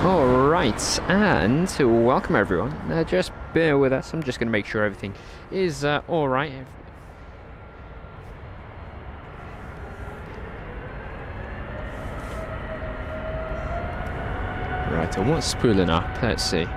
Alright, and welcome everyone. Just bear with us, I'm just going to make sure everything is alright. Right, and what's spooling up? Let's see.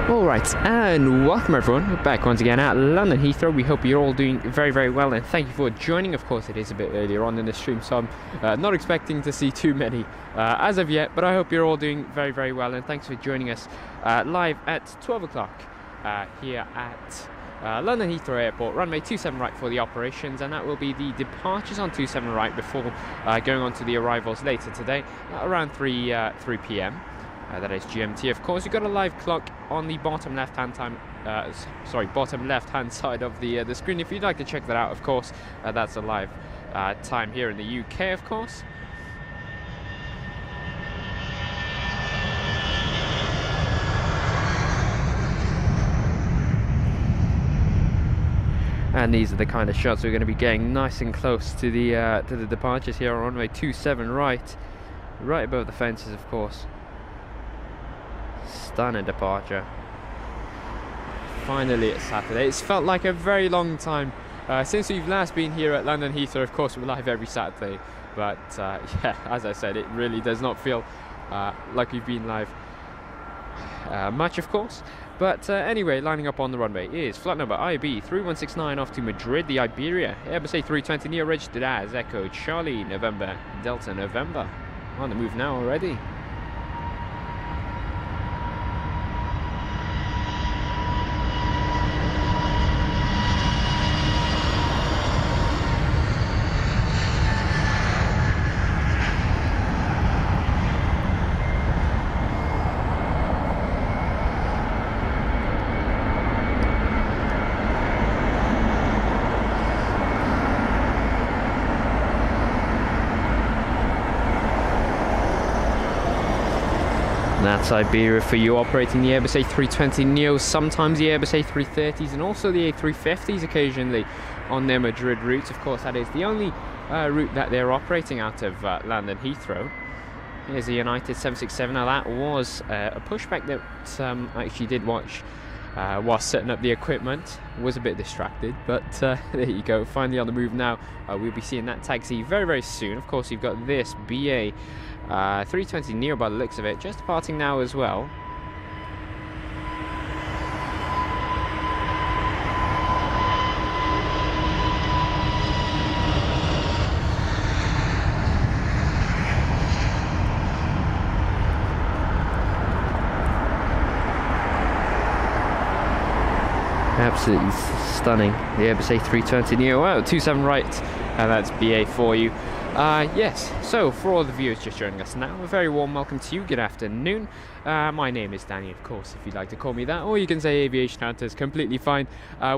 Alright, and welcome everyone. We're back once again at London Heathrow. We hope you're all doing very, very well, and thank you for joining. Of course, it is a bit earlier on in the stream, so I'm not expecting to see too many as of yet, but I hope you're all doing very, very well, and thanks for joining us live at 12 o'clock here at London Heathrow Airport. Runway 27 right for the operations, and that will be the departures on 27 right before going on to the arrivals later today around 3 p.m. That is GMT, of course. You've got a live clock on the bottom left-hand side of the screen. If you'd like to check that out, of course, that's a live time here in the UK, of course. And these are the kind of shots we're going to be getting nice and close to the departures here on runway 27 right above the fences, of course. Stunning departure. Finally it's Saturday. It's felt like a very long time since we've last been here at London Heathrow. Of course, we're live every Saturday, but yeah, as I said, it really does not feel like we've been live much, of course. But anyway, lining up on the runway is flight number IB 3169 off to Madrid, the Iberia. Airbus A380 neo registered as Echo Charlie November Delta November. On the move now already. That's Iberia for you, operating the Airbus A320 Neos, sometimes the Airbus A330s, and also the A350s occasionally on their Madrid routes. Of course, that is the only route that they're operating out of London Heathrow. Here's the United 767. Now that was a pushback that I actually did watch while setting up the equipment. Was a bit distracted, but there you go, finally on the move now. We'll be seeing that taxi very, very soon. Of course, you've got this BA 320 Neo by the looks of it, just departing now as well. Absolutely stunning, the Airbus A320 Neo. Wow, 27 right, and that's BA for you. Yes, so for all the viewers just joining us now, a very warm welcome to you. Good afternoon. My name is Danny, of course, if you'd like to call me that, or you can say Aviation Hunters, completely fine.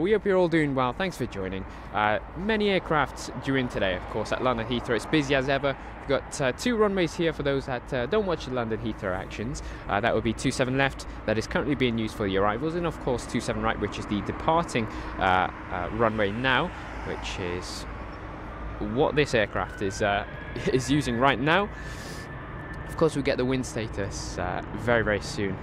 We hope you're all doing well. Thanks for joining. Many aircrafts due in today, of course, at London Heathrow. It's busy as ever. We've got 2 runways here for those that don't watch the London Heathrow actions. That would be 27 left, that is currently being used for the arrivals, and of course 27 right, which is the departing runway now, which is what this aircraft is using right now. Of course, we get the wind status very, very soon.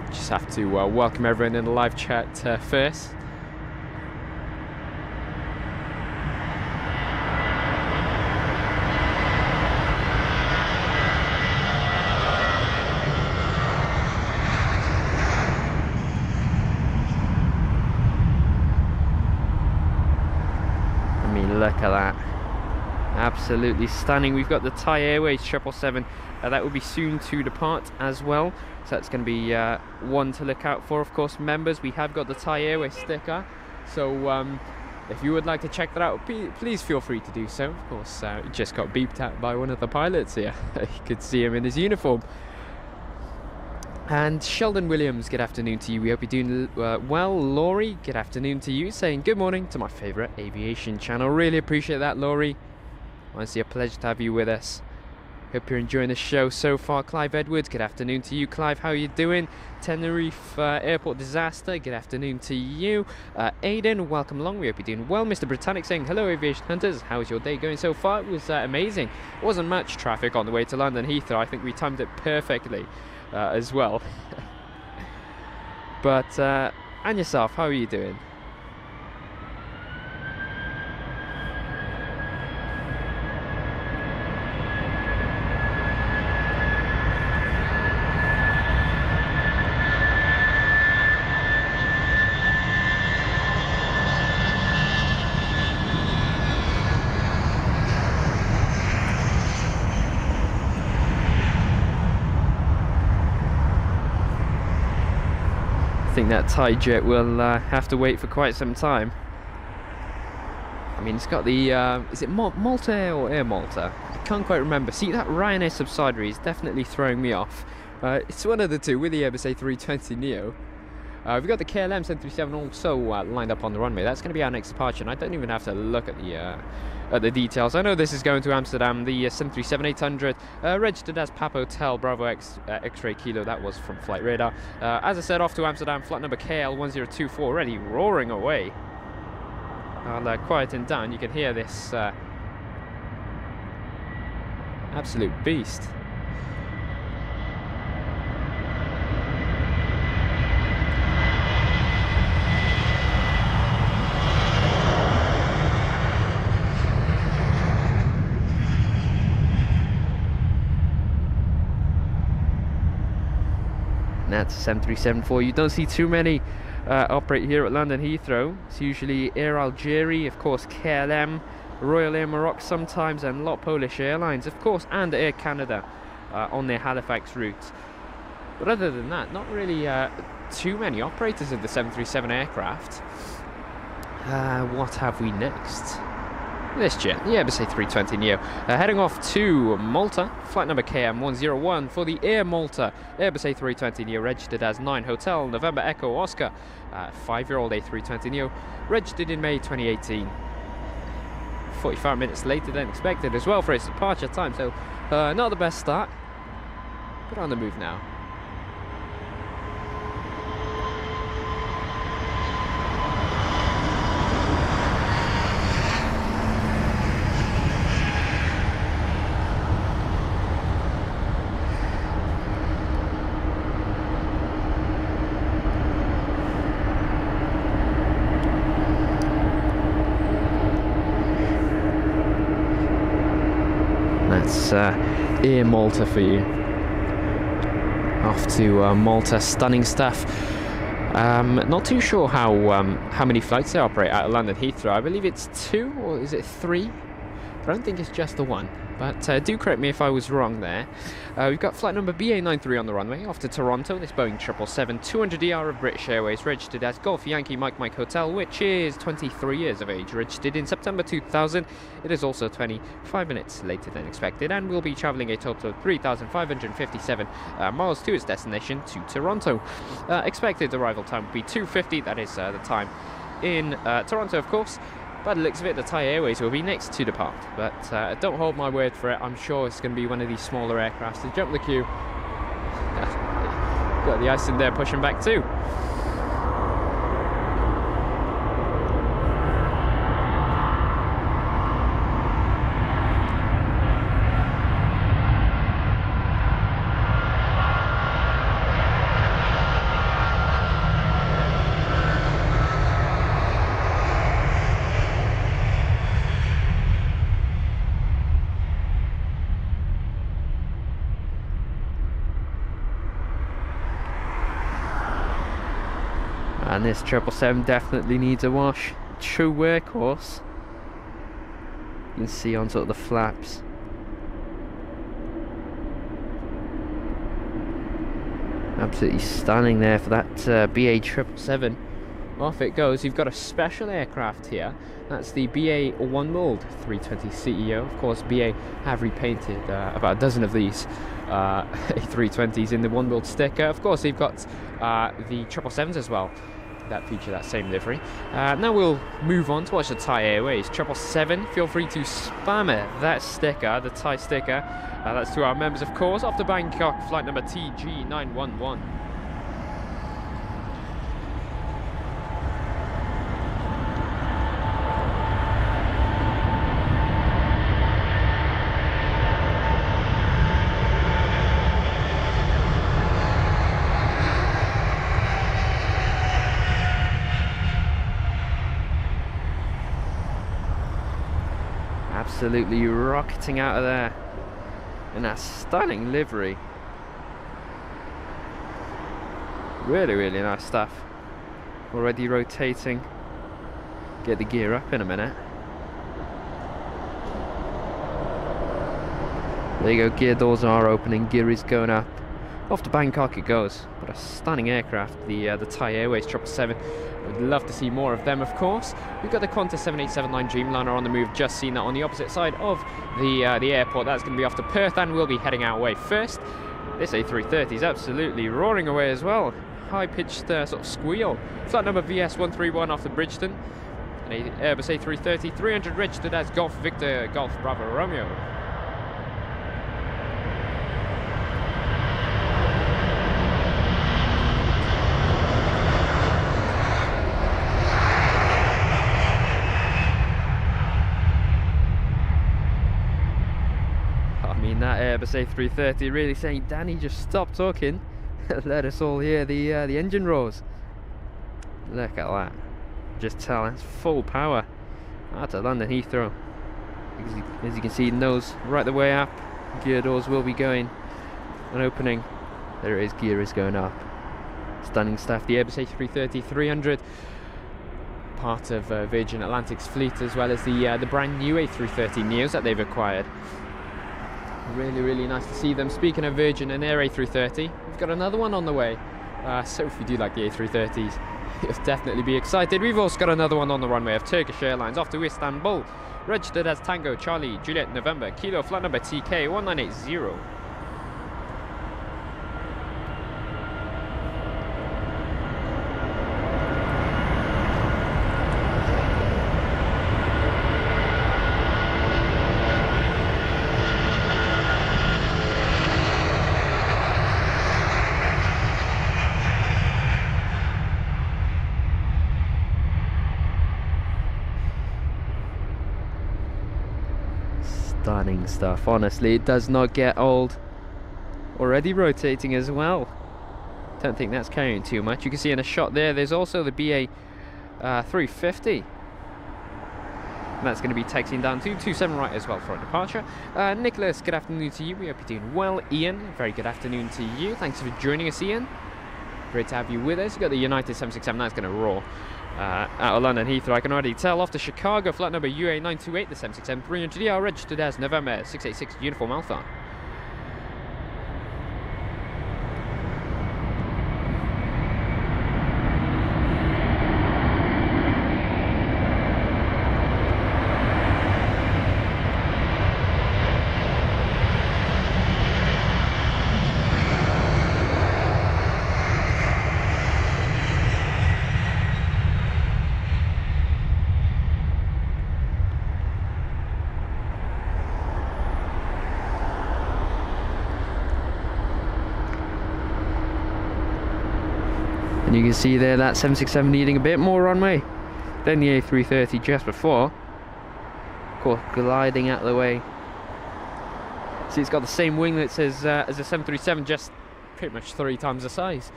Just have to welcome everyone in the live chat first. Look at that. absolutely stunning. We've got the Thai Airways 777 that will be soon to depart as well, so that's going to be one to look out for. Of course, members, we have got the Thai Airways sticker, so if you would like to check that out, please feel free to do so. Of course, he just got beeped at by one of the pilots here. You could see him in his uniform. And Sheldon Williams, good afternoon to you. We hope you're doing well. Laurie, good afternoon to you, saying good morning to my favourite aviation channel. Really appreciate that, Laurie. Honestly, a pleasure to have you with us. Hope you're enjoying the show so far. Clive Edwards, good afternoon to you. Clive, how are you doing? Tenerife airport disaster, good afternoon to you. Aidan, welcome along. We hope you're doing well. Mr. Britannic saying hello, Aviation Hunters. How's your day going so far? It was amazing. Wasn't much traffic on the way to London Heathrow. I think we timed it perfectly as well. But and yourself, how are you doing? I think that Thai jet will have to wait for quite some time. I mean, it's got the is it Malta or Air Malta? I can't quite remember. See, that Ryanair subsidiary is definitely throwing me off. It's one of the two with the Airbus A320neo. We've got the KLM 737 also lined up on the runway. That's going to be our next departure, and I don't even have to look at the details. I know this is going to Amsterdam. The 737-800 registered as Papa Hotel Bravo X-ray Kilo. That was from Flight Radar. As I said, off to Amsterdam. Flight number KL1024 already roaring away. I'll quieten down. You can hear this absolute beast. That's 737 for you. Don't see too many operate here at London Heathrow. It's usually Air Algeria, of course KLM, Royal Air Maroc sometimes, and a lot of Polish airlines, of course, and Air Canada on their Halifax route. But other than that, not really too many operators of the 737 aircraft. What have we next? This jet, the Airbus A320neo, heading off to Malta, flight number KM101 for the Air Malta Airbus A320neo, registered as 9 Hotel November Echo Oscar, 5-year-old A320neo, registered in May 2018. 45 minutes later than expected as well for its departure time, so not the best start, but on the move now. That's Air Malta for you. Off to Malta, stunning stuff. Not too sure how many flights they operate out of London Heathrow. I believe it's 2, or is it 3? I don't think it's just the one, but do correct me if I was wrong there. We've got flight number BA93 on the runway, off to Toronto, this Boeing 777 200ER of British Airways, registered as Golf Yankee Mike Mike Hotel, which is 23 years of age, registered in September 2000. It is also 25 minutes later than expected, and will be travelling a total of 3,557 miles to its destination, to Toronto. Expected arrival time will be 2:50, that is the time in Toronto, of course. By the looks of it, the Thai Airways will be next to depart, but don't hold my word for it. I'm sure it's going to be one of these smaller aircrafts to jump the queue. Got the ice in there pushing back too. And this 777 definitely needs a wash. True workhorse. You can see on sort of the flaps. Absolutely stunning there for that BA 777. Off it goes. You've got a special aircraft here. That's the BA One World 320 CEO. Of course, BA have repainted about a dozen of these A320s in the One World sticker. Of course, they've got the 777s as well that feature that same livery. Now we'll move on to watch the Thai Airways 777. Feel free to spam it, that sticker, the Thai sticker. That's to our members, of course. Off to Bangkok, flight number TG911. Absolutely rocketing out of there in that stunning livery. Really, really nice stuff. Already rotating. Get the gear up in a minute. There you go, gear doors are opening, gear is going up. Off to Bangkok it goes. What a stunning aircraft, the Thai Airways 777. Would love to see more of them, of course. We've got the Qantas 7879 Dreamliner on the move, just seen that on the opposite side of the airport. That's going to be off to Perth, and we'll be heading our way first. This A330 is absolutely roaring away as well. High-pitched sort of squeal. Flight number VS131 off to Bridgeton. An Airbus A330, 300 registered as Golf Victor, Golf Bravo Romeo. That Airbus A330 really saying, Danny, just stop talking. Let us all hear the engine roars. Look at that. Just tell, it's full power. Out to London Heathrow. As you can see, nose right the way up. Gear doors will be going and opening. There it is, gear is going up. Stunning stuff. The Airbus A330 300. Part of Virgin Atlantic's fleet, as well as the brand new A330 Neos that they've acquired. Really, really nice to see them. Speaking of Virgin and their A330, we've got another one on the way. So if you do like the A330s, you'll definitely be excited. We've also got another one on the runway of Turkish Airlines off to Istanbul. Registered as Tango Charlie Juliet November Kilo, flight number TK1980. Stunning stuff, honestly, it does not get old. Already rotating as well. Don't think that's carrying too much. You can see in a shot there's also the BA 350. And that's going to be taxiing down to 27 right as well for a departure. Nicholas, good afternoon to you. We hope you're doing well. Ian, very good afternoon to you. Thanks for joining us, Ian. Great to have you with us. You've got the United 767, that's going to roar. Out of London Heathrow, I can already tell. Off to Chicago, flight number UA928, the 767 300ER, registered as November 686 Uniform Alpha. And you can see there that 767 needing a bit more runway than the A330 just before. Of course, gliding out of the way. See, it's got the same winglets as a 737, just pretty much 3 times the size.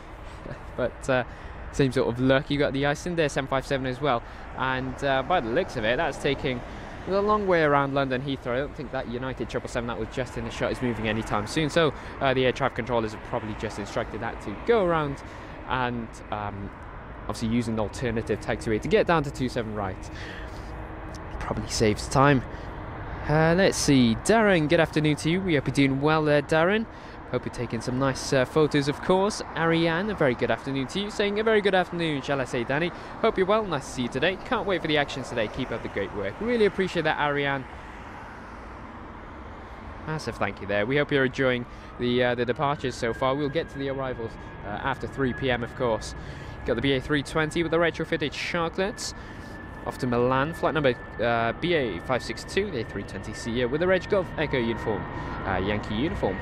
But same sort of look. You got the Icelandair 757 as well. And by the looks of it, that's taking a long way around London Heathrow. I don't think that United 777 that was just in the shot is moving anytime soon. So the air traffic controllers have probably just instructed that to go around and obviously using an alternative taxiway to get down to 27 right. Probably saves time. Let's see, Darren, good afternoon to you. We hope you're doing well there, Darren. Hope you're taking some nice photos, of course. Ariane, a very good afternoon to you. Saying a very good afternoon, shall I say, Danny. Hope you're well. Nice to see you today. Can't wait for the action today. Keep up the great work. Really appreciate that, Ariane. Massive thank you there. We hope you're enjoying the departures so far. We'll get to the arrivals after 3 p.m, of course. Got the BA320 with the retrofitted sharklets. Off to Milan, flight number BA562, the A320 with the Reg Golf Echo uniform, Yankee uniform.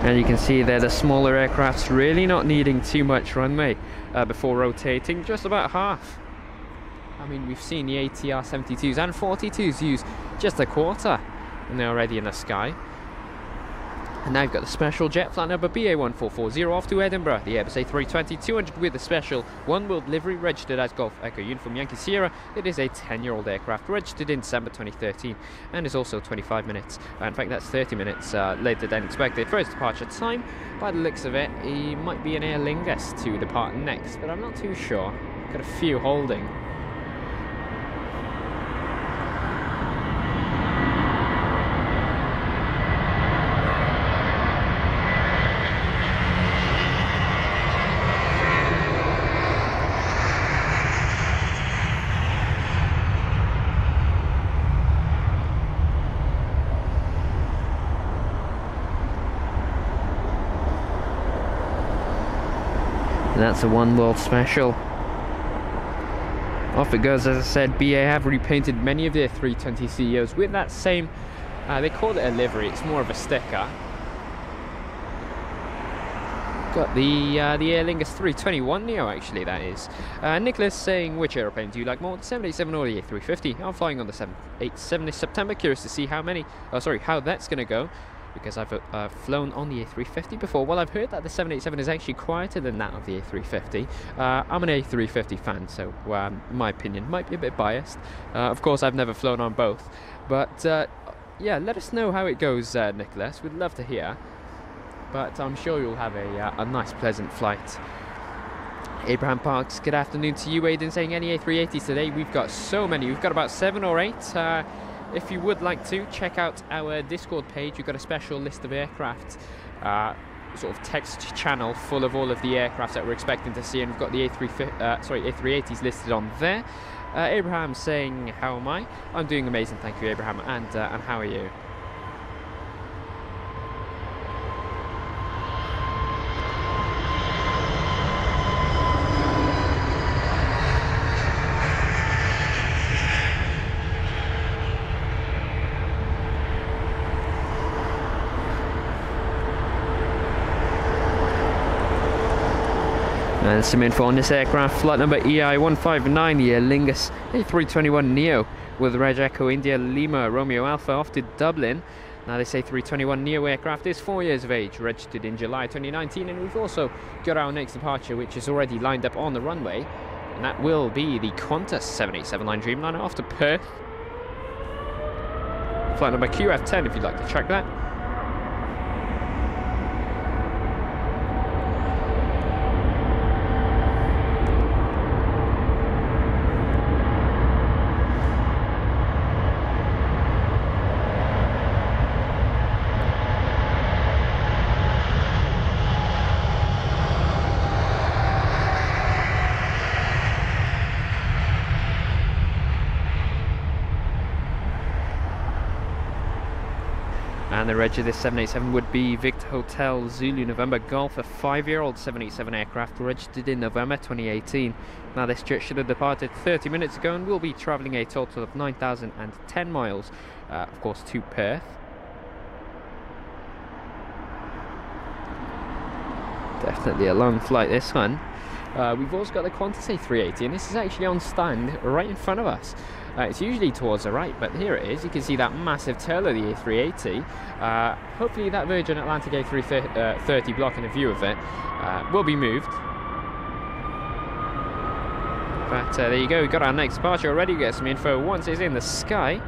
And you can see there the smaller aircraft's really not needing too much runway before rotating, just about half. I mean, we've seen the ATR 72s and 42s use just a quarter, and they're already in the sky. And now you've got the special jet, flight number BA1440 off to Edinburgh, the Airbus A320-200 with the special One World livery, registered as Golf Echo uniform Yankee Sierra. It is a 10-year-old aircraft, registered in December 2013, and is also 25 minutes, in fact that's 30 minutes later than expected. For its departure time, by the looks of it, he might be an Aer Lingus to depart next, but I'm not too sure. Got a few holding. And that's a One World special. Off it goes. As I said, BA have repainted many of their 320 CEOs with that same, they call it a livery, it's more of a sticker. Got the Aer Lingus 321 Neo, actually, that is. Nicholas saying, which aeroplane do you like more, the 787 or the A350? I'm flying on the 787 this September, curious to see how that's going to go, because I've flown on the A350 before. Well, I've heard that the 787 is actually quieter than that of the A350. I'm an A350 fan, so my opinion might be a bit biased. Of course, I've never flown on both. But yeah, let us know how it goes, Nicholas. We'd love to hear. But I'm sure you'll have a nice, pleasant flight. Abraham Parks, good afternoon to you, Aidan, saying any A380s today? We've got so many. We've got about 7 or 8. If you would like to, check out our Discord page. We've got a special list of aircraft, sort of text channel full of all of the aircraft that we're expecting to see, and we've got the A380s listed on there. Abraham saying, how am I? I'm doing amazing, thank you, Abraham, and how are you? And some info on this aircraft, flight number EI159, the Aer Lingus A321 Neo with Reg Echo India Lima Romeo Alpha off to Dublin. Now this A321 Neo aircraft is 4 years of age, registered in July 2019, and we've also got our next departure, which is already lined up on the runway, and that will be the Qantas 787-9 Dreamliner off to Perth. Flight number QF10 if you'd like to track that. And the reg of this 787 would be Victor Hotel Zulu November Golf, a 5-year-old 787 aircraft registered in November 2018. Now this jet should have departed 30 minutes ago and will be travelling a total of 9,010 miles, of course, to Perth. Definitely a long flight, this one. We've also got the Qantas A380, and this is actually on stand right in front of us. It's usually towards the right, but here it is. You can see that massive tail of the A380. Hopefully that Virgin Atlantic A330 blocking a view of it will be moved. But there you go, we got our next departure already. We get some info once it's in the sky.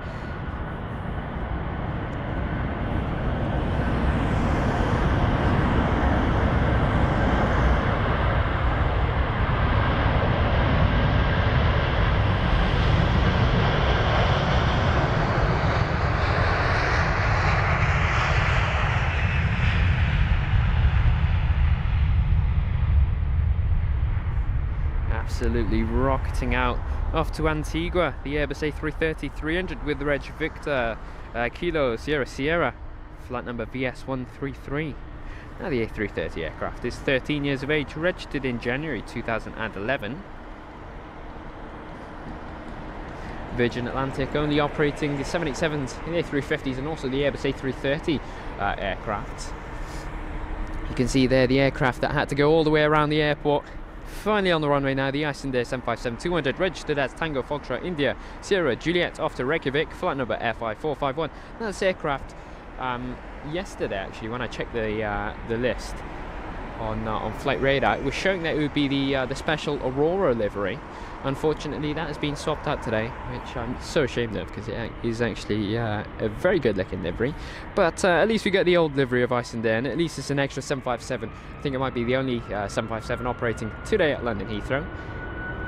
Absolutely rocketing out off to Antigua, the Airbus A330-300 with the reg Victor Kilo Sierra Sierra, flight number VS133. Now the A330 aircraft is 13 years of age, registered in January 2011. Virgin Atlantic only operating the 787s, the A350s and also the Airbus A330 aircraft. You can see there the aircraft that had to go all the way around the airport. Finally on the runway now, the Icelandair 757-200, registered as Tango Foxtrot India Sierra Juliet off to Reykjavik, flight number FI451. Now this aircraft, yesterday actually, when I checked the list on Flight Radar, it was showing that it would be the special Aurora livery. Unfortunately, that has been swapped out today, which I'm so ashamed of because it is actually a very good looking livery. But at least we get the old livery of Icelandair, and at least it's an extra 757. I think it might be the only 757 operating today at London Heathrow.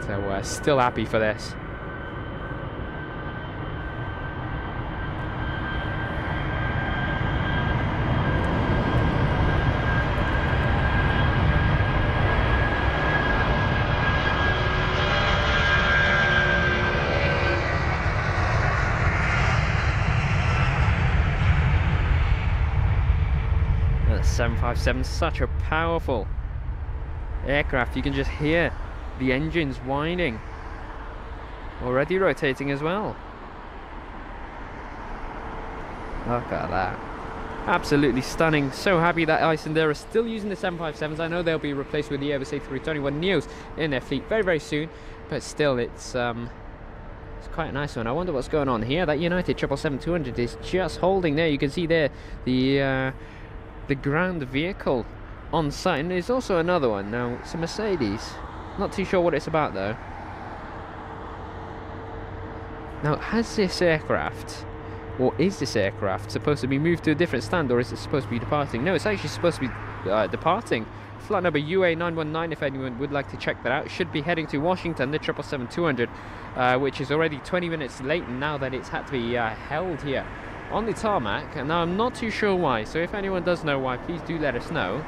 So still happy for this. The 757 is such a powerful aircraft. You can just hear the engines whining, already rotating as well. Look at that, absolutely stunning. So happy that Icelandair are still using the 757s. I know they'll be replaced with the Airbus A321 Neos in their fleet very soon, but still it's quite a nice one. I wonder what's going on here. That United 777-200 is just holding there. You can see there the ground vehicle on site, and there's also another one. Now it's a Mercedes, not too sure what it's about though. Now has this aircraft, or is this aircraft supposed to be moved to a different stand, or is it supposed to be departing? No, it's actually supposed to be departing. Flight number UA919, if anyone would like to check that out, should be heading to Washington, the 777-200, which is already 20 minutes late now that it's had to be held here on the tarmac, and now I'm not too sure why, so if anyone does know why, please do let us know.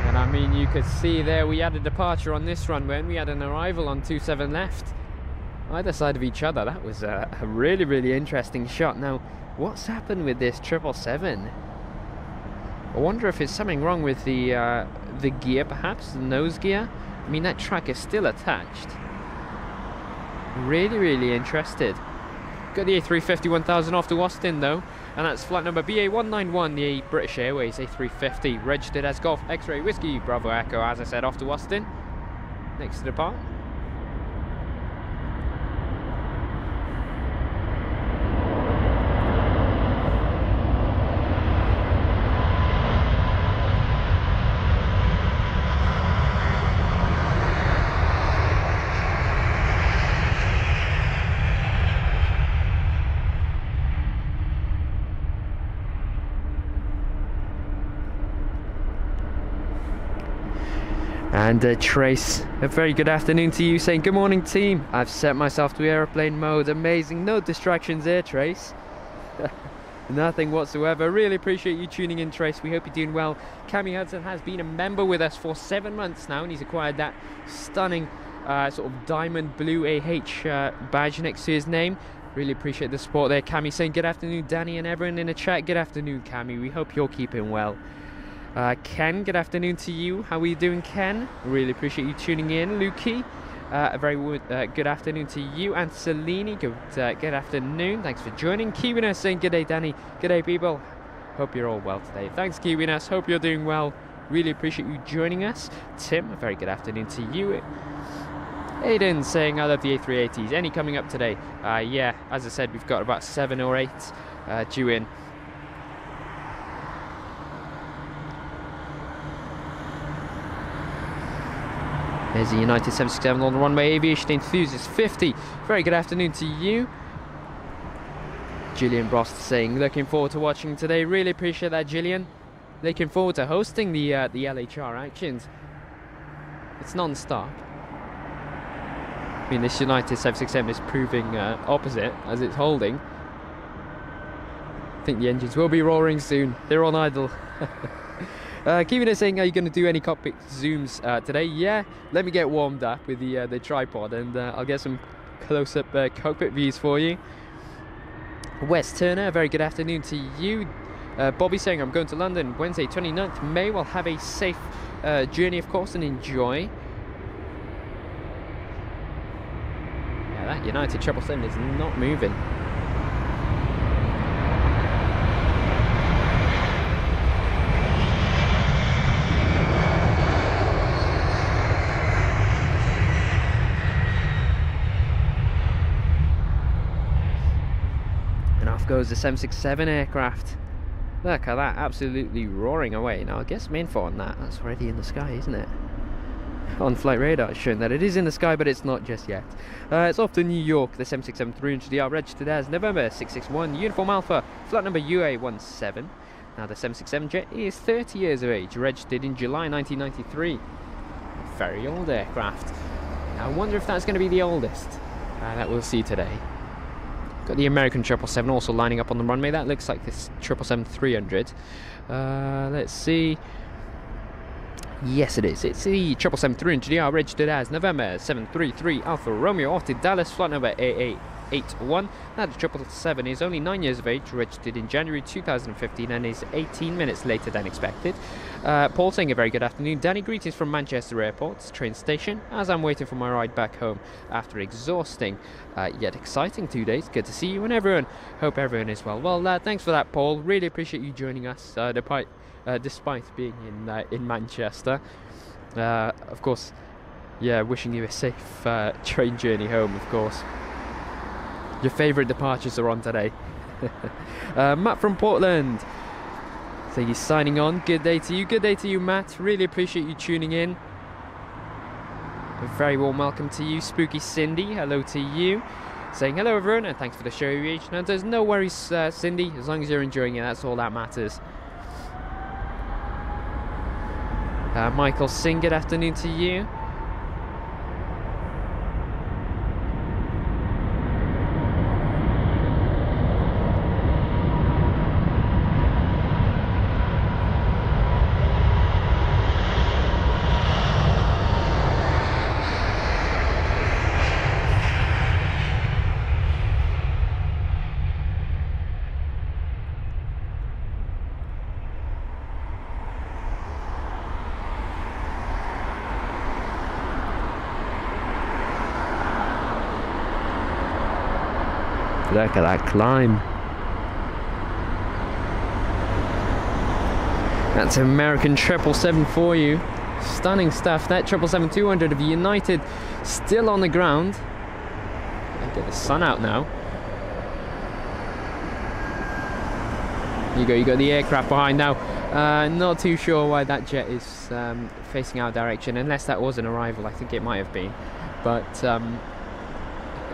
And I mean, you could see there we had a departure on this runway and we had an arrival on 27 left. Either side of each other. That was a really interesting shot. Now what's happened with this 777? I wonder if it's something wrong with the gear, perhaps the nose gear. I mean, that track is still attached. Really interested. Got the A350-1000 off to Austin though, and that's flight number BA191, the British Airways A350, registered as Golf X-Ray Whiskey Bravo Echo, as I said, off to Austin. Next to depart. And Trace, a very good afternoon to you, saying good morning team. I've set myself to airplane mode. Amazing, no distractions there, Trace. Nothing whatsoever. Really appreciate you tuning in, Trace. We hope you're doing well. Cammy Hudson has been a member with us for 7 months now, and he's acquired that stunning sort of diamond blue AH badge next to his name. Really appreciate the support there. Cammy saying good afternoon, Danny and everyone in the chat. Good afternoon, Cammy. We hope you're keeping well. Ken, good afternoon to you. How are you doing, Ken? Really appreciate you tuning in. Lukey, a very good afternoon to you. And Selene, good afternoon. Thanks for joining. Kiwiness saying good day, Danny. Good day, people. Hope you're all well today. Thanks, Kiwiness. Hope you're doing well. Really appreciate you joining us. Tim, a very good afternoon to you. Aiden saying, I love the A380s. Any coming up today? Yeah, as I said, we've got about 7 or 8 due in. There's the United 767 on the runway. Aviation Enthusiast 50. Very good afternoon to you. Gillian Brost saying, looking forward to watching today. Really appreciate that, Gillian. Looking forward to hosting the LHR actions. It's non-stop. I mean, this United 767 is proving opposite as it's holding. I think the engines will be roaring soon. They're on idle. Kevin is saying, are you going to do any cockpit zooms today? Yeah, let me get warmed up with the tripod, and I'll get some close-up cockpit views for you. Wes Turner, very good afternoon to you. Bobby saying, I'm going to London Wednesday 29th May. We'll have a safe journey, of course, and enjoy. Yeah, that United 777 is not moving. Goes the 767 aircraft. Look at that, absolutely roaring away. Now I guess main info on that's already in the sky, isn't it? On flight radar it's showing that it is in the sky, but it's not just yet. It's off to New York. The 767-300ER registered as November 661 Uniform Alpha, flight number UA17. Now the 767 jet is 30 years of age, registered in July 1993. A very old aircraft. Now, I wonder if that's going to be the oldest. That we'll see today. Got the American 777 also lining up on the runway. That looks like this 777-300. Let's see. Yes, it is. It's the 777-300ER registered as November 733 Alpha Romeo off to Dallas, flight number AA81. Now the 777 is only 9 years of age, registered in January 2015, and is 18 minutes later than expected. Paul saying, a very good afternoon. Danny, greetings from Manchester Airport train station as I'm waiting for my ride back home after exhausting yet exciting 2 days. Good to see you and everyone. Hope everyone is well. Well, thanks for that, Paul. Really appreciate you joining us despite being in Manchester. Of course, yeah, wishing you a safe train journey home, of course. Your favourite departures are on today. Matt from Portland. So he's signing on. Good day to you. Good day to you, Matt. Really appreciate you tuning in. A very warm welcome to you. Spooky Cindy, hello to you. Saying hello everyone and thanks for the show, Aviation Hunters. No worries, Cindy. As long as you're enjoying it, that's all that matters. Michael Singh, good afternoon to you. Look at that climb. That's American 777 for you. Stunning stuff. That 777-200 of United still on the ground. Get the sun out now. You got the aircraft behind now. Not too sure why that jet is facing our direction, unless that was an arrival. I think it might have been, but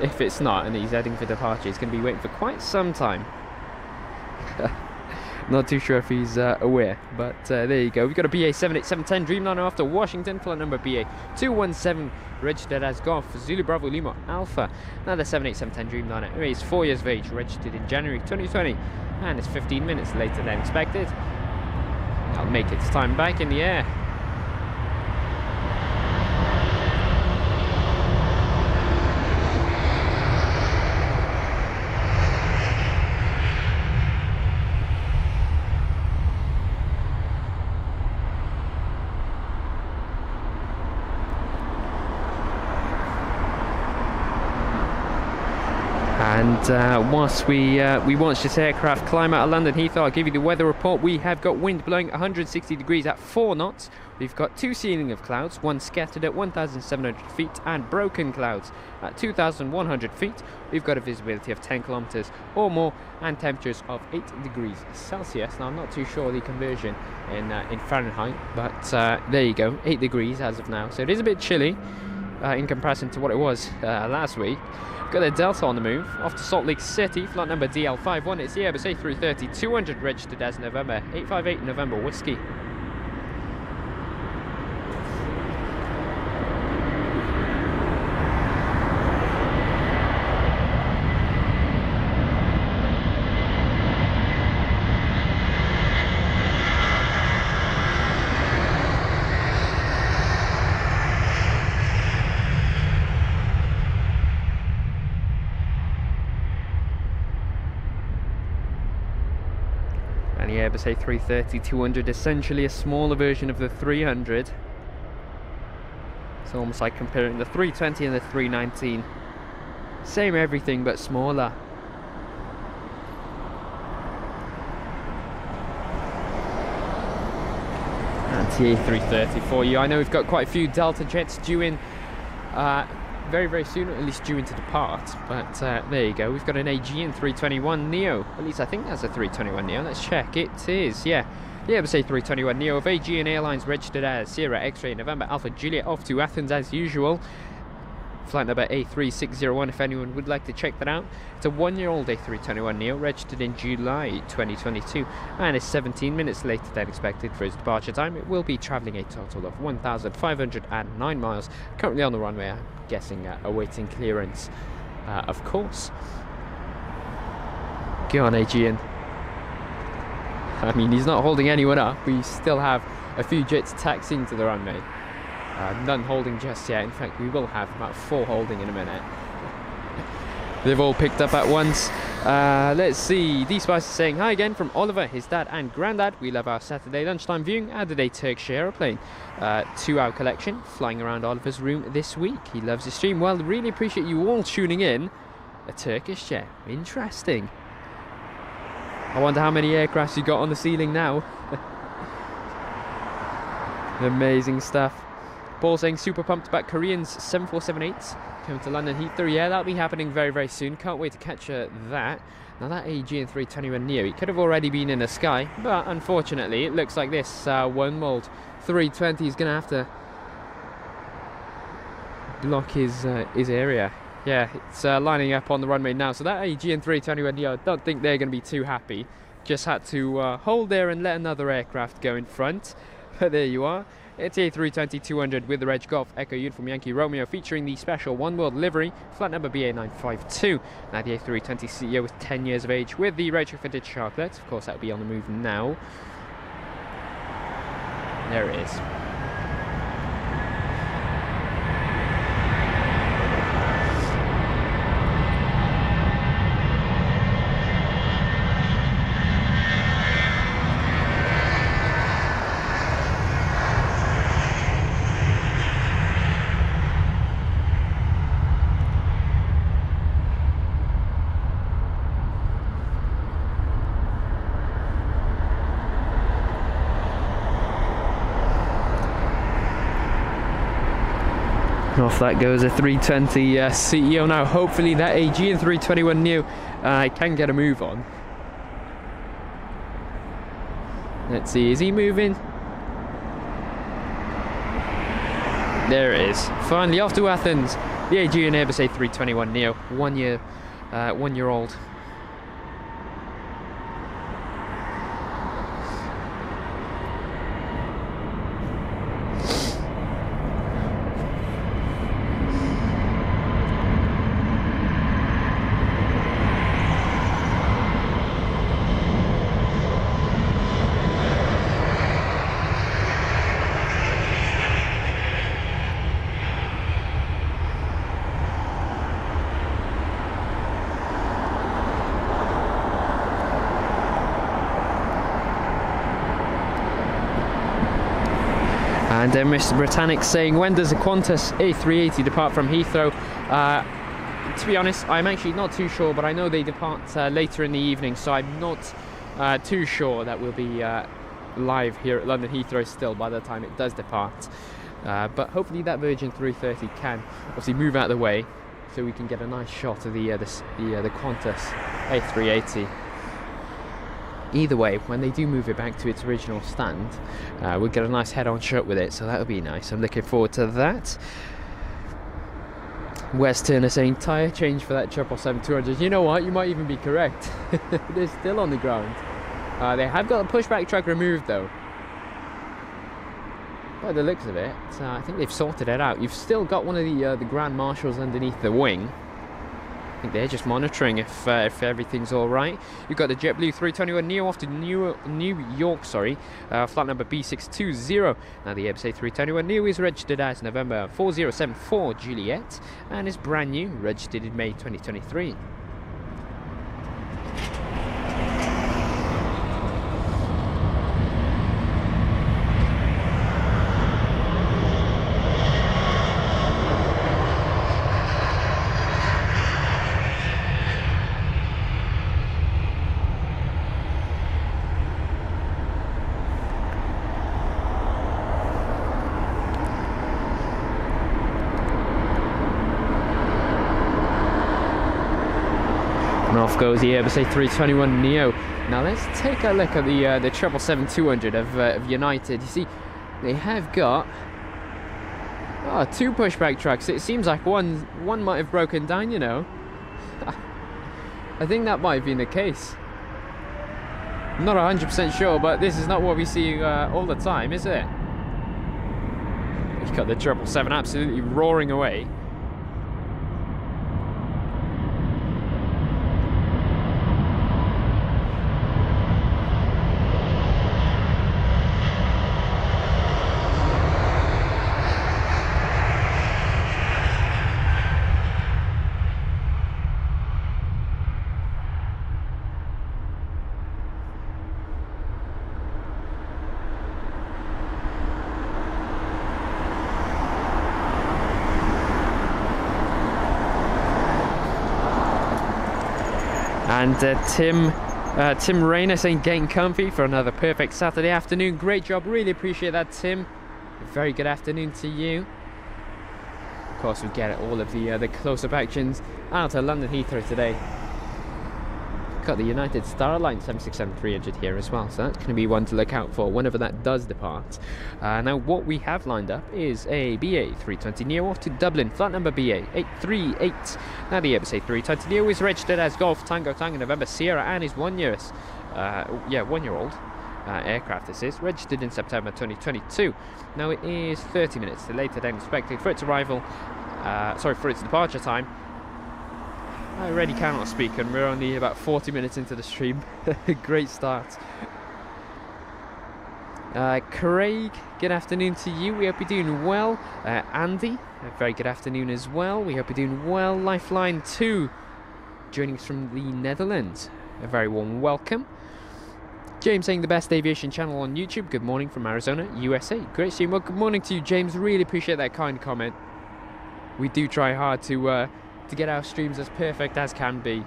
if it's not and he's heading for departure, he's going to be waiting for quite some time. Not too sure if he's aware, but there you go. We've got a BA 78710 Dreamliner off to Washington, flight number BA 217, registered as Golf Zulu Bravo Lima Alpha. Now the 78710 Dreamliner is 4 years of age, registered in January 2020, and it's 15 minutes later than expected. I'll make its time back in the air. And whilst we watch this aircraft climb out of London Heathrow, I'll give you the weather report. We have got wind blowing 160 degrees at 4 knots. We've got 2 ceiling of clouds, one scattered at 1,700 feet and broken clouds at 2,100 feet. We've got a visibility of 10 kilometers or more and temperatures of 8 degrees Celsius. Now, I'm not too sure the conversion in Fahrenheit, but there you go, 8 degrees as of now. So it is a bit chilly in comparison to what it was last week. Got a Delta on the move, off to Salt Lake City, flight number DL51. It's the Airbus A380 200, registered as November 858 November Whiskey. And the Airbus A330 200, essentially a smaller version of the 300. It's almost like comparing the 320 and the 319. Same everything, but smaller. That's the A330 for you. I know we've got quite a few Delta jets due in very, very soon, or at least due in to depart, but there you go. We've got an Aegean 321 Neo, at least I think that's a 321 Neo. Let's check. It is, yeah, the Airbus A321 Neo of Aegean Airlines, registered as Sierra X-Ray November Alpha Juliet, off to Athens as usual. Flight number A3601 if anyone would like to check that out. It's a 1-year-old A321 Neo, registered in July 2022, and is 17 minutes later than expected for its departure time. It will be travelling a total of 1,509 miles, currently on the runway, I'm guessing awaiting clearance, of course. Go on, Aegean. I mean, he's not holding anyone up. We still have a few jets taxiing to the runway. None holding just yet. In fact, we will have about 4 holding in a minute. They've all picked up at once. Let's see. D-Spice is saying hi again from Oliver, his dad and granddad. We love our Saturday lunchtime viewing. Added a Turkish aeroplane to our collection, flying around Oliver's room this week. He loves the stream. Well, really appreciate you all tuning in. A Turkish jet. Interesting. I wonder how many aircrafts you got on the ceiling now. Amazing stuff. Paul saying super pumped about Koreans 747-8s coming to London Heathrow. Yeah, that'll be happening very, very soon. Can't wait to catch that. Now that Aegean 321 Neo, it could have already been in the sky, but unfortunately it looks like this one-mold 320 is going to have to block his area. Yeah, it's lining up on the runway now. So that Aegean 321 Neo, I don't think they're going to be too happy. Just had to hold there and let another aircraft go in front. But there you are. It's A320-200 with the Reg Golf Echo Uniform Yankee Romeo, featuring the special One World livery, flight number BA952. Now the A320 CEO is 10 years of age with the retrofitted sharklet. Of course, that will be on the move now. There it is. Off that goes a 320 CEO. Now hopefully that Aegean 321 Neo can get a move on. Let's see, is he moving? There it is. Finally off to Athens. The Aegean Airbus A321 Neo, 1 year old. And Mr. Britannic saying, when does the Qantas A380 depart from Heathrow? To be honest, I'm actually not too sure, but I know they depart later in the evening, so I'm not too sure that we'll be live here at London Heathrow still by the time it does depart. But hopefully that Virgin 330 can obviously move out of the way, so we can get a nice shot of the Qantas A380. Either way, when they do move it back to its original stand, we'll get a nice head-on shot with it, so that'll be nice. I'm looking forward to that. Wes Turner saying tyre change for that 777-200. You know what? You might even be correct. They're still on the ground. They have got the pushback truck removed though. By the looks of it, I think they've sorted it out. You've still got one of the Grand Marshals underneath the wing. I think they're just monitoring if everything's all right. You've got the JetBlue 321neo off to New York, flight number B620. Now the Airbus A321neo is registered as November 4074 Juliet and is brand new, registered in May 2023. Off goes the Airbus A321neo. Now let's take a look at the 777-200 of United. You see, they have got two pushback trucks. It seems like one might have broken down, you know. I think that might have been the case. I'm not 100% sure, but this is not what we see all the time, is it? We've got the 777 absolutely roaring away. And Tim Rayner saying getting comfy for another perfect Saturday afternoon. Great job, really appreciate that, Tim. A very good afternoon to you. Of course, we get all of the close-up actions out of London Heathrow today. Got the United Star Alliance 767-300 here as well, so that's going to be one to look out for whenever that does depart. Now what we have lined up is a BA 320neo off to Dublin, flight number BA 838. Now the Airbus A320neo is registered as Golf Tango Tango November Sierra and is 1 year old aircraft. This is registered in September 2022. Now it is 30 minutes later than expected for its arrival. For its departure time. I already cannot speak, and we're only about 40 minutes into the stream. Great start. Craig, good afternoon to you. We hope you're doing well. Andy, a very good afternoon as well. We hope you're doing well. Lifeline 2, joining us from the Netherlands. A very warm welcome. James saying the best aviation channel on YouTube. Good morning from Arizona, USA. Great stream. Well, good morning to you, James. Really appreciate that kind comment. We do try hard to get our streams as perfect as can be.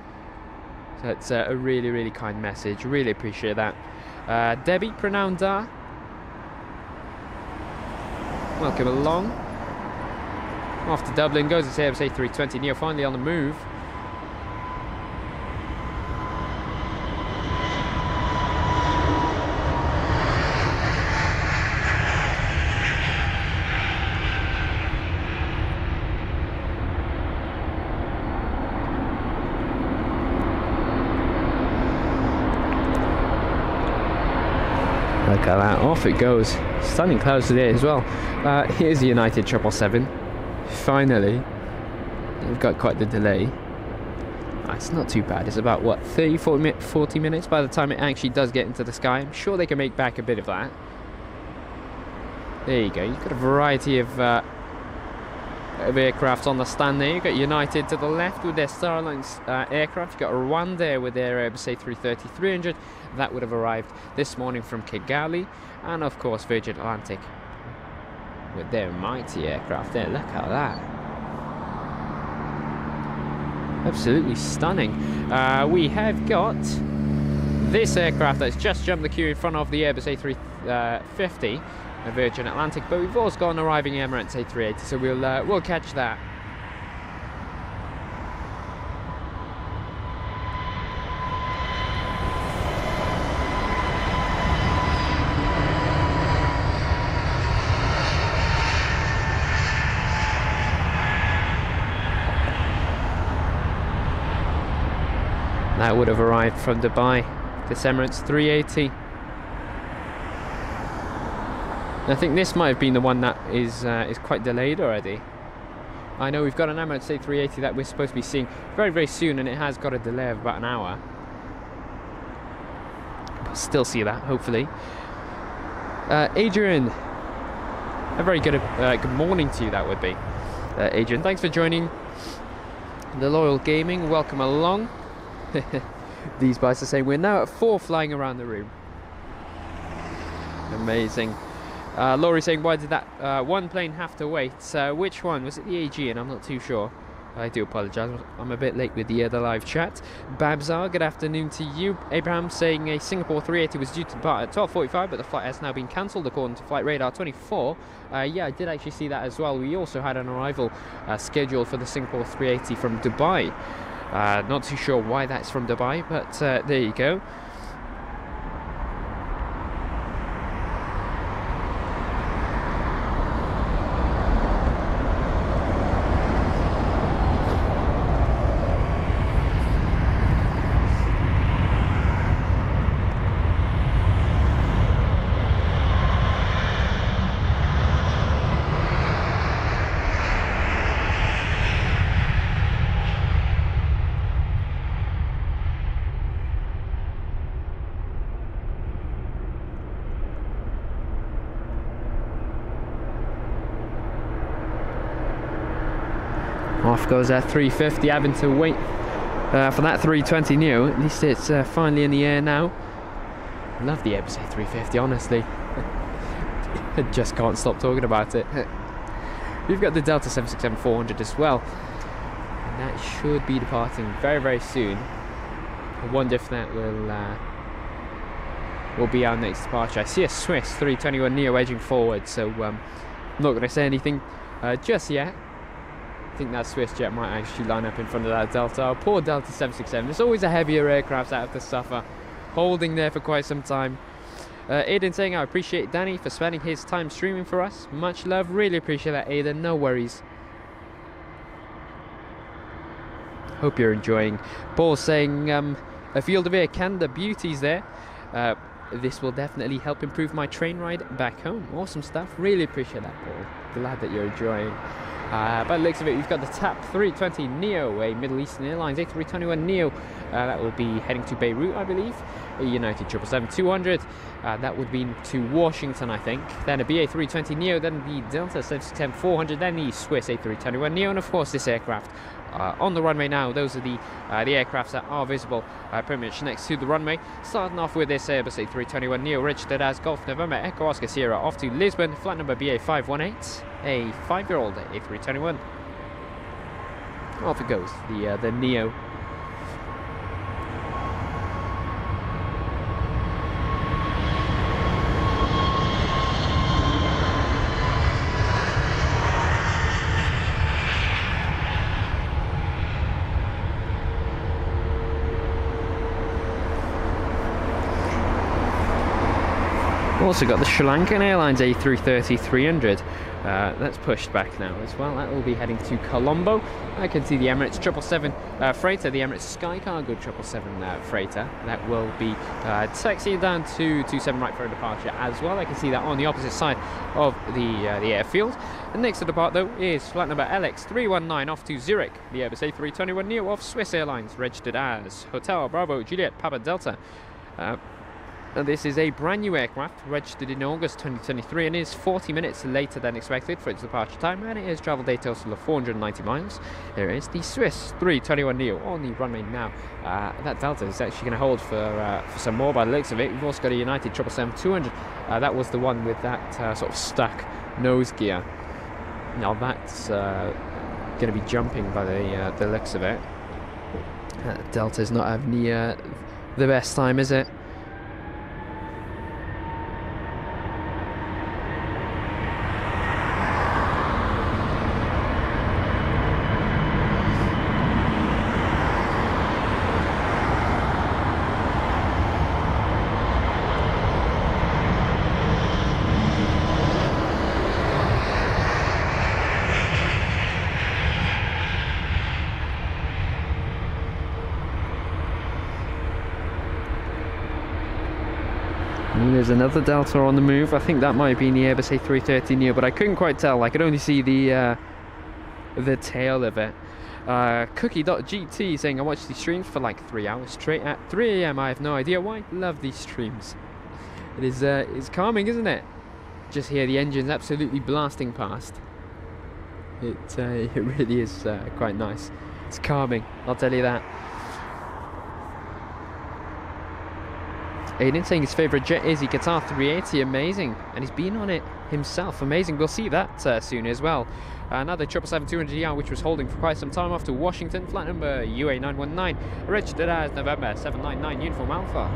So it's a really, really kind message. Really appreciate that. Debbie Prananda, welcome along. Off to Dublin goes the Airbus A320neo, finally on the move. Look at that, off it goes. Stunning clouds today as well. Here's the United 777. Finally. They've got quite the delay. It's not too bad. It's about, what, 40 minutes by the time it actually does get into the sky. I'm sure they can make back a bit of that. There you go. You've got a variety of aircraft on the stand there. You've got United to the left with their Star Alliance aircraft. You've got Rwanda with their Airbus A330-300. That would have arrived this morning from Kigali. And of course Virgin Atlantic with their mighty aircraft there. Look at that. Absolutely stunning. We have got this aircraft that's just jumped the queue in front of the Airbus A350, a Virgin Atlantic, but we've also got an arriving Emirates A380, so we'll catch that. That would have arrived from Dubai, this Emirates 380. I think this might have been the one that is quite delayed already. I know we've got an Emirates A380 that we're supposed to be seeing very, very soon, and it has got a delay of about an hour. But still see that, hopefully. Adrian, a very good morning to you, that would be. Adrian, thanks for joining the Loyal Gaming. Welcome along. These guys are saying we're now at 4 flying around the room. Amazing. Laurie saying, why did that one plane have to wait? Which one? Was it the AG? And I'm not too sure. I do apologise, I'm a bit late with the live chat. Babzar, good afternoon to you. Abraham saying a Singapore 380 was due to depart at 12:45, but the flight has now been cancelled according to Flight Radar 24. Yeah, I did actually see that as well. We also had an arrival scheduled for the Singapore 380 from Dubai. Not too sure why that's from Dubai, but there you go. Off goes that 350, having to wait for that 320 neo. At least it's finally in the air now. Love the Airbus A350, honestly. I just can't stop talking about it. We've got the Delta 767-400 as well, and that should be departing very, very soon. I wonder if that will be our next departure. I see a Swiss 321 neo edging forward, so I'm not going to say anything just yet. I think that Swiss jet might actually line up in front of that Delta. Oh, poor Delta 767. It's always a heavier aircraft that have to suffer, holding there for quite some time. Aidan saying, I appreciate Danny for spending his time streaming for us. Much love. Really appreciate that, Aidan. No worries. Hope you're enjoying. Paul saying, a field of air Canada beauties there. This will definitely help improve my train ride back home. Awesome stuff. Really appreciate that, Paul. Glad that you're enjoying. By the looks of it, we've got the TAP 320 Neo, a Middle Eastern Airlines A321 Neo. That will be heading to Beirut, I believe. A United 777-200. That would be to Washington, I think. Then a BA 320 Neo, then the Delta 767-400, then the Swiss A321 Neo, and of course this aircraft on the runway now. Those are the aircrafts that are visible pretty much next to the runway. Starting off with this Airbus A321 Neo, registered as Golf November Echo Oscar Sierra, off to Lisbon, flight number BA518, a 5-year-old A321. Off it goes, the Neo. Also got the Sri Lankan Airlines A330-300. That's pushed back now as well. That will be heading to Colombo. I can see the Emirates 777 freighter, the Emirates Sky Cargo 777 freighter. That will be taxiing down to 27 right for a departure as well. I can see that on the opposite side of the airfield. The next to depart though is flight number LX319 off to Zurich. The Airbus A321 Neo of Swiss Airlines, registered as Hotel Bravo Juliet Papa Delta. And this is a brand new aircraft, registered in August 2023, and is 40 minutes later than expected for its departure time, and it has travel day total of 490 miles. There is the Swiss 321 Neo on the runway now. That Delta is actually going to hold for some more by the looks of it. We've also got a United 777-200. That was the one with that sort of stuck nose gear. Now that's going to be jumping by the looks of it. Delta's not having the best time, is it? There's another Delta on the move. I think that might be in the Airbus A330 Neo, but I couldn't quite tell. I could only see the tail of it. Cookie.gt saying I watched these streams for like 3 hours straight at 3 AM. I have no idea why. Love these streams. It is it's calming, isn't it? Just hear the engines absolutely blasting past. It really is quite nice. It's calming, I'll tell you that. Aiden saying his favourite jet is the Qatar 380, amazing, and he's been on it himself, amazing. We'll see that soon as well. Another 777-200ER which was holding for quite some time off to Washington, flight number UA919, registered as November 799 Uniform Alpha.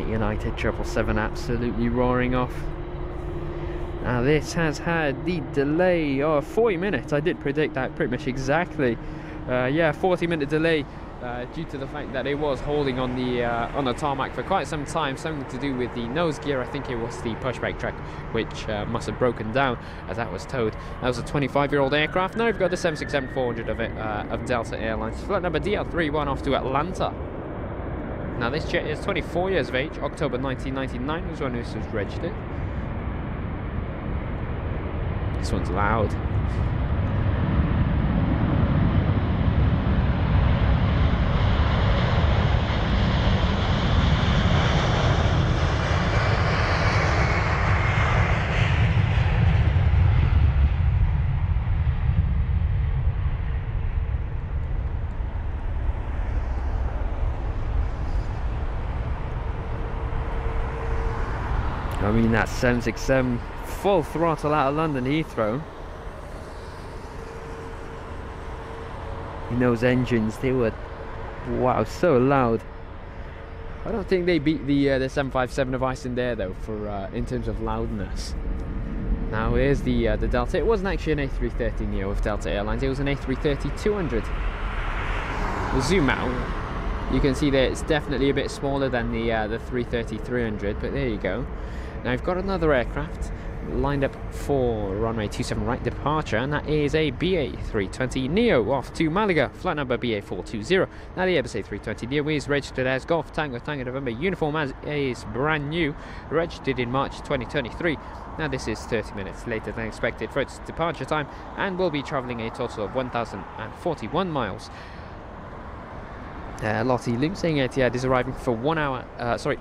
United 777 absolutely roaring off. Now this has had the delay of 40 minutes. I did predict that pretty much exactly. Yeah, 40-minute delay due to the fact that it was holding on the tarmac for quite some time. Something to do with the nose gear. I think it was the pushback track which must have broken down as that was towed. That was a 25-year-old aircraft. Now we've got the 767-400 of it of Delta Airlines. Flight number DL31 off to Atlanta. Now this jet is 24 years of age, October 1999 was when this was registered. This one's loud. I mean, that 767 full throttle out of London Heathrow. In those engines, they were, wow, so loud. I don't think they beat the 757 of Icelandair though for in terms of loudness. Now here's the Delta. It wasn't actually an A330 Neo of Delta Airlines. It was an A330-200. We'll zoom out. You can see that it's definitely a bit smaller than the 330-300, but there you go. Now I've got another aircraft lined up for runway 27 right departure, and that is a BA320 Neo off to Malaga, flight number BA420. Now the Airbus A320 Neo is registered as Golf Tango Tango November, uniform as is brand new, registered in March 2023. Now this is 30 minutes later than expected for its departure time, and will be travelling a total of 1,041 miles. Lottie Luke saying Etihad is arriving for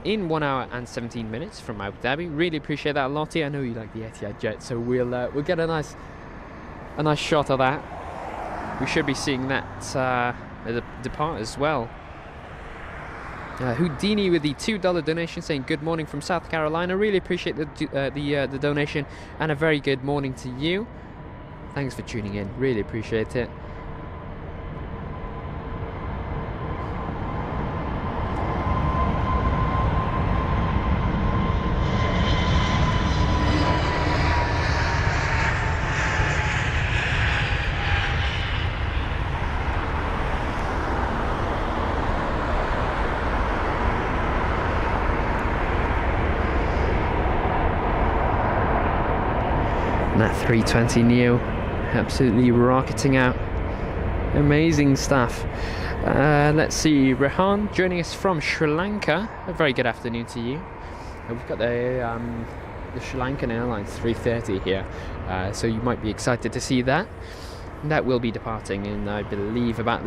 in 1 hour and 17 minutes from Abu Dhabi. Really appreciate that, Lottie. I know you like the Etihad jet, so we'll get a nice shot of that. We should be seeing that depart as well. Houdini with the $2 donation saying good morning from South Carolina. Really appreciate the donation, and a very good morning to you. Thanks for tuning in. Really appreciate it. That 320 Neo absolutely rocketing out, amazing stuff. Let's see, Rehan joining us from Sri Lanka. A very good afternoon to you. We've got the Sri Lankan Airlines 330 here, so you might be excited to see that. That will be departing in, I believe, about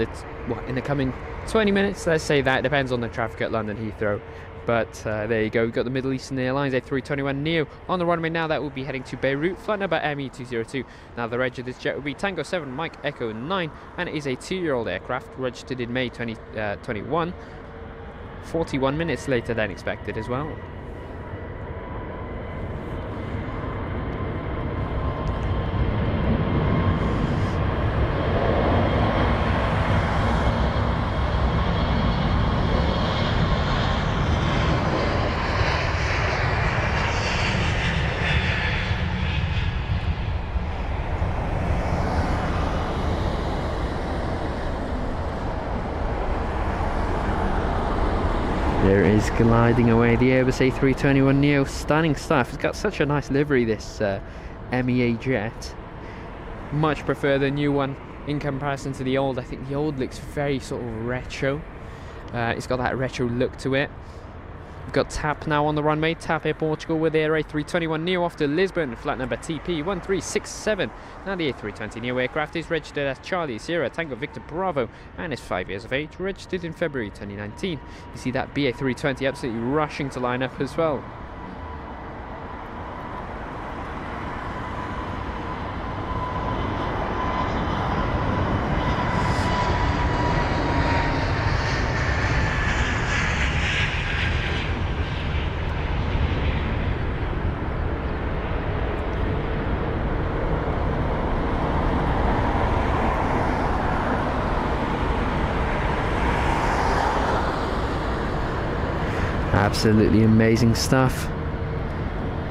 in the coming 20 minutes. Let's say that. It depends on the traffic at London Heathrow. But there you go, we've got the Middle Eastern Airlines A321neo on the runway now. That will be heading to Beirut, flight number ME202. Now the reg of this jet will be Tango 7 Mike Echo 9, and it is a 2-year-old aircraft, registered in May 2021, 41 minutes later than expected as well. There is gliding away the Airbus A321neo. Stunning stuff. It's got such a nice livery, this MEA jet. Much prefer the new one in comparison to the old. I think the old looks very sort of retro. It's got that retro look to it. We've got TAP now on the runway. TAP Air Portugal with their A321neo off to Lisbon, flight number TP1367. Now the A320neo aircraft is registered as Charlie Sierra Tango Victor Bravo and is 5 years of age, registered in February 2019. You see that BA320 absolutely rushing to line up as well. Absolutely amazing stuff.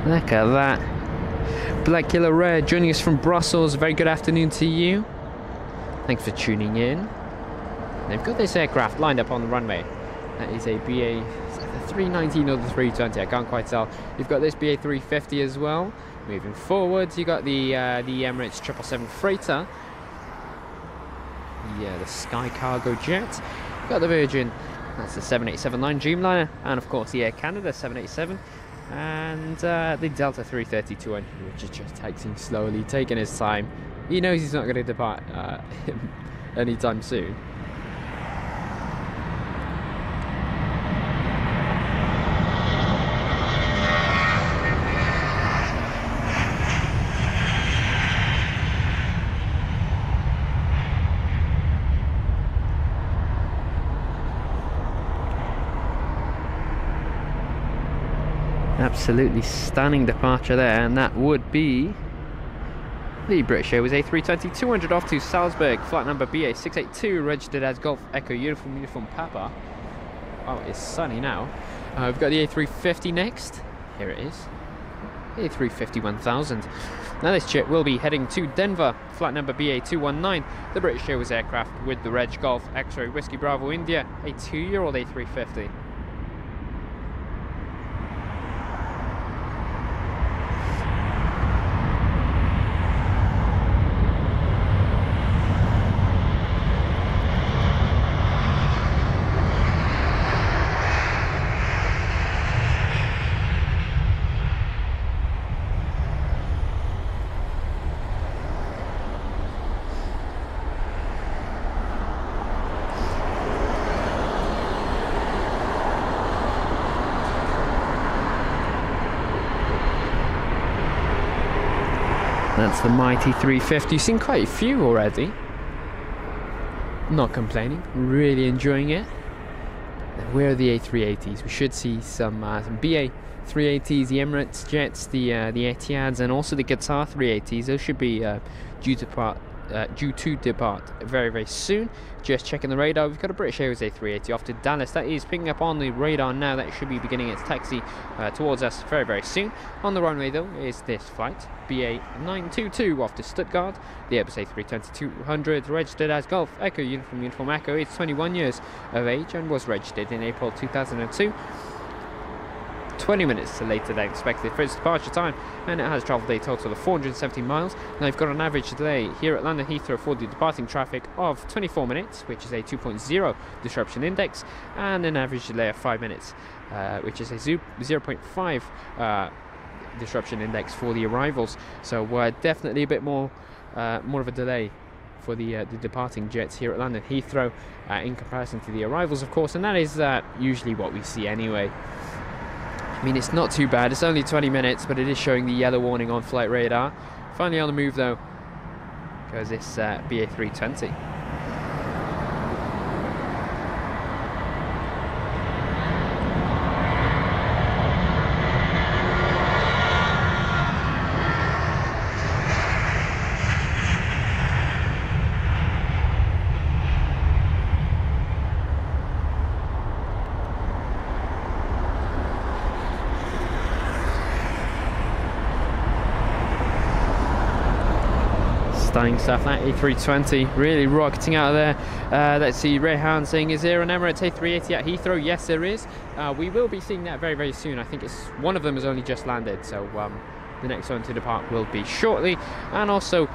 Look at that. Black Yellow Red joining us from Brussels. Very good afternoon to you. Thanks for tuning in. They've got this aircraft lined up on the runway. That is a BA, is that the 319 or the 320? I can't quite tell. You've got this BA 350 as well. Moving forwards, you got the Emirates 777 freighter. Yeah, the Sky Cargo jet. You've got the Virgin. That's the 7879 Dreamliner, and of course the Air Canada 787, and the Delta 330-200, which is just taxiing slowly, taking his time. He knows he's not going to depart anytime soon. Absolutely stunning departure there, and that would be the British Airways A320-200 off to Salzburg, flight number BA682, registered as Golf Echo Uniform Papa. Oh, it's sunny now. We've got the A350 next. Here it is. A350-1000. Now this jet will be heading to Denver, flight number BA219, the British Airways aircraft with the reg Golf X-Ray Whiskey Bravo India, a 2-year-old A350. That's the mighty 350. You've seen quite a few already. Not complaining, really enjoying it. And where are the A380s? We should see some BA 380s, the Emirates jets, the Etihads, and also the Qatar 380s. Those should be due to depart very, very soon. Just checking the radar, we've got a British Airways A380 off to Dallas. That is picking up on the radar now. That should be beginning its taxi towards us very, very soon. On the runway though is this flight, BA 922 off to Stuttgart. The Airbus A320-200, registered as Golf Echo Uniform Echo. It's 21 years of age and was registered in April 2002. 20 minutes later than expected for its departure time, and it has travelled a total of 470 miles. Now you've got an average delay here at London Heathrow for the departing traffic of 24 minutes, which is a 2.0 disruption index, and an average delay of 5 minutes, which is a 0.5 disruption index for the arrivals. So definitely a bit more of a delay for the departing jets here at London Heathrow in comparison to the arrivals, of course, and that is usually what we see anyway. I mean, it's not too bad. It's only 20 minutes, but it is showing the yellow warning on flight radar. Finally on the move, though, goes this BA 320. Stunning stuff, that A320 really rocketing out of there. Let's see, Rehan saying, is there an Emirates A380 at Heathrow? Yes, there is. We will be seeing that very, very soon. I think it's one of them has only just landed, so the next one to depart will be shortly. And also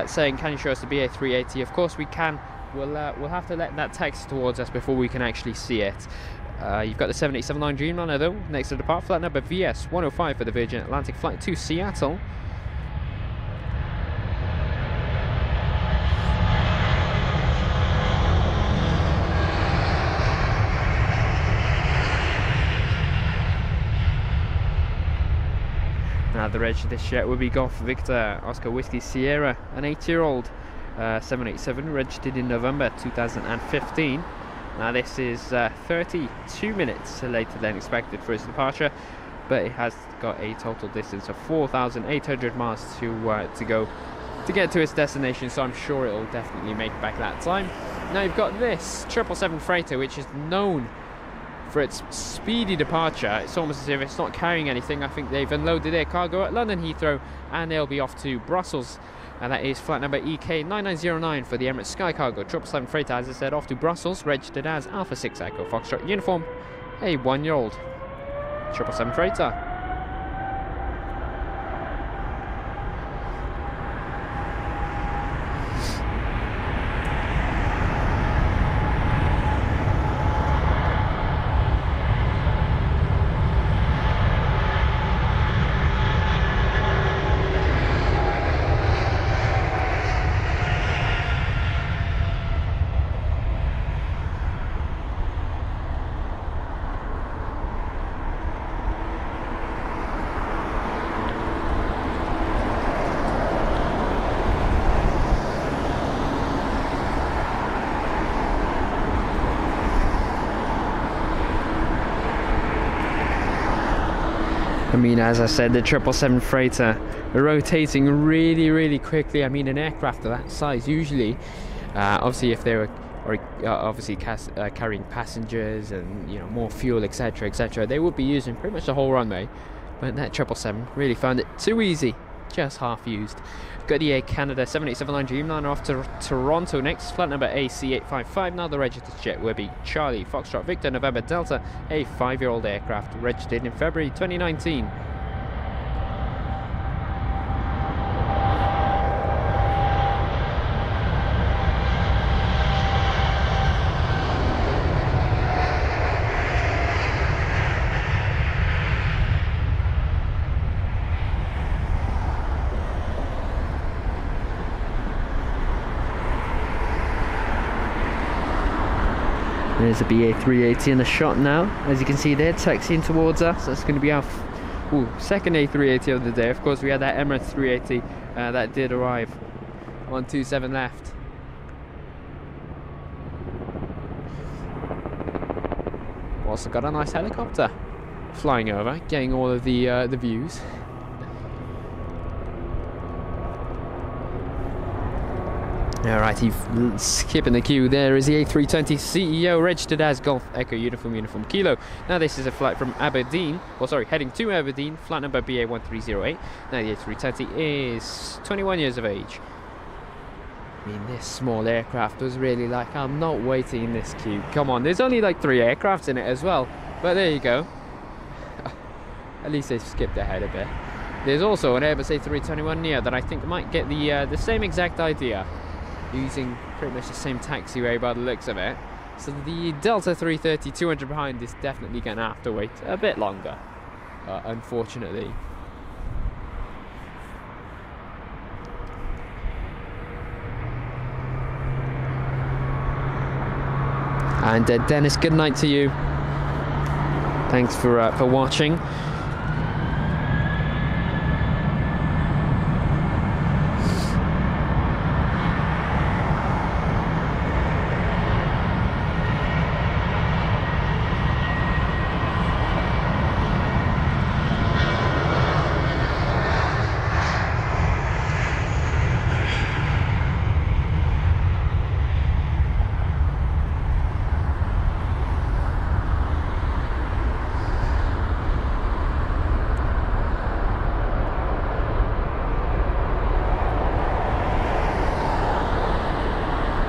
saying, can you show us the BA 380? Of course we can. We'll have to let that text towards us before we can actually see it. You've got the 7879 Dreamliner though, next to depart, flight number VS 105 for the Virgin Atlantic flight to Seattle. Now the reg of this jet will be Golf Victor Oscar Whiskey Sierra, an 8-year-old 787 registered in November 2015. Now this is 32 minutes later than expected for its departure, but it has got a total distance of 4,800 miles to go to get to its destination, so I'm sure it'll definitely make back that time. Now you've got this 777 freighter, which is known for its speedy departure. It's almost as if it's not carrying anything. I think they've unloaded their cargo at London Heathrow and they'll be off to Brussels, and that is flight number EK9909 for the Emirates Sky Cargo 777 freighter, as I said, off to Brussels, registered as Alpha 6 Echo Foxtrot uniform, a 1-year-old 777 freighter. I mean, as I said, the 777 freighter rotating really, really quickly. I mean, an aircraft of that size usually, obviously if they were obviously carrying passengers and, you know, more fuel, etc, etc, they would be using pretty much the whole runway. But that 777 really found it too easy, just half used. Got the Air Canada 7879 Dreamliner off to Toronto next, flight number AC855. Now the registered jet will be Charlie Foxtrot Victor November Delta, a 5-year-old aircraft registered in February 2019. There's a BA 380 in the shot now, as you can see there, taxiing towards us. That's going to be our second A380 of the day. Of course, we had that Emirates 380 that did arrive. 127 left. Also got a nice helicopter flying over, getting all of the views. Alright, he's skipping the queue. There is the A320 CEO, registered as Golf Echo Uniform Kilo. Now this is a flight from Aberdeen, heading to Aberdeen, flight number BA1308. Now the A320 is 21 years of age. I mean, this small aircraft was really like, I'm not waiting in this queue. Come on, there's only like 3 aircrafts in it as well. But there you go. At least they skipped ahead a bit. There's also an Airbus A321neo that I think might get the same exact idea, using pretty much the same taxiway by the looks of it. So the Delta 330 200 behind is definitely going to have to wait a bit longer, unfortunately. And Dennis, good night to you. Thanks for watching.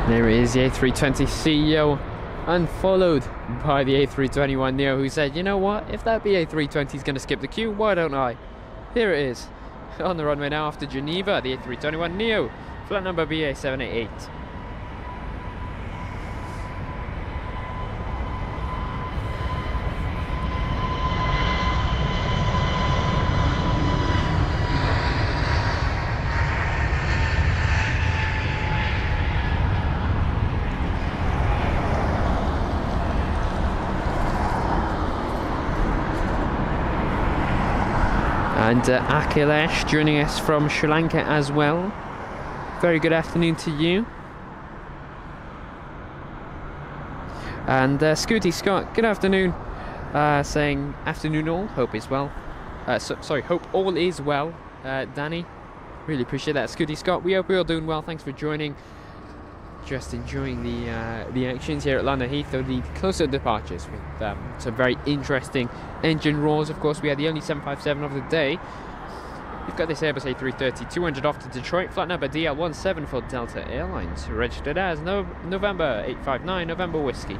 There it is, the A320 CEO, unfollowed by the A321neo, who said, you know what, if that BA320 is going to skip the queue, why don't I? Here it is, on the runway now after Geneva, the A321neo, flight number BA788. And Akhilesh joining us from Sri Lanka as well. Very good afternoon to you. And Scooty Scott, good afternoon. Saying afternoon all, hope is well. Sorry, hope all is well. Danny, really appreciate that. Scooty Scott, we hope you're all doing well. Thanks for joining. Just enjoying the actions here at London Heathrow, the closer departures with some very interesting engine roars. Of course, we had the only 757 of the day. We've got this Airbus A330-200 off to Detroit, flight number DL17 for Delta Airlines, registered as November 859, November Whiskey.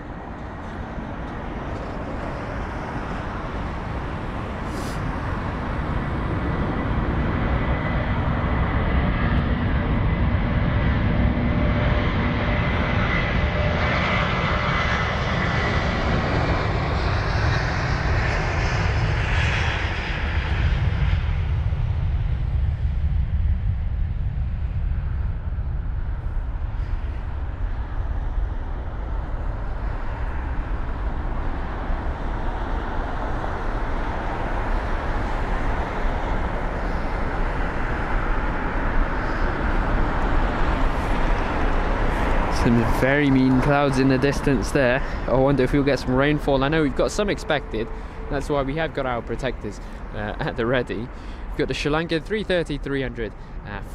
Some very mean clouds in the distance there. I wonder if we'll get some rainfall. I know we've got some expected. That's why we have got our protectors at the ready. We've got the Sri Lankan 330-300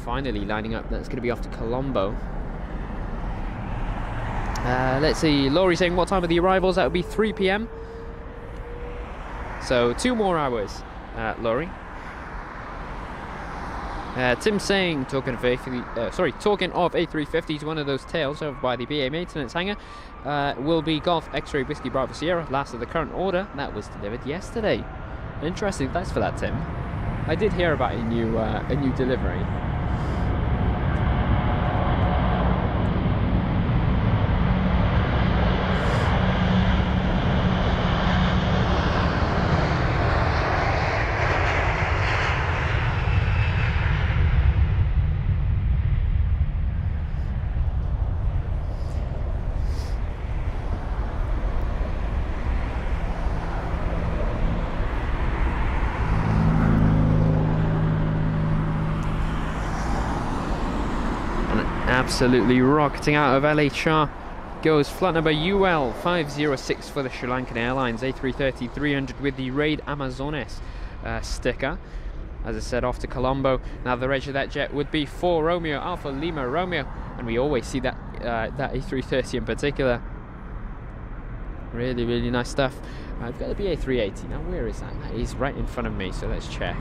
finally lining up. That's going to be off to Colombo. Let's see, Laurie saying what time are the arrivals? That would be 3 p.m. So 2 more hours, Laurie. Tim saying, talking of A350s, one of those tails over by the BA maintenance hangar will be Golf X-Ray Whiskey Bravo Sierra, last of the current order. That was delivered yesterday. Interesting, thanks for that, Tim. I did hear about a new delivery. Absolutely rocketing out of LHR goes flight number UL 506 for the Sri Lankan Airlines A330-300 with the Raid Amazonas sticker. As I said, off to Colombo. Now the reg of that jet would be 4 Romeo Alpha Lima Romeo, and we always see that that A330 in particular. Really, really nice stuff. I've got the BA380. Now where is that? That is right in front of me, so let's check.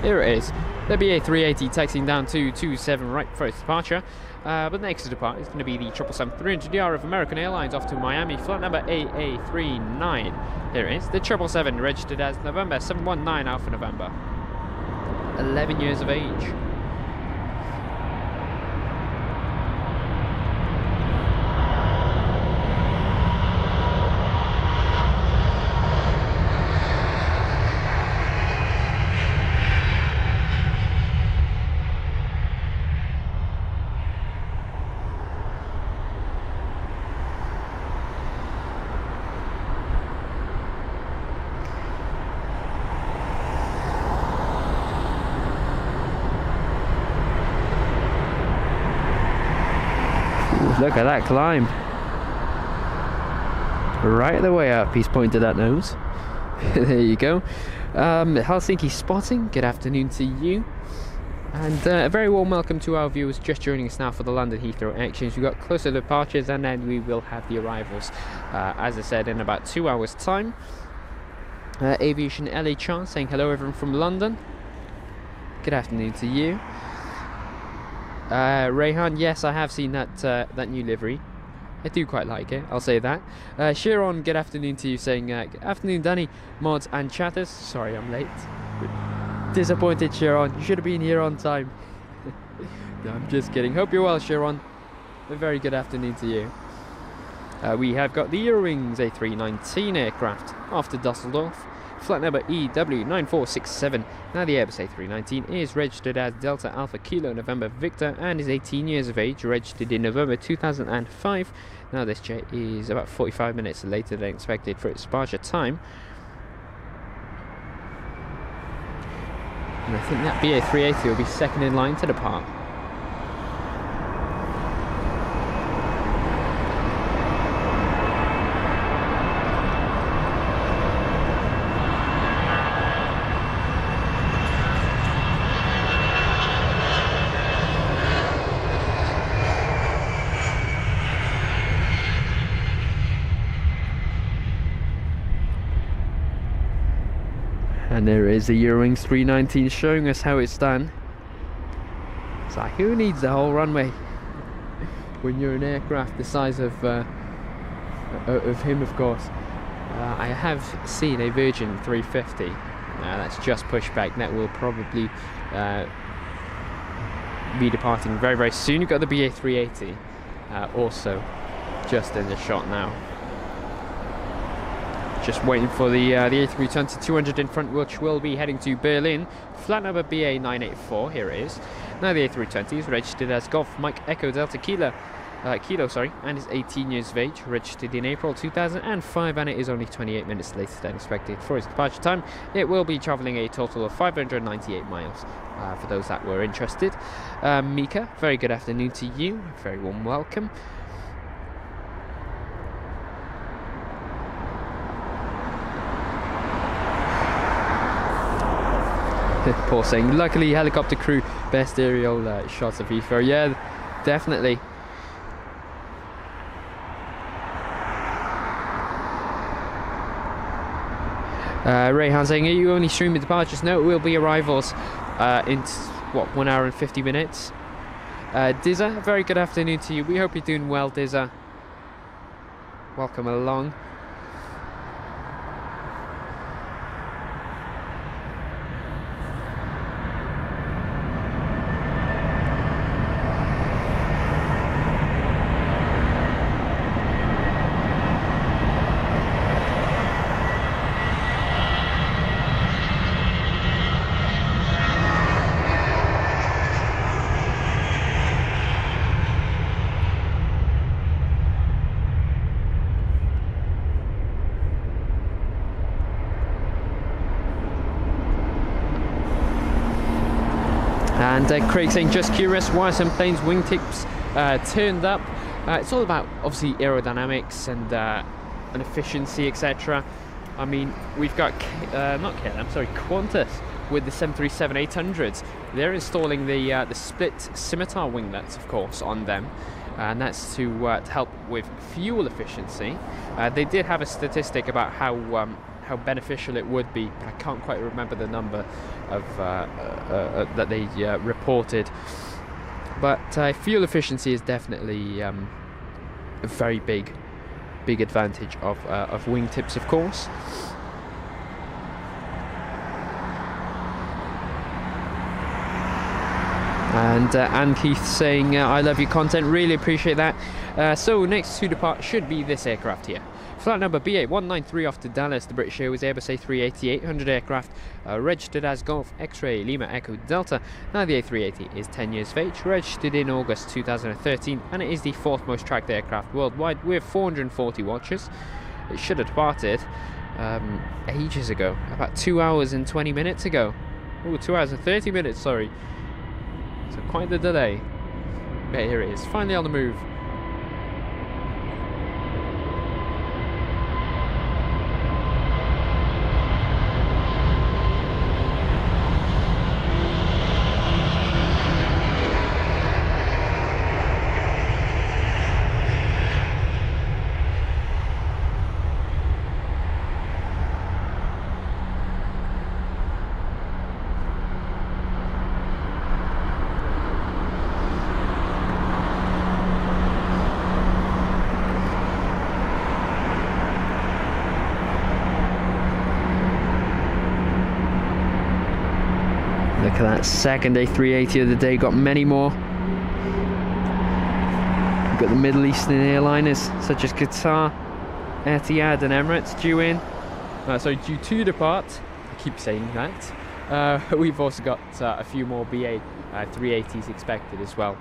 Here it is. The BA380 taxiing down to 27 right for its departure. But next to depart is going to be the 777-300ER of American Airlines off to Miami, flight number AA39. Here it is, the 777 registered as November 719 Alpha November. 11 years of age. Look at that climb. Right the way up, he's pointed that nose. There you go. Helsinki Spotting, good afternoon to you. And a very warm welcome to our viewers just joining us now for the London Heathrow actions. We've got closer departures and then we will have the arrivals, as I said, in about 2 hours time. Aviation LHR saying hello everyone from London. Good afternoon to you. Rayhan, yes, I have seen that new livery. I do quite like it, I'll say that. Sharon, good afternoon to you, saying good afternoon Danny, mods and chatters. Sorry I'm late. Disappointed, Sharon. You should have been here on time. No, I'm just kidding. Hope you're well, Sharon. A very good afternoon to you. We have got the Eurowings A319 aircraft after Dusseldorf. Flight number EW9467. Now the Airbus A319 is registered as Delta Alpha Kilo November Victor and is 18 years of age, registered in November 2005. Now this jet is about 45 minutes later than expected for its departure time. And I think that BA380 will be second in line to depart. And there is the Eurowings 319 showing us how it's done. It's like, who needs the whole runway when you're an aircraft the size of him, of course. I have seen a Virgin 350 that's just pushed back. That will probably be departing very, very soon. You've got the BA380 also just in the shot now. Just waiting for the A320-200 in front, which will be heading to Berlin. Flight number BA984, here it is. Now the A320 is registered as Golf Mike Echo Delta Kilo, and is 18 years of age, registered in April 2005, and it is only 28 minutes later than expected for its departure time. It will be travelling a total of 598 miles, for those that were interested. Mika, very good afternoon to you, very warm welcome. Paul saying, luckily helicopter crew, best aerial shots of Heathrow. Yeah, definitely. Rayhan saying, are you only streaming departures? No, it will be arrivals in, what, 1 hour and 50 minutes. Dizza, very good afternoon to you. We hope you're doing well, Dizza. Welcome along. And Craig saying, just curious, why are some planes' wingtips turned up? It's all about, obviously, aerodynamics and efficiency, etc. I mean, we've got, Qantas with the 737-800s. They're installing the split scimitar winglets, of course, on them. And that's to help with fuel efficiency. They did have a statistic about how beneficial it would be. I can't quite remember the number of that they reported, but fuel efficiency is definitely a very big advantage of wingtips, of course. And Keith saying, I love your content, really appreciate that. So next to depart should be this aircraft here. Flight number BA193 off to Dallas, the British Airways Airbus A380-800 aircraft, registered as Golf X-Ray Lima Echo Delta. Now the A380 is 10 years of age, registered in August 2013, and it is the 4th most tracked aircraft worldwide with 440 watches. It should have departed ages ago, about 2 hours and 20 minutes ago. Oh, 2 hours and 30 minutes, sorry. So quite the delay. But here it is, finally on the move. Second A380 of the day, got many more. We've got the Middle Eastern airliners such as Qatar, Etihad and Emirates due in. Due to depart. I keep saying that. We've also got a few more BA 380s expected as well.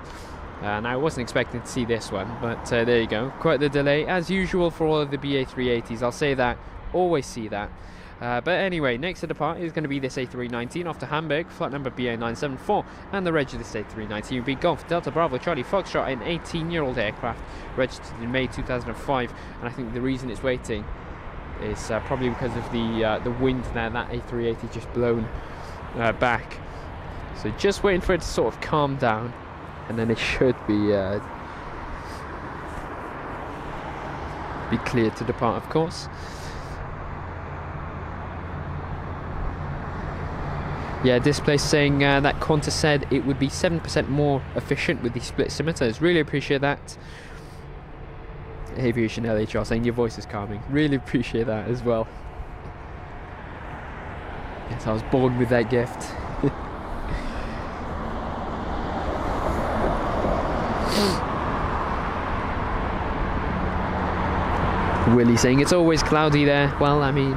And I wasn't expecting to see this one, but there you go. Quite the delay, as usual for all of the BA 380s. I'll say that, always see that. But anyway, next to depart is going to be this A319 off to Hamburg, flight number BA974, and the reg of this A319 will be Golf Delta Bravo Charlie Foxtrot, an 18-year-old aircraft registered in May 2005. And I think the reason it's waiting is probably because of the wind there. That A380 just blown back. So just waiting for it to sort of calm down, and then it should be cleared to depart, of course. Yeah, display saying that Qantas said it would be 7% more efficient with the split scimitars. Really appreciate that. Aviation LHR saying your voice is calming. Really appreciate that as well. Yes, I was born with that gift. Willie saying it's always cloudy there. Well, I mean,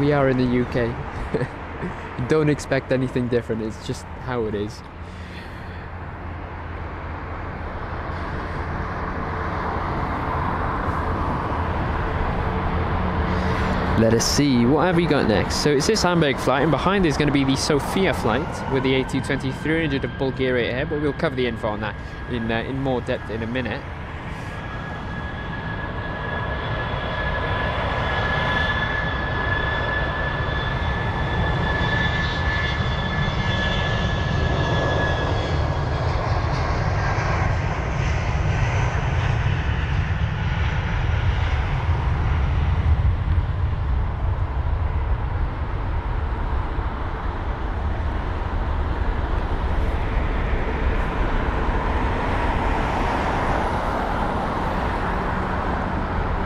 we are in the UK. Don't expect anything different, it's just how it is. Let us see, what have we got next? So it's this Hamburg flight, and behind is going to be the Sofia flight with the A220-300 of Bulgaria Air, but we'll cover the info on that in more depth in a minute.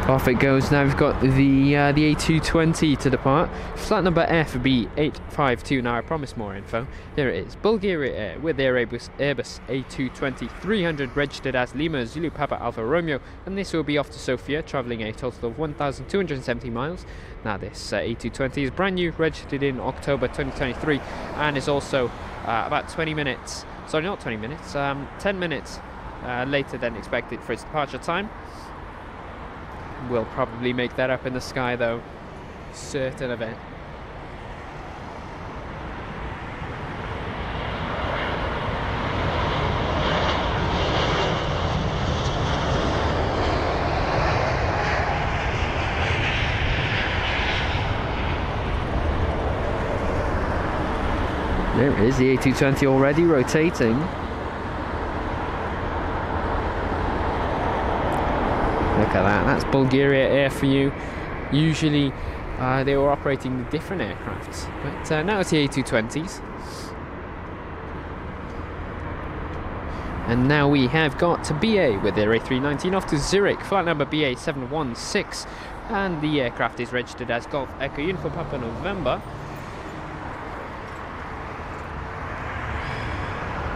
Off it goes now. We've got the A220 to depart. Flight number FB852. Now I promise more info. Here it is. Bulgaria Air with their Airbus A220-300 registered as Lima Zulu Papa Alpha Romeo, and this will be off to Sofia, travelling a total of 1,270 miles. Now this A220 is brand new, registered in October 2023, and is also about 20 minutes. Sorry, not 20 minutes. 10 minutes later than expected for its departure time. We'll probably make that up in the sky though, certain of it. There it is, the A220 already rotating. Look at that, that's Bulgaria Air for you. Usually they were operating different aircrafts, but now it's the A220s. And now we have got to BA with their A319 off to Zurich, flight number BA716, and the aircraft is registered as Golf Echo Uniform Papa November.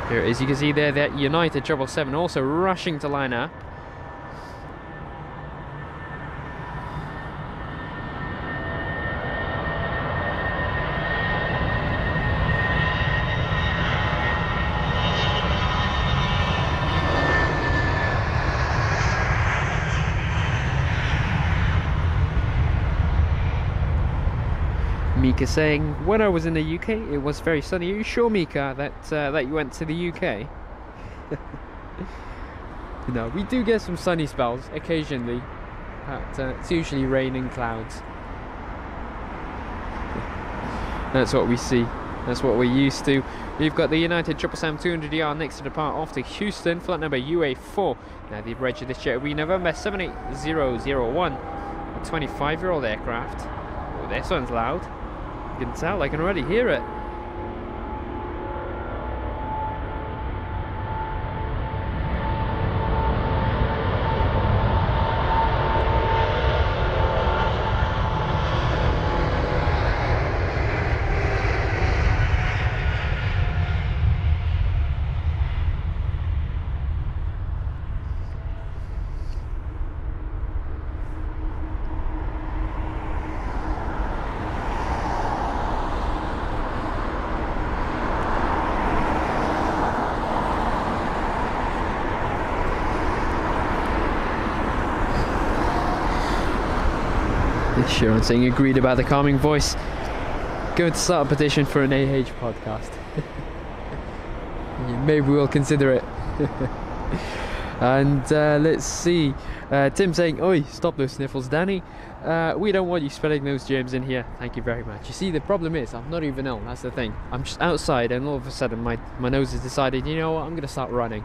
Here it is, you can see there that United 777 also rushing to line up. Mika saying, when I was in the UK, it was very sunny. Are you sure, Mika, that you went to the UK? No, we do get some sunny spells occasionally, but it's usually rain and clouds. That's what we see. That's what we're used to. We've got the United 777-200ER next to depart off to Houston, flight number UA4. Now the reg of this jet will be November 78001, a 25-year-old aircraft. Oh, this one's loud. You can tell, I can already hear it. Sharon saying agreed about the calming voice. Going to start a petition for an AH podcast. Maybe we'll consider it. And let's see. Tim saying, "Oi, stop those sniffles, Danny. We don't want you spreading those germs in here. Thank you very much." You see, the problem is I'm not even ill. That's the thing. I'm just outside, and all of a sudden my nose has decided, you know what, I'm going to start running.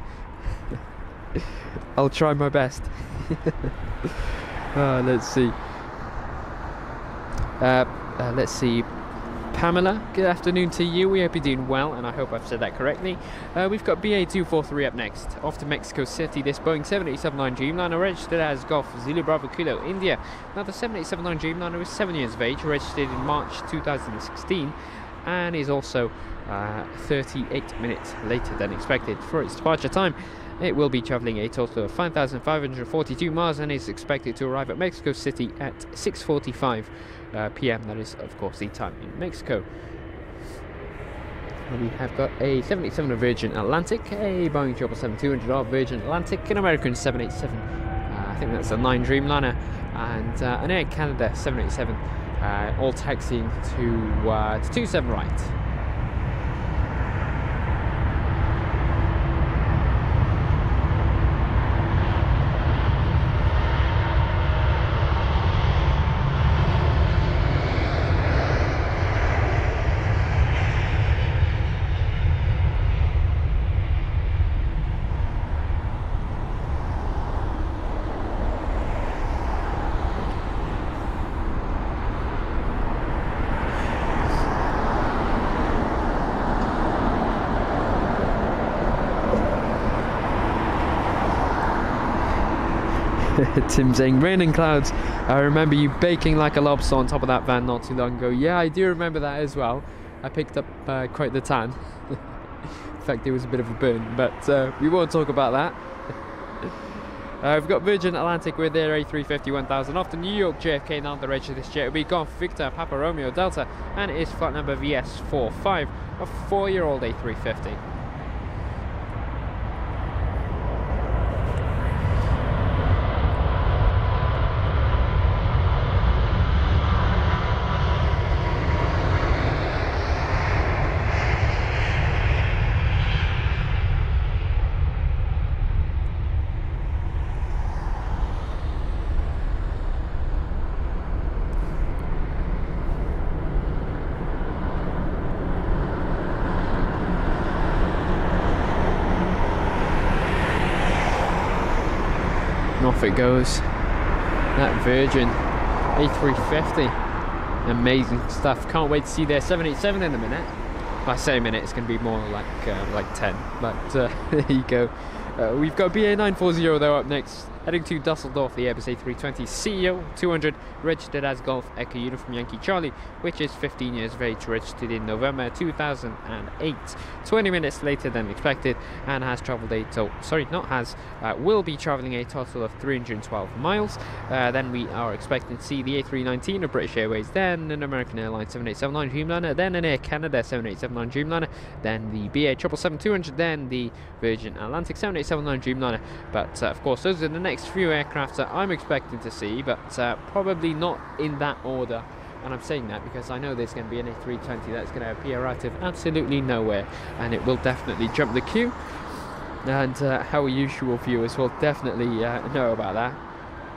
I'll try my best. Let's see. Let's see. Pamela, good afternoon to you. We hope you're doing well, and I hope I've said that correctly. We've got BA243 up next. Off to Mexico City, this Boeing 787-9 Dreamliner, registered as Golf Zulu Bravo Kilo India. Now, the 787-9 Dreamliner is 7 years of age, registered in March 2016, and is also 38 minutes later than expected for its departure time. It will be travelling a total of 5,542 miles and is expected to arrive at Mexico City at 6:45 p.m. That is, of course, the time in Mexico. We have got a 787 Virgin Atlantic, a Boeing 777-200 Virgin Atlantic, an American 787, I think that's a 9 Dreamliner, and an Air Canada 787, all taxiing to 27 right. Tim saying, rain and clouds. I remember you baking like a lobster on top of that van not too long ago. Yeah, I do remember that as well. I picked up quite the tan. In fact, it was a bit of a burn, but we won't talk about that. We've got Virgin Atlantic with their A350-1000 off to New York JFK. Now the reg of this jet will be Golf Victor Papa Romeo Delta, and it is flight number VS45, a 4-year-old A350. Off it goes. That Virgin A350. Amazing stuff. Can't wait to see their 787 in a minute. By say a minute, it's going to be more like 10. But there you go. We've got BA940 though up next. Heading to Dusseldorf, the Airbus A320 CEO 200, registered as Golf Echo Uniform Yankee Charlie, which is 15 years of age, registered in November 2008, 20 minutes later than expected, and has travelled will be travelling a total of 312 miles. Then we are expecting to see the A319 of British Airways, then an American Airlines 787-9 Dreamliner, then an Air Canada 787-9 Dreamliner, then the BA 777-200, then the Virgin Atlantic 787-9 Dreamliner. But of course, those are the next few aircraft that I'm expecting to see, but probably not in that order. And I'm saying that because I know there's going to be an A320 that's going to appear out of absolutely nowhere, and it will definitely jump the queue, and our usual viewers will definitely know about that.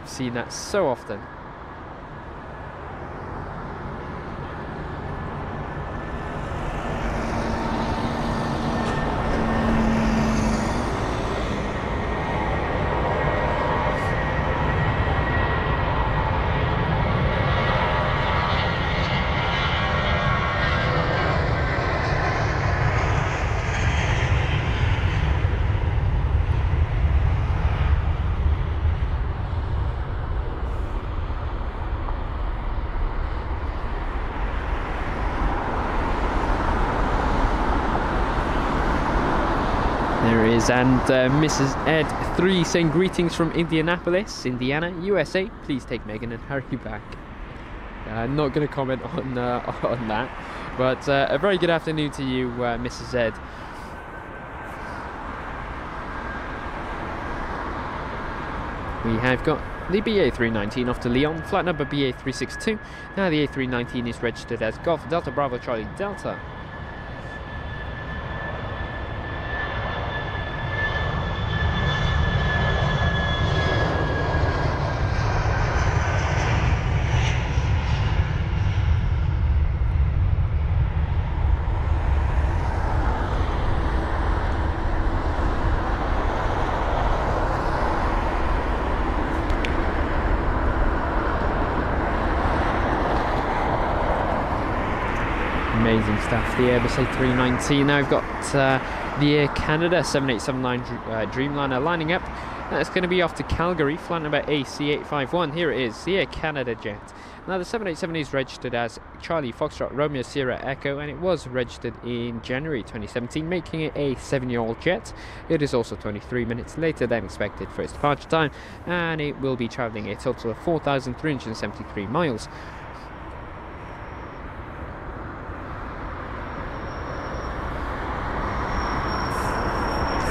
I've seen that so often. And Mrs. Ed 3 saying greetings from Indianapolis, Indiana, USA. Please take Megan and hurry back. Not going to comment on that, but a very good afternoon to you, Mrs. Ed. We have got the BA319 off to Lyon, flight number BA362. Now the A319 is registered as Golf Delta Bravo Charlie Delta. Amazing stuff, the Airbus A319. Now we've got the Air Canada 7879 Dreamliner lining up. That's going to be off to Calgary, flight number AC851. Here it is, the Air Canada jet. Now the 787 is registered as Charlie Foxtrot Romeo Sierra Echo, and it was registered in January 2017, making it a 7-year-old jet. It is also 23 minutes later than expected for its departure time, and it will be travelling a total of 4,373 miles.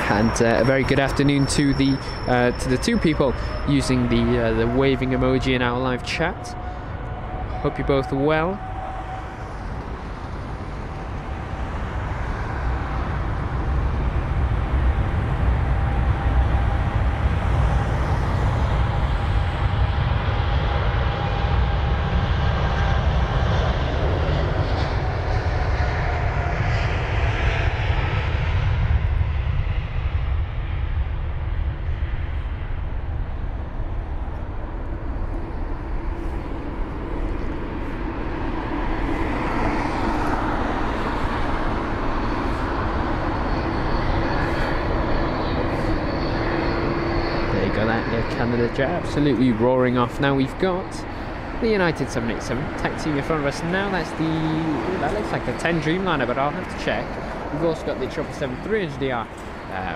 And a very good afternoon to the two people using the waving emoji in our live chat. Hope you're both well. Canada jet absolutely roaring off. Now we've got the United 787 taxiing in front of us. Now that looks like the 10 Dreamliner, but I'll have to check. We've also got the 777-300DR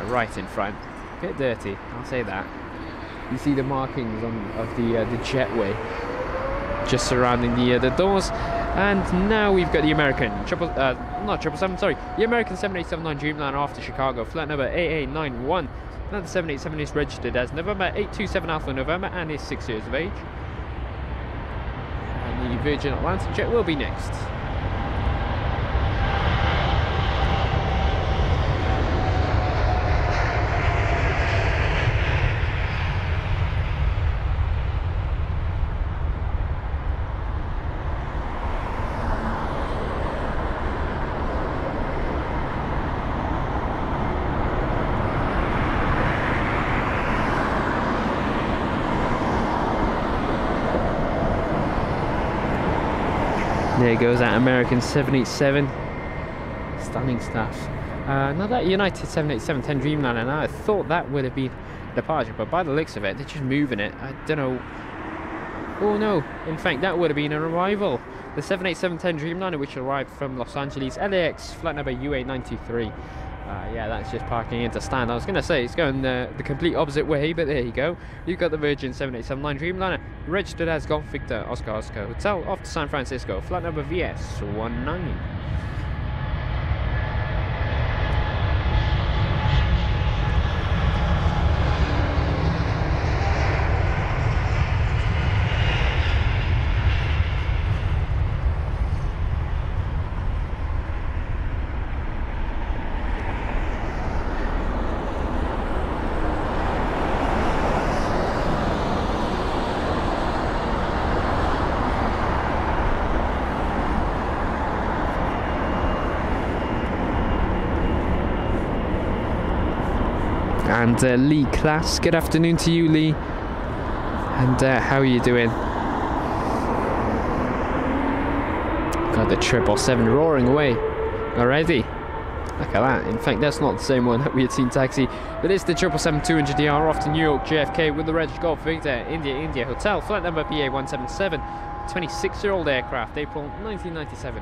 right in front. A bit dirty, I'll say that. You see the markings of the jetway just surrounding the doors. And now we've got the American the American 7879 Dreamliner off to Chicago, flight number AA91. Now the 787 is registered as November 827 Alpha November and is 6 years of age. And the Virgin Atlantic jet will be next. There goes that American 787. Stunning stuff. Now that United 787-10 Dreamliner, now I thought that would have been a departure, but by the looks of it, they're just moving it. I don't know. Oh no, in fact that would have been an arrival. The 787-10 Dreamliner, which arrived from Los Angeles, LAX, flight number UA923. Yeah, that's just parking into stand. I was going to say it's going the complete opposite way, but there you go. You've got the Virgin 7879 Dreamliner, registered as Golf Victor Oscar Oscar Hotel, off to San Francisco, flight number VS19. And Lee Class, good afternoon to you, Lee. And how are you doing? Got the 777 roaring away already. Look at that. In fact, that's not the same one that we had seen taxi, but it's the 777-200DR off to New York JFK with the Reg Golf Victor India Hotel, flight number BA177, 26-year-old aircraft, April 1997.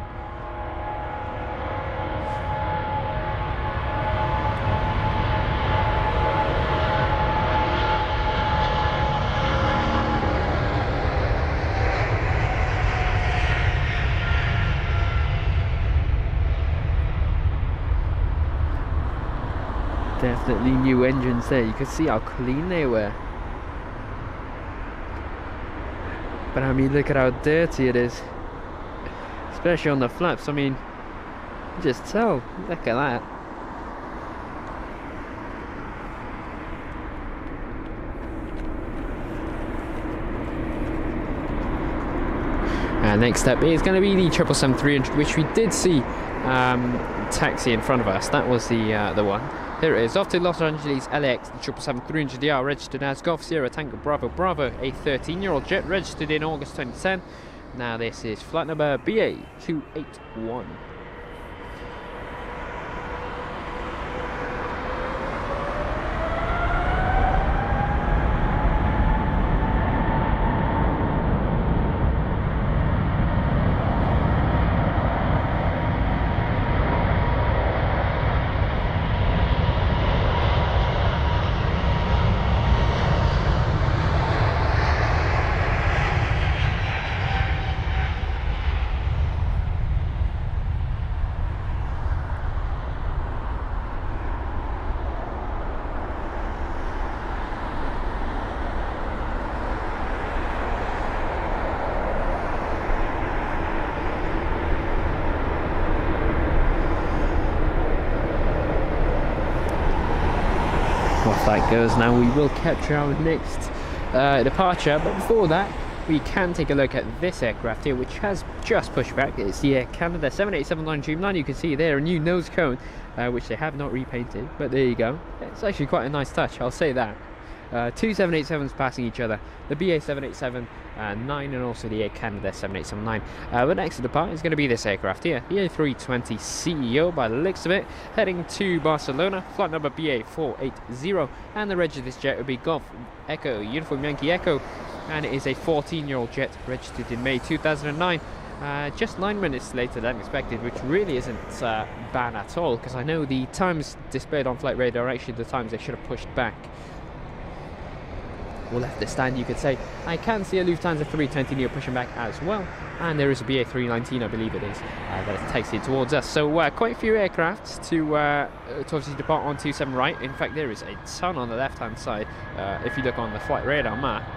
Definitely new engines there. You can see how clean they were. But I mean, look at how dirty it is, especially on the flaps. I mean, just tell, look at that. Next up is going to be the 777-300, which we did see taxi in front of us. That was the one. Here it is, off to Los Angeles LAX, the 777-300ER, registered as Golf Sierra Tango Bravo Bravo, a 13-year-old jet, registered in August 2010. Now this is flight number BA281. Off that goes. Now we will capture our next departure, but before that we can take a look at this aircraft here, which has just pushed back. It's the Air Canada 787-9 Dreamliner. You can see there a new nose cone, which they have not repainted, but there you go. It's actually quite a nice touch, I'll say that. Two 787s passing each other, the BA 787-9 and also the Air Canada 787-9. But next to depart is going to be this aircraft here, the A320 CEO by the looks of it, heading to Barcelona, flight number BA 480, and the reg of this jet would be Golf Echo Uniform Yankee Echo, and it is a 14-year-old jet registered in May 2009. Just 9 minutes later than expected, which really isn't bad at all, because I know the times displayed on flight radar are actually the times they should have pushed back. Or left the stand, you could say. I can see a Lufthansa 320 Neo pushing back as well, and there is a BA 319, I believe it is, that is taxiing towards us. So quite a few aircraft to obviously depart on 27 right. In fact, there is a ton on the left hand side if you look on the flight radar map.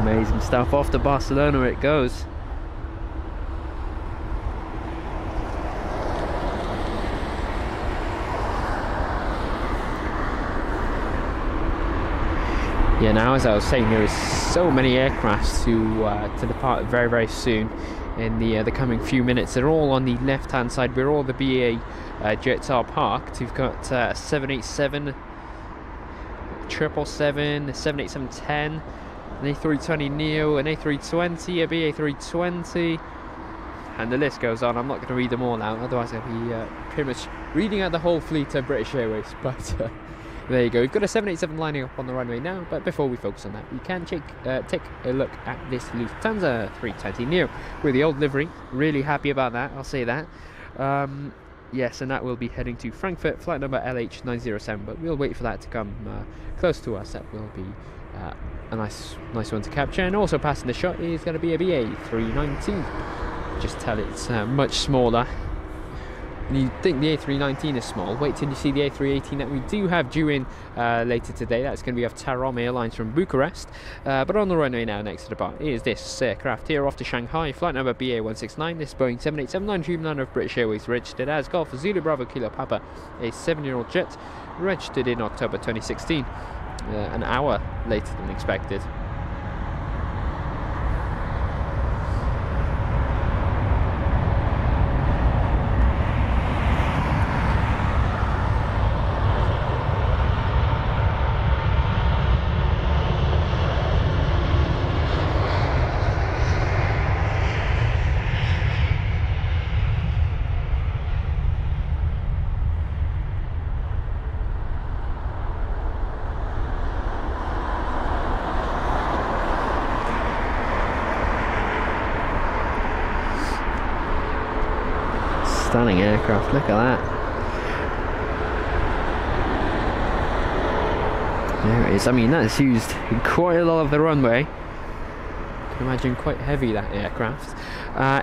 Amazing stuff. Off to Barcelona it goes. Yeah, now as I was saying, there is so many aircrafts to depart very, very soon in the coming few minutes. They're all on the left hand side where all the BA jets are parked. We've got 787, 777, 787-10, an A320 Neo, an A320, a BA 320, and the list goes on. I'm not going to read them all out, otherwise I'll be pretty much reading out the whole fleet of British Airways. But there you go. We've got a 787 lining up on the runway now, but before we focus on that, we can take a look at this Lufthansa 320 Neo with the old livery. Really happy about that, I'll say that. Yes, and that will be heading to Frankfurt, flight number LH907, but we'll wait for that to come close to us. That will be a nice one to capture. And also passing the shot is going to be a BA 319. Just tell it's much smaller. And you think the A319 is small, wait till you see the A380 that we do have due in later today. That's going to be off Tarom Airlines from Bucharest. But on the runway now, next to the bar, is this aircraft here off to Shanghai, flight number BA169. This Boeing 787-9 Dreamliner of British Airways, registered as Golf Zulu Bravo Kilo Papa, a 7-year-old jet, registered in October 2016, an hour later than expected. Stunning aircraft, look at that. There it is. I mean, that's used quite a lot of the runway. You can imagine quite heavy, that aircraft.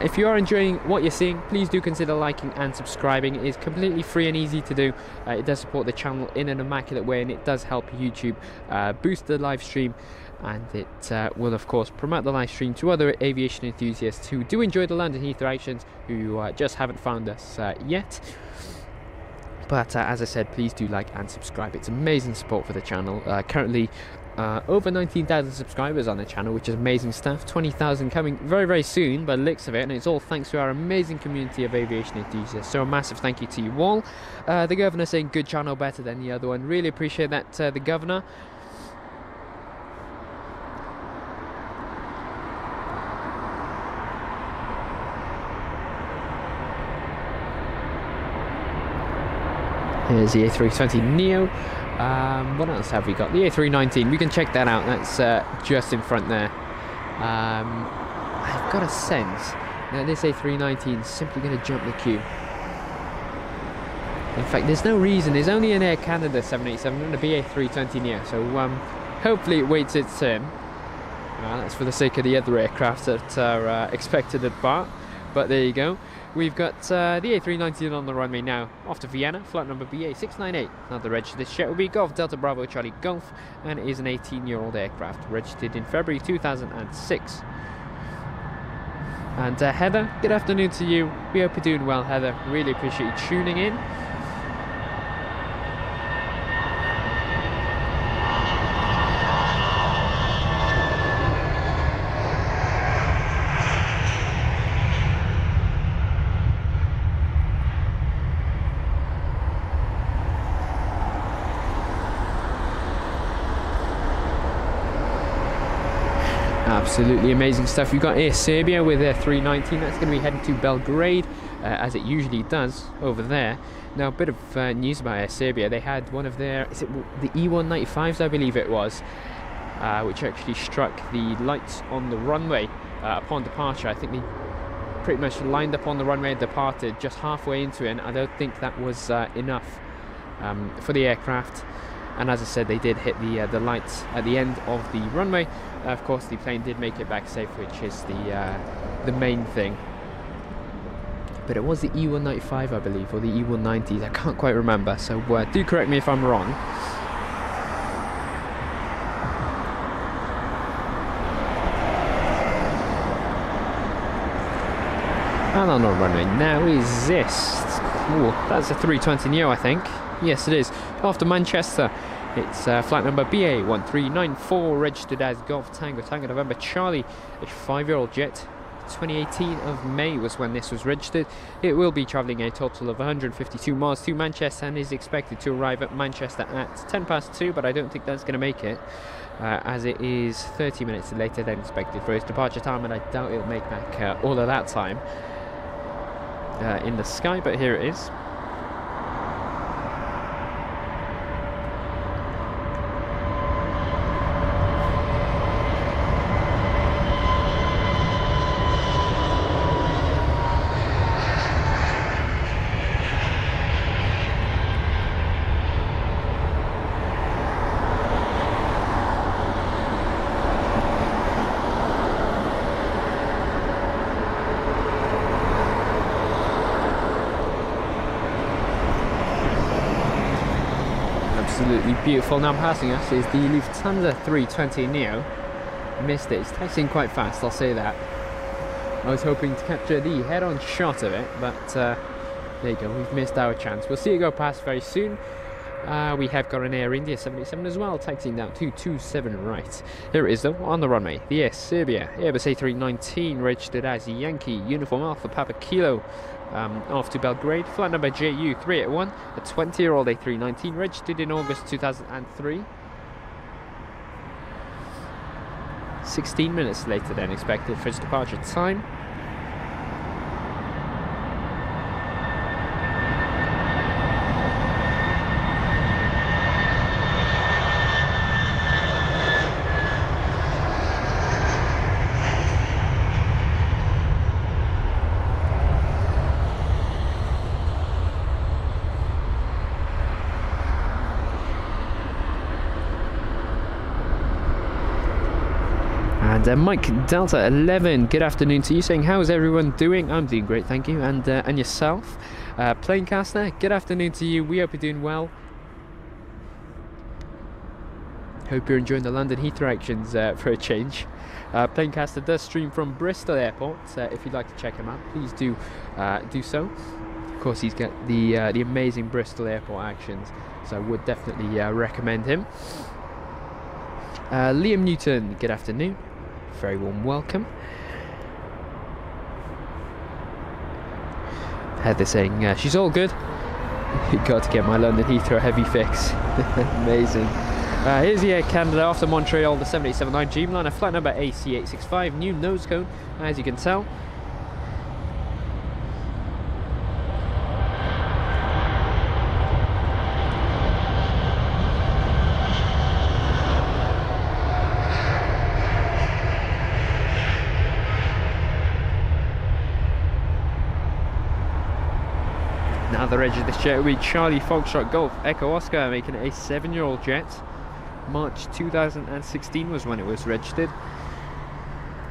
If you are enjoying what you're seeing, please do consider liking and subscribing. It is completely free and easy to do. It does support the channel in an immaculate way, and it does help YouTube boost the live stream, and it will of course promote the live stream to other aviation enthusiasts who do enjoy the London Heathrow actions, who just haven't found us yet. But as I said, please do like and subscribe. It's amazing support for the channel. Currently over 19,000 subscribers on the channel, which is amazing stuff. 20,000 coming very, very soon by the looks of it, and it's all thanks to our amazing community of aviation enthusiasts. So a massive thank you to you all. The governor saying good channel, better than the other one. Really appreciate that, the governor. Here's the A320neo. What else have we got? The A319. We can check that out. That's just in front there. I've got a sense that this A319 is simply going to jump the queue. In fact, there's no reason. There's only an Air Canada 787 and a BA320neo. So hopefully it waits its turn. That's for the sake of the other aircraft that are expected at BART. But there you go. We've got the A319 on the runway now, off to Vienna, flight number BA698. Now the reg of this jet will be Golf Delta Bravo Charlie Golf, and it is an 18-year-old aircraft, registered in February 2006. And Heather, good afternoon to you. We hope you're doing well, Heather. Really appreciate you tuning in. Absolutely amazing stuff. We've got Air Serbia with their 319. That's going to be heading to Belgrade, as it usually does over there. Now, a bit of news about Air Serbia. They had one of their, is it the E195s, I believe it was, which actually struck the lights on the runway upon departure. I think they pretty much lined up on the runway and departed just halfway into it, and I don't think that was enough for the aircraft. And as I said, they did hit the lights at the end of the runway. Of course, the plane did make it back safe, which is the main thing. But it was the E195, I believe, or the E190s. I can't quite remember, so do correct me if I'm wrong. And on the runway now is this. Ooh, that's a 320neo, I think. Yes, it is. Off to Manchester. It's flight number BA1394, registered as Golf Tango Tango November Charlie, a 5-year-old jet. 2018 of May was when this was registered. It will be travelling a total of 152 miles to Manchester and is expected to arrive at Manchester at 2:10, but I don't think that's going to make it, as it is 30 minutes later than expected for its departure time, and I doubt it'll make back all of that time in the sky, but here it is. Absolutely beautiful. Now passing us is the Lufthansa 320neo. Missed it. It's taxiing quite fast, I'll say that. I was hoping to capture the head-on shot of it, but there you go, we've missed our chance. We'll see it go past very soon. We have got an Air India 787 as well, taxiing down to 27 right. There it is though, on the runway. The Air Serbia Airbus A319, registered as Yankee Uniform Alpha Papa Kilo. Off to Belgrade, flight number JU381, a 20-year-old A319, registered in August 2003. 16 minutes later than expected for its departure time. And Mike Delta 11, good afternoon to you, saying how's everyone doing? I'm doing great, thank you. And yourself? Planecaster, good afternoon to you. We hope you're doing well. Hope you're enjoying the London Heathrow actions for a change. Planecaster does stream from Bristol Airport. If you'd like to check him out, please do so. Of course, he's got the amazing Bristol Airport actions, so I would definitely recommend him. Liam Newton, good afternoon. Very warm welcome. Heather saying she's all good. Got to get my London Heathrow heavy fix. Amazing. Here's the Air Canada after Montreal, the 7879 Dreamliner, flight number AC865, new nose cone, as you can tell. Now the reg of this jet will be Charlie Foxtrot Golf Echo Oscar, making it a 7-year-old jet. March 2016 was when it was registered.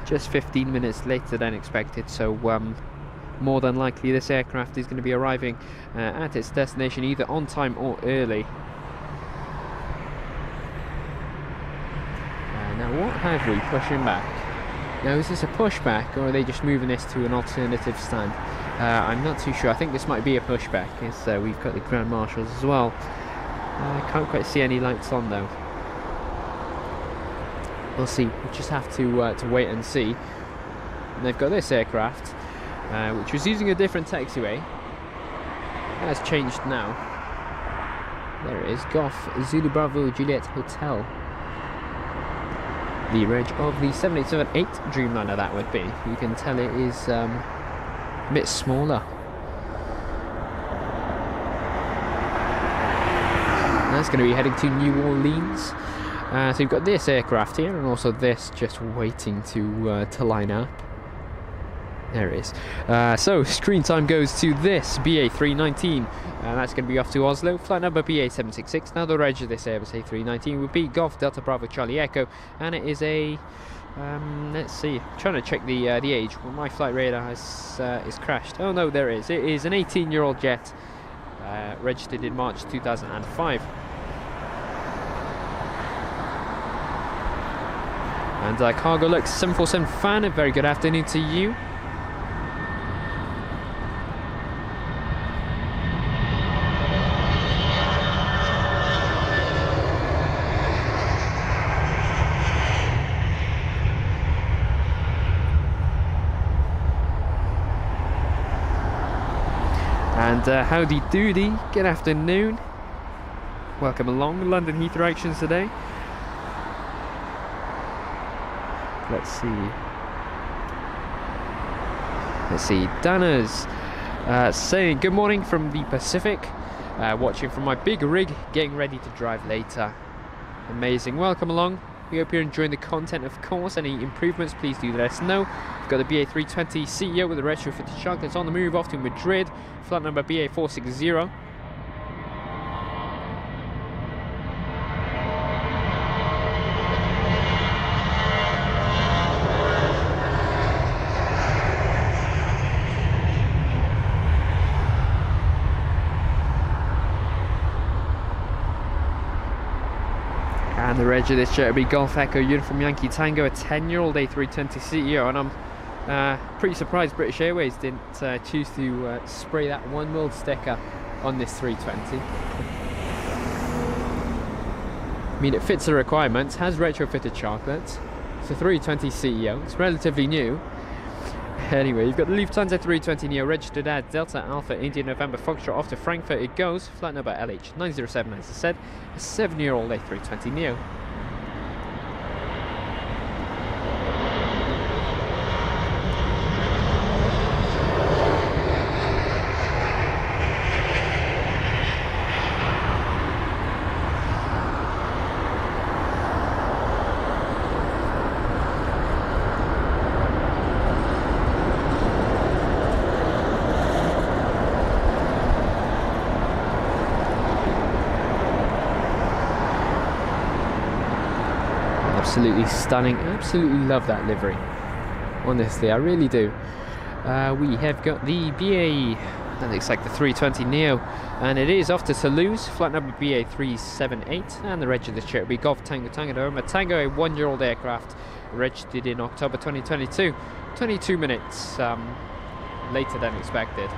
Just 15 minutes later than expected, so more than likely this aircraft is going to be arriving at its destination either on time or early. Now what have we pushing back? Now is this a pushback or are they just moving this to an alternative stand? I'm not too sure. I think this might be a pushback, as we've got the Grand Marshals as well. I can't quite see any lights on though. We'll see. We'll just have to wait and see. And they've got this aircraft, which was using a different taxiway. It has changed now. There it is. Golf Zulu Bravo Juliet Hotel. The reg of the 7878 Dreamliner that would be. You can tell it is a bit smaller. That's going to be heading to New Orleans. So you've got this aircraft here, and also this just waiting to line up. There it is. So screen time goes to this BA319, and that's going to be off to Oslo. Flight number BA766. Now the reg of this Airbus A319 would be Golf Delta Bravo Charlie Echo, and it is a let's see. I'm trying to check the age. Well, my flight radar is crashed. Oh no, there it is. It is an 18-year-old jet, registered in March 2005. And Cargo Lux 747 fan, a very good afternoon to you. And howdy doody, good afternoon. Welcome along, London Heathrow actions today. Let's see, Dana's saying good morning from the Pacific, watching from my big rig, getting ready to drive later. Amazing, welcome along. We hope you're enjoying the content, of course. Any improvements, please do let us know. We've got the BA320 CEO with the retrofitted shark that's on the move off to Madrid, flight number BA460. And the reg of this jet will be Golf Echo Uniform Yankee Tango, a 10-year-old A320 CEO, and I'm pretty surprised British Airways didn't choose to spray that One World sticker on this 320. I mean, it fits the requirements, has retrofitted chocolate. It's a 320 CEO, it's relatively new. Anyway, you've got the Lufthansa 320 Neo registered at Delta Alpha India November Foxtrot off to Frankfurt it goes, flight number LH907 as I said, a 7-year-old A320 Neo. Absolutely stunning. Absolutely love that livery. Honestly, I really do. We have got the BA, that looks like the 320 Neo, and it is off to Toulouse. Flight number BA 378, and the reg of the ship will be Golf Tango Tango November Tango, a 1-year-old aircraft, registered in October 2022. 22 minutes later than expected.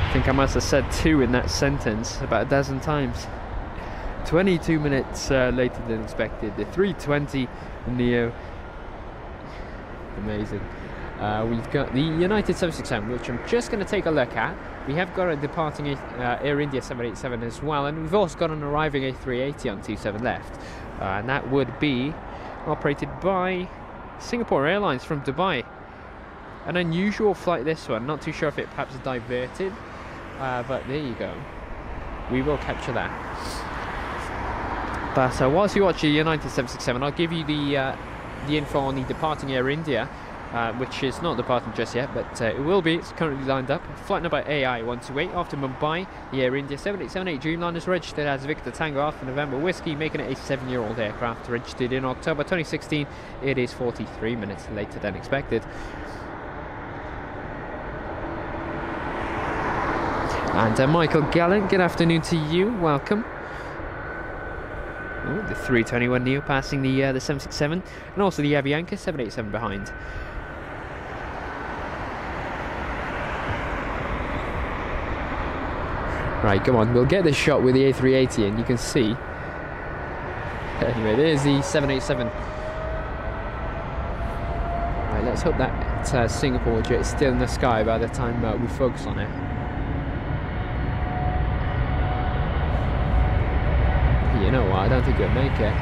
I think I must have said 2 in that sentence about a dozen times. 22 minutes later than expected. The 320 Neo. Amazing. We've got the United 767, which I'm just going to take a look at. We have got a departing Air India 787 as well, and we've also got an arriving A380 on 27 left. And that would be operated by Singapore Airlines from Dubai. An unusual flight, this one. Not too sure if it perhaps diverted. But there you go. We will capture that. But whilst you watch the United 767, I'll give you the info on the departing Air India, which is not departing just yet, but it will be. It's currently lined up. Flight number AI128 after Mumbai. The Air India 7878 Dreamliner is registered as Victor Tango Alpha November Whiskey, making it a 7-year-old aircraft, registered in October 2016. It is 43 minutes later than expected. And Michael Gallant, good afternoon to you, welcome. Ooh, the 321 Neo passing the 767, and also the Avianca 787 behind. Right, come on, we'll get this shot with the A380 and you can see. Anyway, there's the 787. Right, let's hope that Singapore jet is still in the sky by the time we focus on it. You know what, I don't think it'll make it.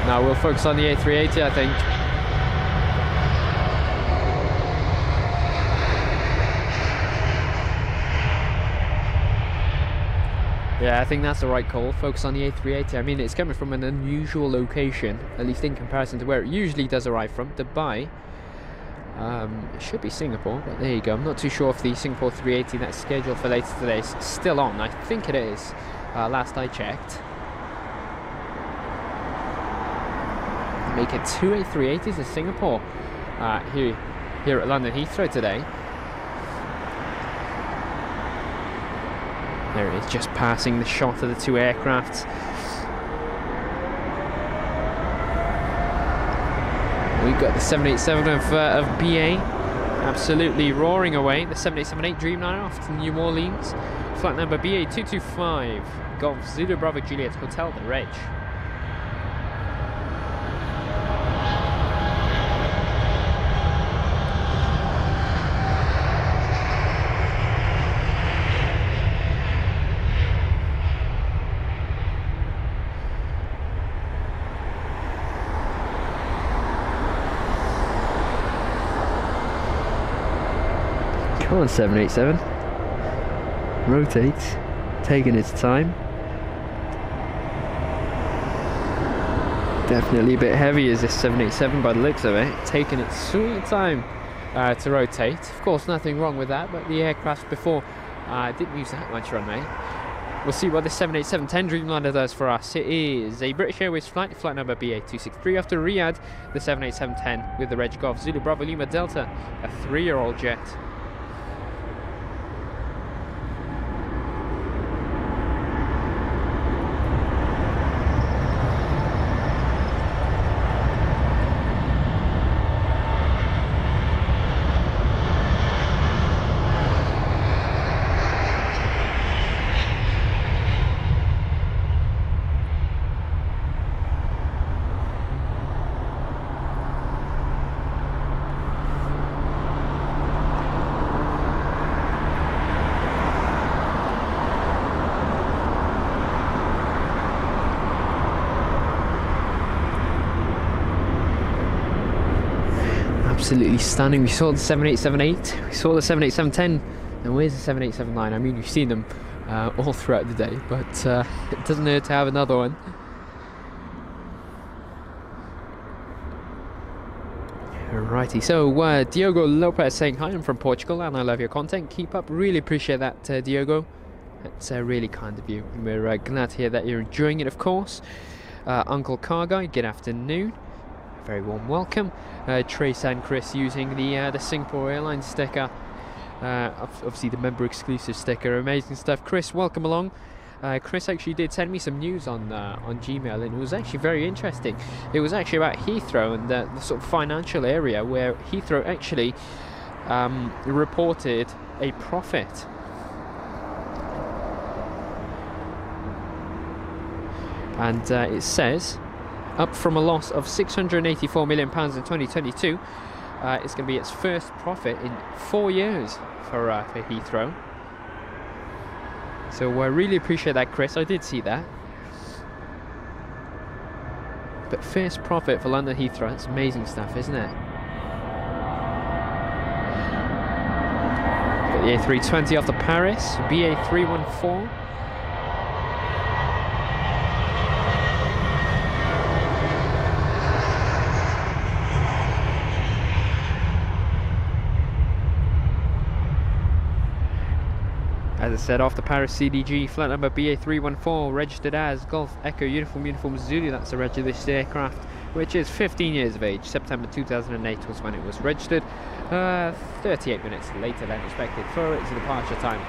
Now we'll focus on the A380, I think. Yeah, I think that's the right call. Focus on the A380. I mean, it's coming from an unusual location, at least in comparison to where it usually does arrive from, Dubai. It should be Singapore, but there you go. I'm not too sure if the Singapore 380 that's scheduled for later today is still on. I think it is, last I checked. Make it 2 A380s to Singapore here at London Heathrow today. There it is, just passing the shot of the 2 aircrafts. We've got the 787 of BA absolutely roaring away. The 7878 Dreamliner off to New Orleans. Flight number BA 225 Golf Zulu Bravo Juliet Hotel, the reg. Come on, 787. Rotates, taking its time. Definitely a bit heavy is this 787 by the looks of it. Taking its sweet time to rotate. Of course, nothing wrong with that, but the aircraft before didn't use that much runway. We'll see what the 787-10 Dreamliner does for us. It is a British Airways flight, flight number BA263 after Riyadh. The 787-10 with the reg Golf Zulu Bravo Lima Delta, a 3-year-old jet. Absolutely stunning. We saw the 7878, we saw the 787-10, and where's the 787-9? I mean, we've seen them all throughout the day, but it doesn't hurt to have another one. Alrighty, so Diogo Lopez saying hi, I'm from Portugal and I love your content. Keep up, really appreciate that, Diogo. That's really kind of you. We're glad to hear that you're enjoying it, of course. Uncle Car Guy, good afternoon. Very warm welcome. Trace and Chris using the Singapore Airlines sticker. Obviously the member exclusive sticker, amazing stuff. Chris, welcome along. Chris actually did send me some news on Gmail, and it was actually very interesting. It was actually about Heathrow and the sort of financial area where Heathrow actually reported a profit. And it says, up from a loss of £684 million in 2022, it's going to be its first profit in 4 years for Heathrow. So I really appreciate that, Chris. I did see that. But first profit for London Heathrow, that's amazing stuff, isn't it? Got the A320 off to Paris, BA314. As I said, off the Paris CDG, flight number BA314, registered as Golf Echo Uniform Zulu. That's the reg of this aircraft, which is 15 years of age. September 2008 was when it was registered. 38 minutes later than expected for its departure time.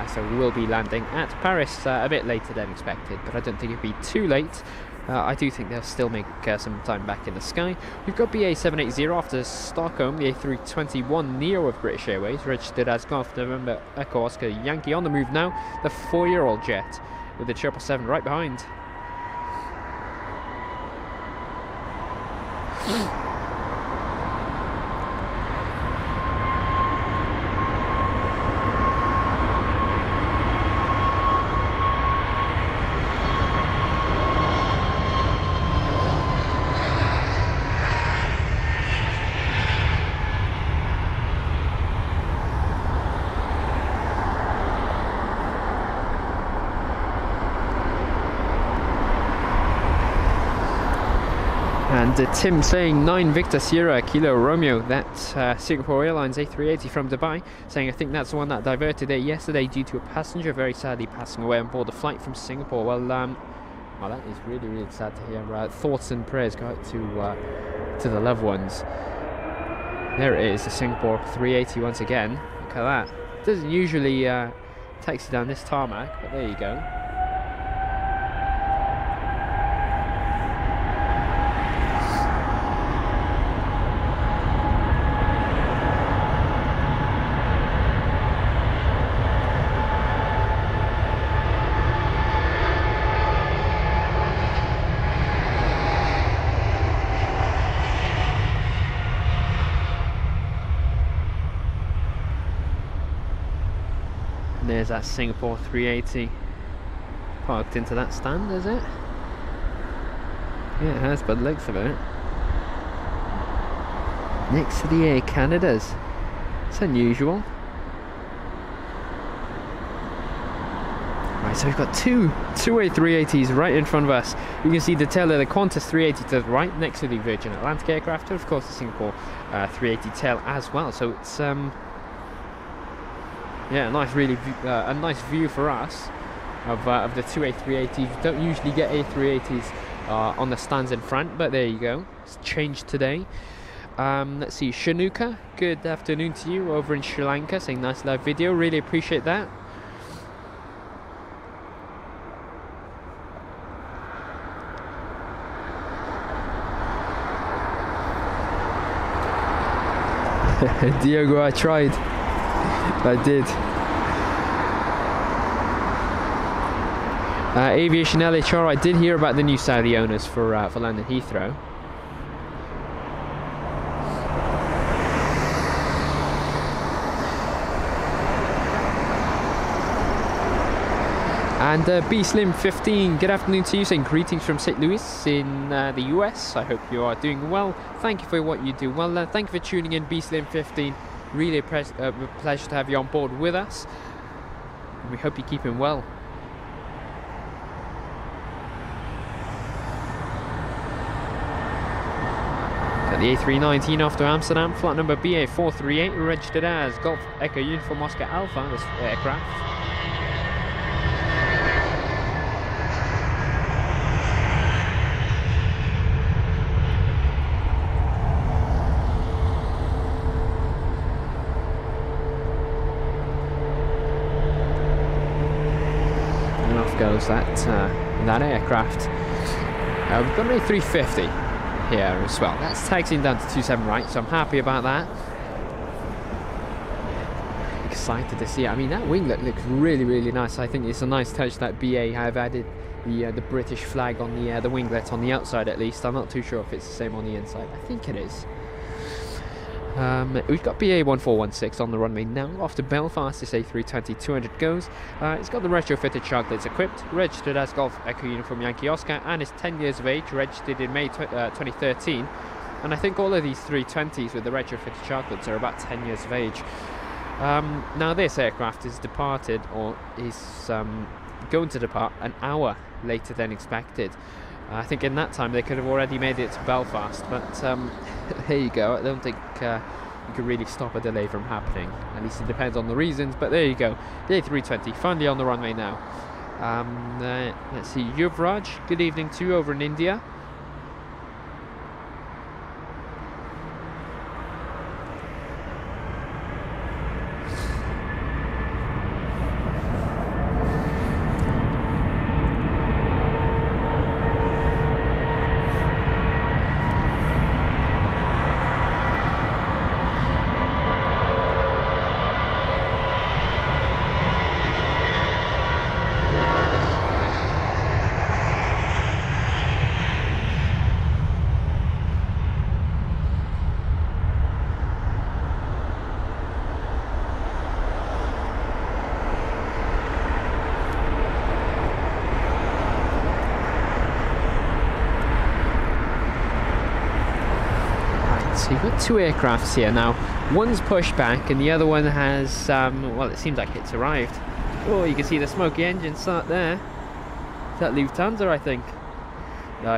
So we will be landing at Paris a bit later than expected, but I don't think it'll be too late. I do think they'll still make some time back in the sky. We've got BA780 off to Stockholm, the A321 Neo of British Airways, registered as Golf November Echo Oscar Yankee, on the move now. The 4-year-old jet with the 777 right behind. And Tim saying 9 Victor Sierra Kilo Romeo, that's Singapore Airlines A380 from Dubai, saying I think that's the one that diverted there yesterday due to a passenger very sadly passing away on board the flight from Singapore. Well, that is really, really sad to hear. Thoughts and prayers go out to the loved ones. There it is, the Singapore 380 once again. Look at that. It doesn't usually taxi down this tarmac, but there you go. There's that Singapore 380 parked into that stand, is it? Yeah, it has by the looks of it. Next to the Air Canadas. It's unusual. Right, so we've got two A380s right in front of us. You can see the tail of the Qantas 380 to the right, next to the Virgin Atlantic aircraft, and of course the Singapore 380 tail as well. So it's yeah, a nice view for us of the two A380s. You don't usually get A380s on the stands in front, but there you go. It's changed today. Let's see, Shanuka, good afternoon to you over in Sri Lanka, saying nice live video, really appreciate that. Diogo, I tried. I did. Aviation LHR, I did hear about the new Saudi owners for London Heathrow. And BSlim15, good afternoon to you, saying greetings from St. Louis in the US. I hope you are doing well. Thank you for what you do. Well, thank you for tuning in, BSlim15. Really a pleasure to have you on board with us. We hope you're keeping well. got the A319 off to Amsterdam, flight number BA438, registered as Golf Echo Uniform Oscar Alpha, this aircraft. And off goes that aircraft. We've got an A350 here as well. That's taxiing down to 27 right, so I'm happy about that. Excited to see it. I mean, that winglet looks really, really nice. I think it's a nice touch that BA have added the British flag on the winglet on the outside at least. I'm not too sure if it's the same on the inside. I think it is. We've got BA 1416 on the runway now, off to Belfast. This A320 200 goes. It's got the retrofitted sharklets equipped, registered as Golf Echo Uniform Yankee Oscar, and is 10 years of age, registered in May 2013. And I think all of these 320s with the retrofitted sharklets are about 10 years of age. Now this aircraft is departed, or is going to depart an hour later than expected. I think in that time they could have already made it to Belfast, but here you go. I don't think you could really stop a delay from happening. At least it depends on the reasons, but there you go. The A320 finally on the runway now. Let's see, Yuvraj, good evening to you over in India. So you've got two aircrafts here now. One's pushed back and the other one has, well, it seems like it's arrived. Oh, you can see the smoky engine start there. Is that Lufthansa, I think?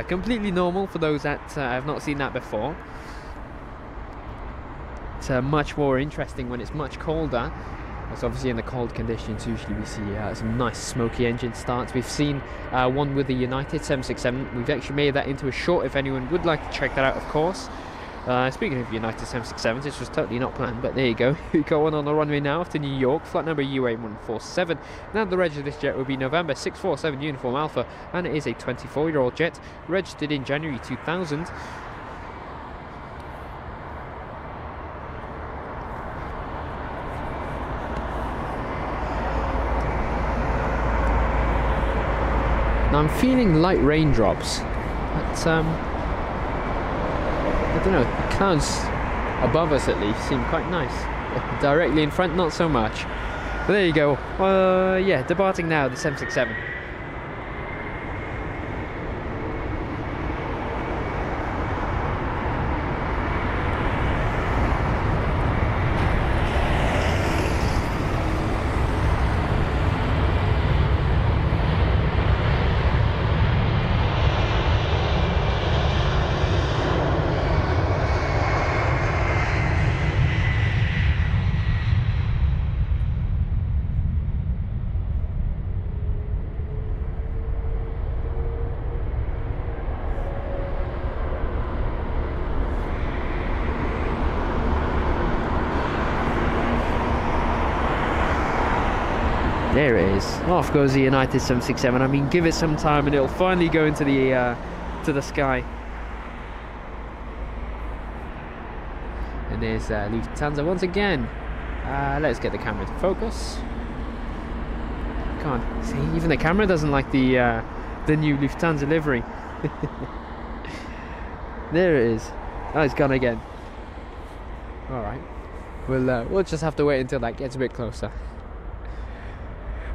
Completely normal for those that have not seen that before. It's much more interesting when it's much colder. As obviously in the cold conditions, usually we see some nice smoky engine starts. We've seen one with the United 767. We've actually made that into a short if anyone would like to check that out, of course. Speaking of United 767s, this was totally not planned, but there you go. We go on the runway now to New York, flight number UA147. Now the reg of this jet will be November 647 Uniform Alpha, and it is a 24-year-old jet, registered in January 2000. Now I'm feeling light raindrops, but I don't know, the clouds above us at least seem quite nice. Directly in front, not so much. But there you go. Yeah, departing now, the 767. There it is. Off goes the United 767. I mean, give it some time and it'll finally go into the sky. And there's Lufthansa once again. Let's get the camera to focus. Come on, see, even the camera doesn't like the new Lufthansa livery. There it is. Oh, it's gone again. All right. We'll just have to wait until that gets a bit closer.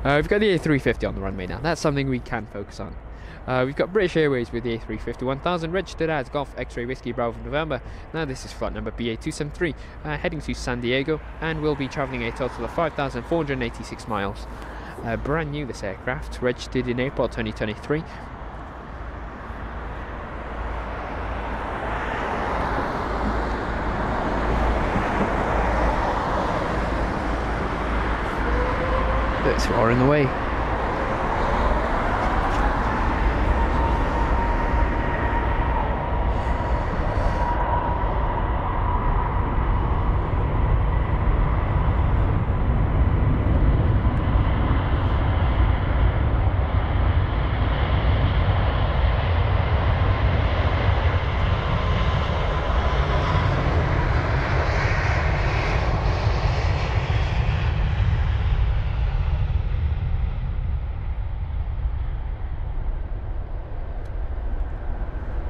We've got the A350 on the runway now. That's something we can focus on. We've got British Airways with the A350 1000, registered as Golf X-Ray Whiskey Bravo November. Now this is flight number BA273, heading to San Diego, and we'll be travelling a total of 5,486 miles. Brand new, this aircraft, registered in April It's roaring away.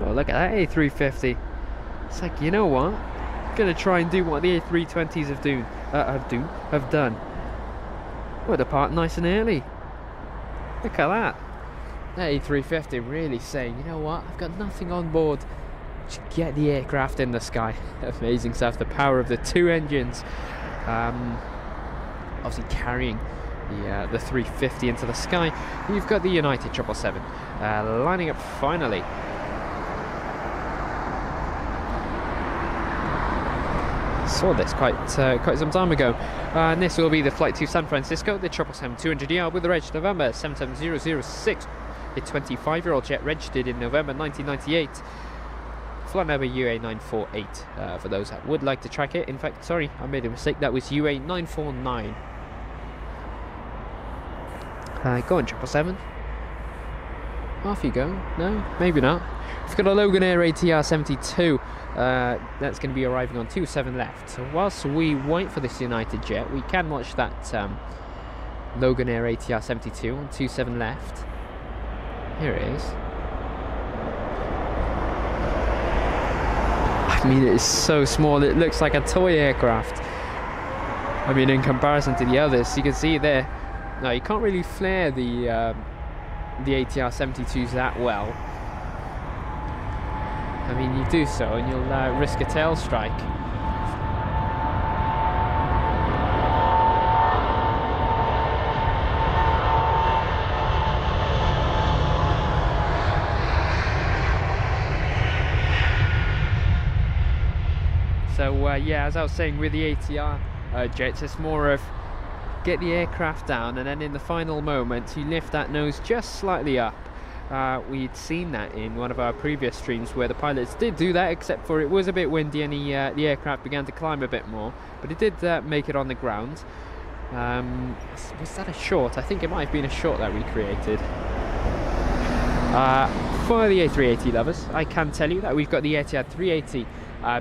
Oh, look at that A350. It's like, you know what? I'm gonna try and do what the A320s have done. We'll depart nice and early. Look at that. That A350 really saying, you know what? I've got nothing on board. Just get the aircraft in the sky. Amazing stuff. The power of the two engines, obviously carrying the 350 into the sky. You've got the United 777 lining up finally. Saw this quite some time ago, and this will be the flight to San Francisco, the 777-200ER with the reg November 77006, a 25-year-old jet registered in November 1998. Flight number UA948 for those that would like to track it. In fact, sorry, I made a mistake. That was UA949. Go on, 777. Off you go. No, maybe not. We've got a Logan Air ATR 72. That's going to be arriving on 27 left. So whilst we wait for this United jet, we can watch that Logan Air ATR 72 on 27 left. Here it is. I mean, it is so small. It looks like a toy aircraft. I mean, in comparison to the others, you can see there. No, you can't really flare the ATR 72s that well. I mean, you do so and you'll risk a tail strike. So yeah, as I was saying, with the ATR jets, it's more of get the aircraft down and then in the final moment you lift that nose just slightly up. We'd seen that in one of our previous streams where the pilots did do that, except for it was a bit windy and the aircraft began to climb a bit more, but it did make it on the ground. Was that a short? I think it might have been a short that we created. For the A380 lovers, I can tell you that we've got the Etihad 380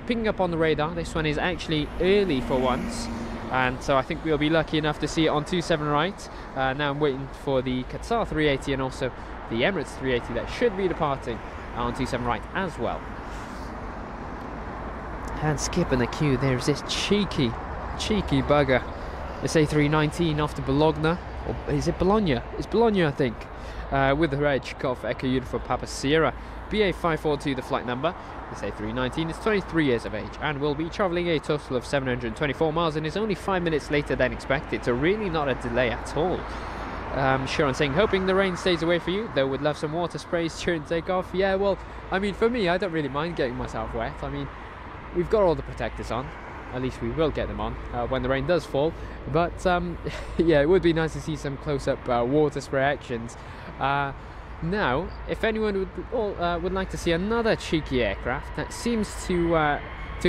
picking up on the radar. This one is actually early for once, and so I think we'll be lucky enough to see it on 27 right. Now I'm waiting for the Qatar 380 and also the Emirates 380 that should be departing on 27 right as well. And skipping the queue, there's this cheeky bugger. This A319 off to Bologna, or is it Bologna? It's Bologna, I think. With the reg Golf Echo Uniform Papa Sierra, BA542 the flight number. This A319 is 23 years of age and will be travelling a total of 724 miles and is only 5 minutes later than expected, so really not a delay at all. Sharon saying, hoping the rain stays away for you, though would love some water sprays during takeoff. Yeah, well, I mean, for me, I don't really mind getting myself wet. I mean, we've got all the protectors on. At least we will get them on when the rain does fall. But yeah, it would be nice to see some close-up water spray actions. Now, if anyone would like to see another cheeky aircraft that seems to have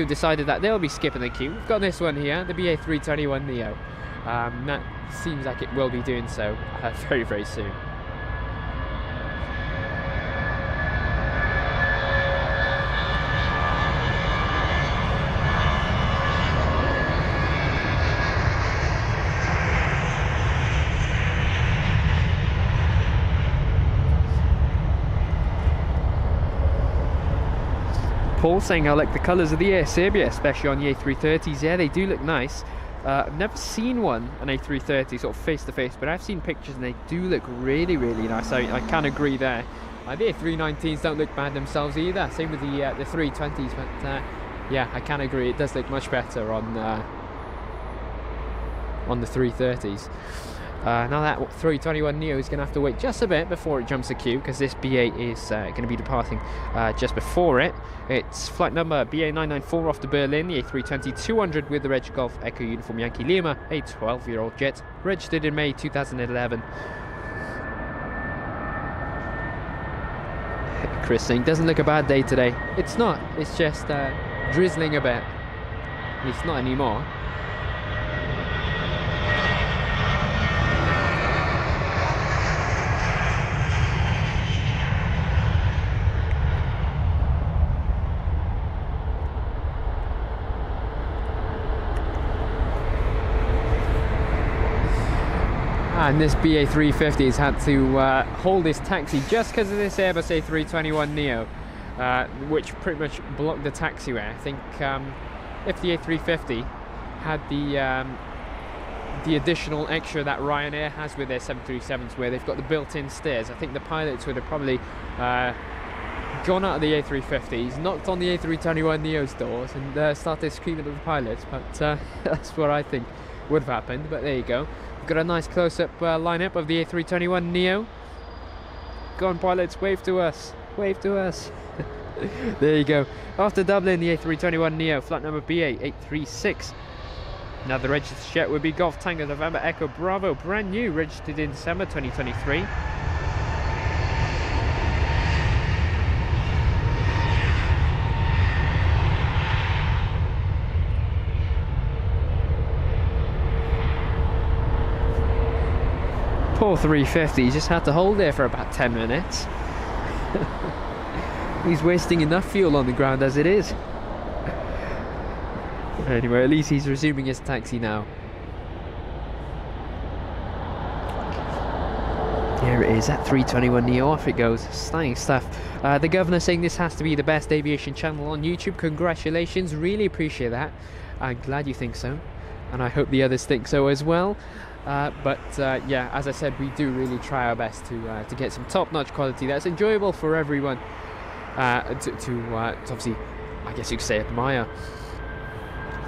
decided that they'll be skipping the queue, we've got this one here, the BA321neo. That seems like it will be doing so very, very soon. Paul saying, I like the colours of the Air Serbia, especially on the A330s. Yeah, they do look nice. I've never seen an A330 sort of face to face, but I've seen pictures and they do look really, really nice. I can agree there. The A319s don't look bad themselves either. Same with the 320s, but yeah, I can agree. It does look much better on the 330s. Now that 321 Neo is going to have to wait just a bit before it jumps the queue, because this BA is going to be departing just before it. It's flight number BA994 off to Berlin, the A320-200 with the Reg Golf Echo Uniform Yankee Lima, a 12-year-old jet, registered in May 2011. Chris saying, doesn't look a bad day today. It's not, it's just drizzling a bit. It's not anymore. And this BA350 has had to hold this taxi just because of this Airbus A321 Neo, which pretty much blocked the taxiway. I think if the A350 had the additional extra that Ryanair has with their 737s, where they've got the built-in stairs, I think the pilots would have probably gone out of the A350s, knocked on the A321 Neo's doors, and started screaming at the pilots. But that's what I think would have happened. But there you go. Got a nice close-up lineup of the A321 Neo. Go on, pilots, wave to us. Wave to us. There you go. After Dublin, the A321 Neo, flight number BA836. Now the registered jet would be Golf Tango November Echo Bravo, brand new, registered in December 2023. Poor 350, he just had to hold there for about 10 minutes. He's wasting enough fuel on the ground as it is. Anyway, at least he's resuming his taxi now. There it is, that 321 Neo, off it goes. Stunning stuff. The governor saying this has to be the best aviation channel on YouTube. Congratulations, really appreciate that. I'm glad you think so, and I hope the others think so as well. Yeah, as I said, we do really try our best to get some top-notch quality that's enjoyable for everyone to obviously, I guess you could say, admire.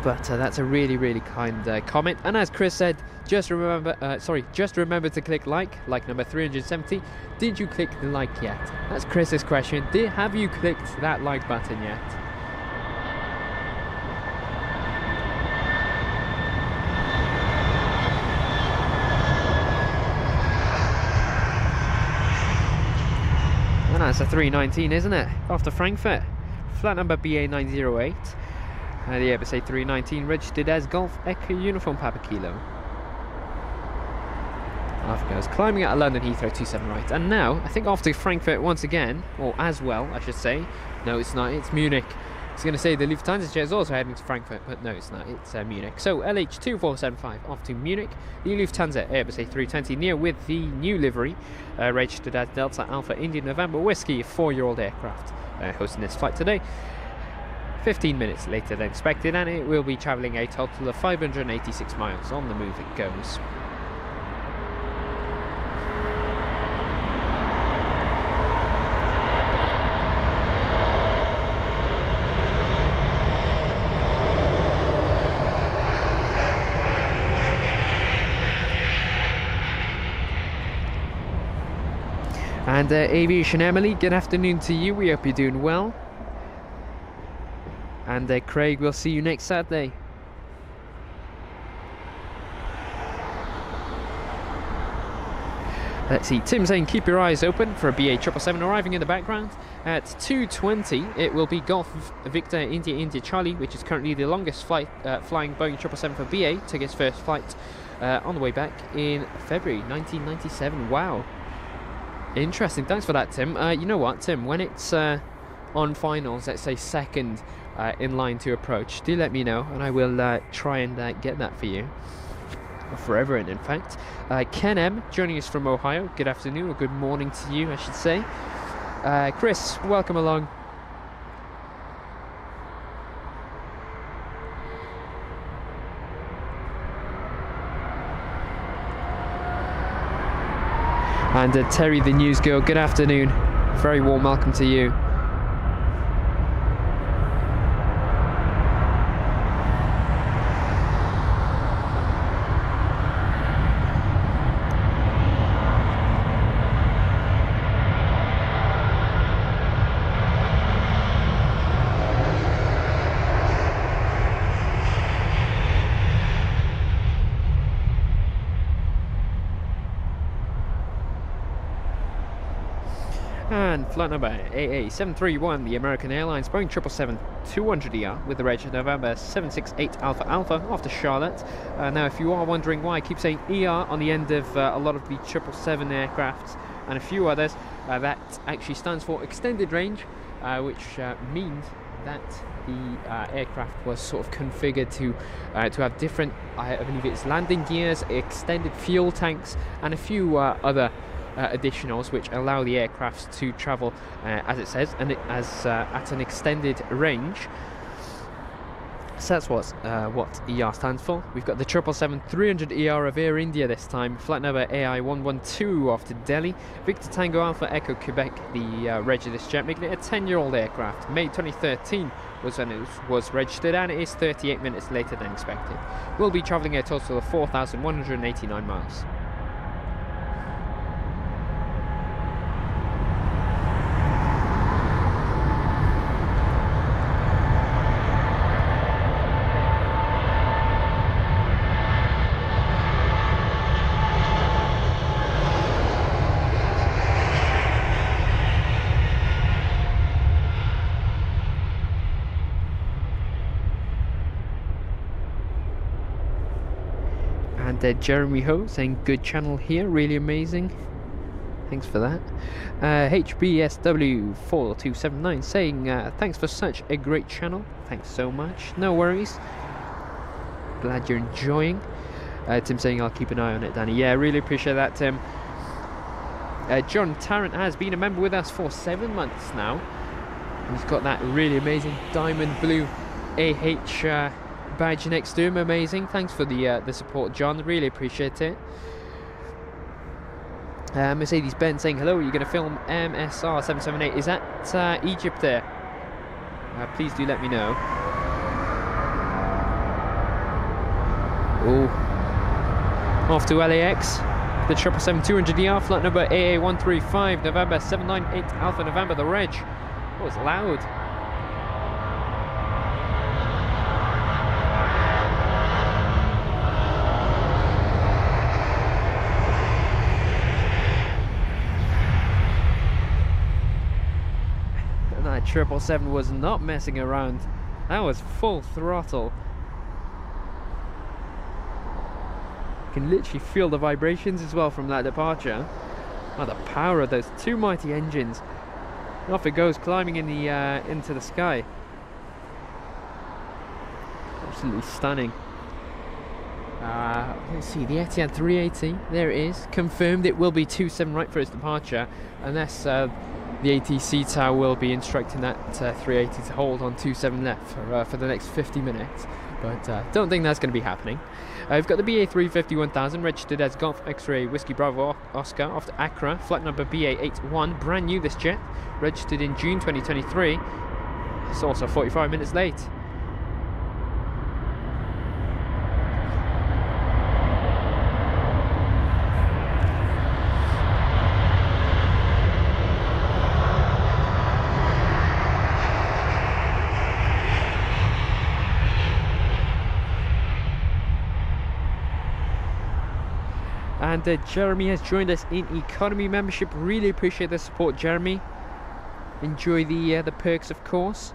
But that's a really, really kind comment. And as Chris said, just remember to click like number 370. Did you click the like yet? That's Chris's question. Have you clicked that like button yet? That's a 319, isn't it? After Frankfurt. Flight number BA908. The Airbus A319 registered as Golf Echo Uniform Papa Kilo. Off it goes, climbing out of London Heathrow 27 right. And now, I think after Frankfurt once again, or as well, I should say. No, it's not, it's Munich. I was going to say the Lufthansa jet is also heading to Frankfurt, but no, it's not, it's Munich. So LH2475 off to Munich. The Lufthansa Airbus A320 Neo with the new livery, registered as Delta Alpha India November Whiskey, a 4-year-old aircraft, hosting this flight today. 15 minutes later than expected, and it will be travelling a total of 586 miles. On the move it goes. And Aviation Emily, good afternoon to you. We hope you're doing well. And Craig, we'll see you next Saturday. Let's see, Tim saying keep your eyes open for a BA777 arriving in the background. At 2:20, it will be Golf Victor India India Charlie, which is currently the longest flight flying Boeing 777 for BA. Took its first flight on the way back in February 1997. Wow. Interesting, thanks for that, Tim. You know what, Tim, when it's on finals, let's say second in line to approach, do let me know and I will try and get that for you. For everyone, in fact. Ken M joining us from Ohio, good afternoon or good morning to you, I should say. Chris, welcome along. And Terry the news girl, good afternoon, very warm welcome to you. And flight number AA731, the American Airlines Boeing 777-200ER with the reg November 768 Alpha Alpha off to Charlotte. Now, if you are wondering why I keep saying ER on the end of a lot of the 777 aircraft and a few others, that actually stands for extended range, which means that the aircraft was sort of configured to have different, I believe it's landing gears, extended fuel tanks, and a few other additionals which allow the aircraft to travel, as it says, and at an extended range. So that's what ER stands for. We've got the 777-300ER of Air India this time, flight number AI112 off to Delhi. Victor Tango Alpha Echo Quebec, the reg of this jet, making it a 10-year-old aircraft. May 2013 was when it was registered, and it is 38 minutes later than expected. We'll be travelling a total of 4,189 miles. And Jeremy Ho saying good channel here, really amazing, thanks for that. HBSW4279 saying thanks for such a great channel, thanks so much, no worries, glad you're enjoying. Tim saying I'll keep an eye on it, Danny. Yeah, really appreciate that, Tim. John Tarrant has been a member with us for 7 months now. He's got that really amazing diamond blue AH badge next to him, amazing. Thanks for the support, John, really appreciate it. Mercedes Benz saying hello, are you going to film MSR 778? Is that Egypt there? Please do let me know. Oh, off to LAX, the 777-200ER, flight number AA135, November 798 Alpha November, the reg. Oh, it's loud. That 777 was not messing around. That was full throttle. You can literally feel the vibrations as well from that departure. Oh, the power of those two mighty engines. Off it goes, climbing in the into the sky. Absolutely stunning. Let's see, the Etihad 380, there it is, confirmed. It will be 27 right for its departure, unless the ATC tower will be instructing that 380 to hold on 27 left for the next 50 minutes, but don't think that's going to be happening. We've got the BA350-1000 registered as Golf X-Ray Whiskey Bravo Oscar off to Accra, flight number BA81, brand new this jet, registered in June 2023. It's also 45 minutes late. And Jeremy has joined us in economy membership. Really appreciate the support, Jeremy. Enjoy the perks, of course.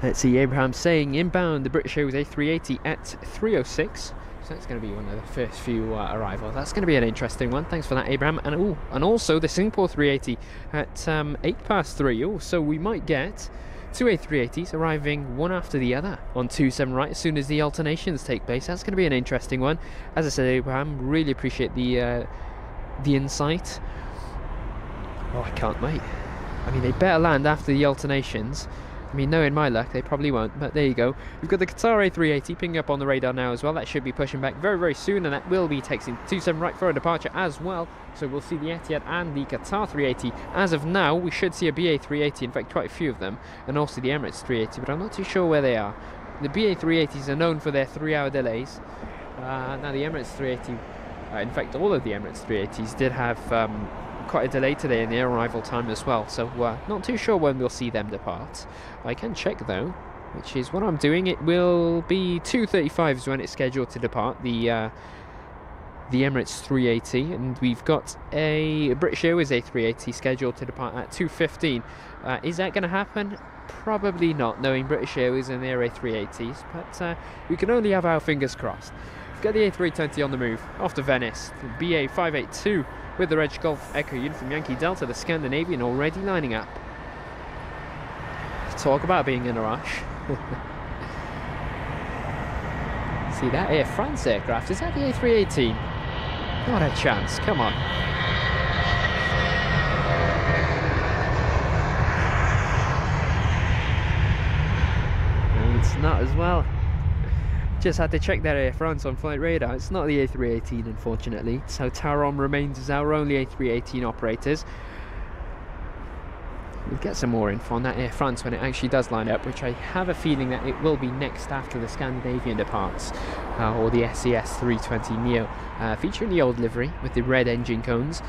Let's see, Abraham saying inbound the British Airways A380 at 3:06. So that's going to be one of the first few arrivals. That's going to be an interesting one. Thanks for that, Abraham. And also the Singapore 380 at 3:08. Oh, so we might get two A380s arriving one after the other on 27 right as soon as the alternations take place. That's going to be an interesting one. As I said, Abraham, really appreciate the insight. Oh, I can't wait. I mean, they better land after the alternations. I mean, knowing my luck, they probably won't, but there you go. We've got the Qatar A380 pinging up on the radar now as well. That should be pushing back very, very soon, and that will be taxing 27 right for a departure as well. So we'll see the Etihad and the Qatar 380. As of now, we should see a BA 380, in fact, quite a few of them, and also the Emirates 380, but I'm not too sure where they are. The BA 380s are known for their 3-hour delays. Now, the Emirates 380, in fact, all of the Emirates 380s did have quite a delay today in the arrival time as well, so not too sure when we'll see them depart. I can check though, which is what I'm doing. It will be 2:35 is when it's scheduled to depart, the the Emirates 380, and we've got a British Airways A380 scheduled to depart at 2:15. Is that going to happen? Probably not, knowing British Airways and their A380s, but we can only have our fingers crossed. We've got the A320 on the move, off to Venice, BA 582 with the Reg Golf Echo Uniform Yankee Delta, the Scandinavian already lining up. Talk about being in a rush. See that Air France aircraft, is that the A380? Not a chance, come on. It's not as well. Just had to check that Air France on flight radar. It's not the A318, unfortunately. So Tarom remains as our only A318 operators. We'll get some more info on that Air France when it actually does line up, which I have a feeling that it will be next after the Scandinavian departs, or the SES 320neo, featuring the old livery with the red engine cones,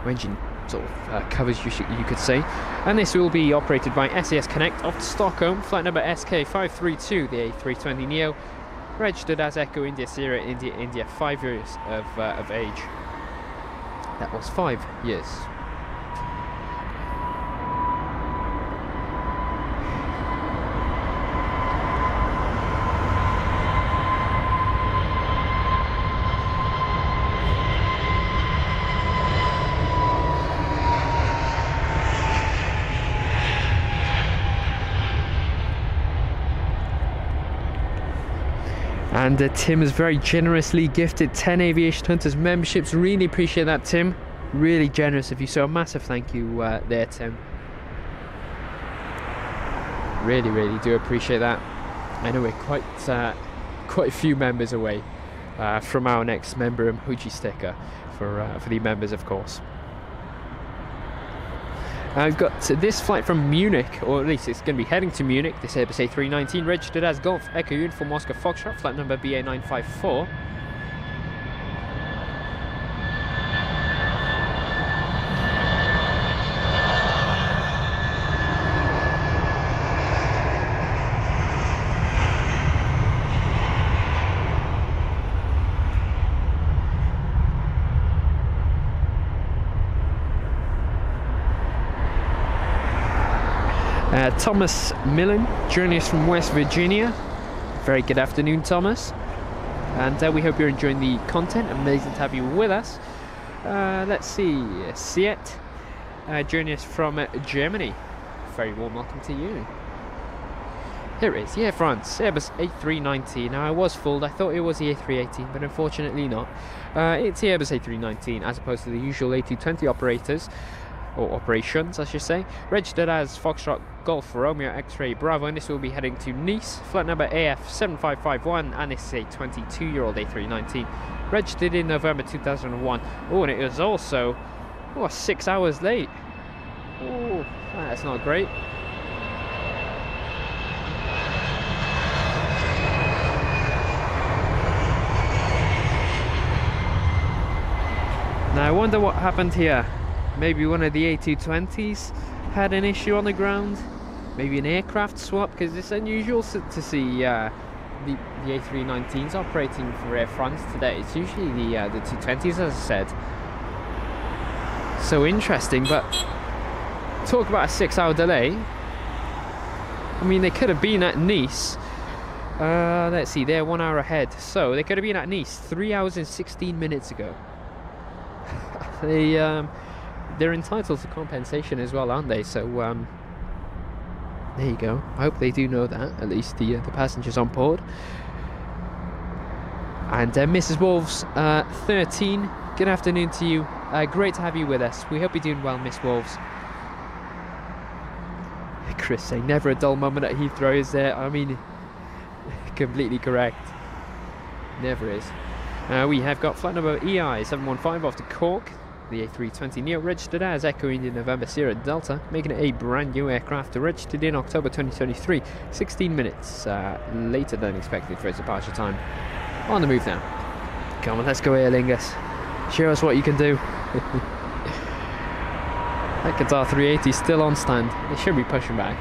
or engine sort of covers, you could say. And this will be operated by SES Connect off to Stockholm, flight number SK532, the A320neo, registered as Echo India Sierra India, 5 years of age. That was 5 years. And Tim has very generously gifted 10 Aviation Hunters memberships. Really appreciate that, Tim. Really generous of you. So a massive thank you there, Tim. Really, really do appreciate that. I know we're quite a few members away from our next member emoji sticker for the members, of course. I've got this flight from Munich, or at least it's going to be heading to Munich. This Airbus A319 registered as Golf Echo Uniform Oscar Foxtrot, flight number BA954. Thomas Millen joining us from West Virginia. Very good afternoon, Thomas, and we hope you're enjoying the content. Amazing to have you with us. Let's see, Siet joining us from Germany. Very warm welcome to you. Here it is, Air France, Airbus A319. Now I was fooled, I thought it was the A380, but unfortunately not. It's the Airbus A319 as opposed to the usual A220 operators, or operations I should say, registered as Foxtrot Golf Romeo X-Ray Bravo, and this will be heading to Nice, flight number AF7551, and this is a 22-year-old A319, registered in November 2001. Oh, and it was also 6 hours late. Oh, that's not great. Now I wonder what happened here. Maybe one of the A220s had an issue on the ground. Maybe an aircraft swap, because it's unusual to see the A319s operating for Air France today. It's usually the 220s, as I said. So interesting, but talk about a 6-hour delay. I mean, they could have been at Nice. Let's see, they're 1 hour ahead. So they could have been at Nice 3 hours and 16 minutes ago. They're entitled to compensation as well, aren't they? So there you go. I hope they do know that, at least the passengers on board. And Mrs. Wolves 13, good afternoon to you. Great to have you with us. We hope you're doing well, Miss Wolves. Chris saying never a dull moment at Heathrow, is there? I mean, completely correct. Never is. We have got flight number EI715 off to Cork. The A320neo registered as Echo India November Sierra Delta, making it a brand new aircraft, registered in October 2023, 16 minutes later than expected for its departure time. On the move now. Come on, let's go Aer Lingus. Show us what you can do. That Qatar 380 is still on stand. It should be pushing back.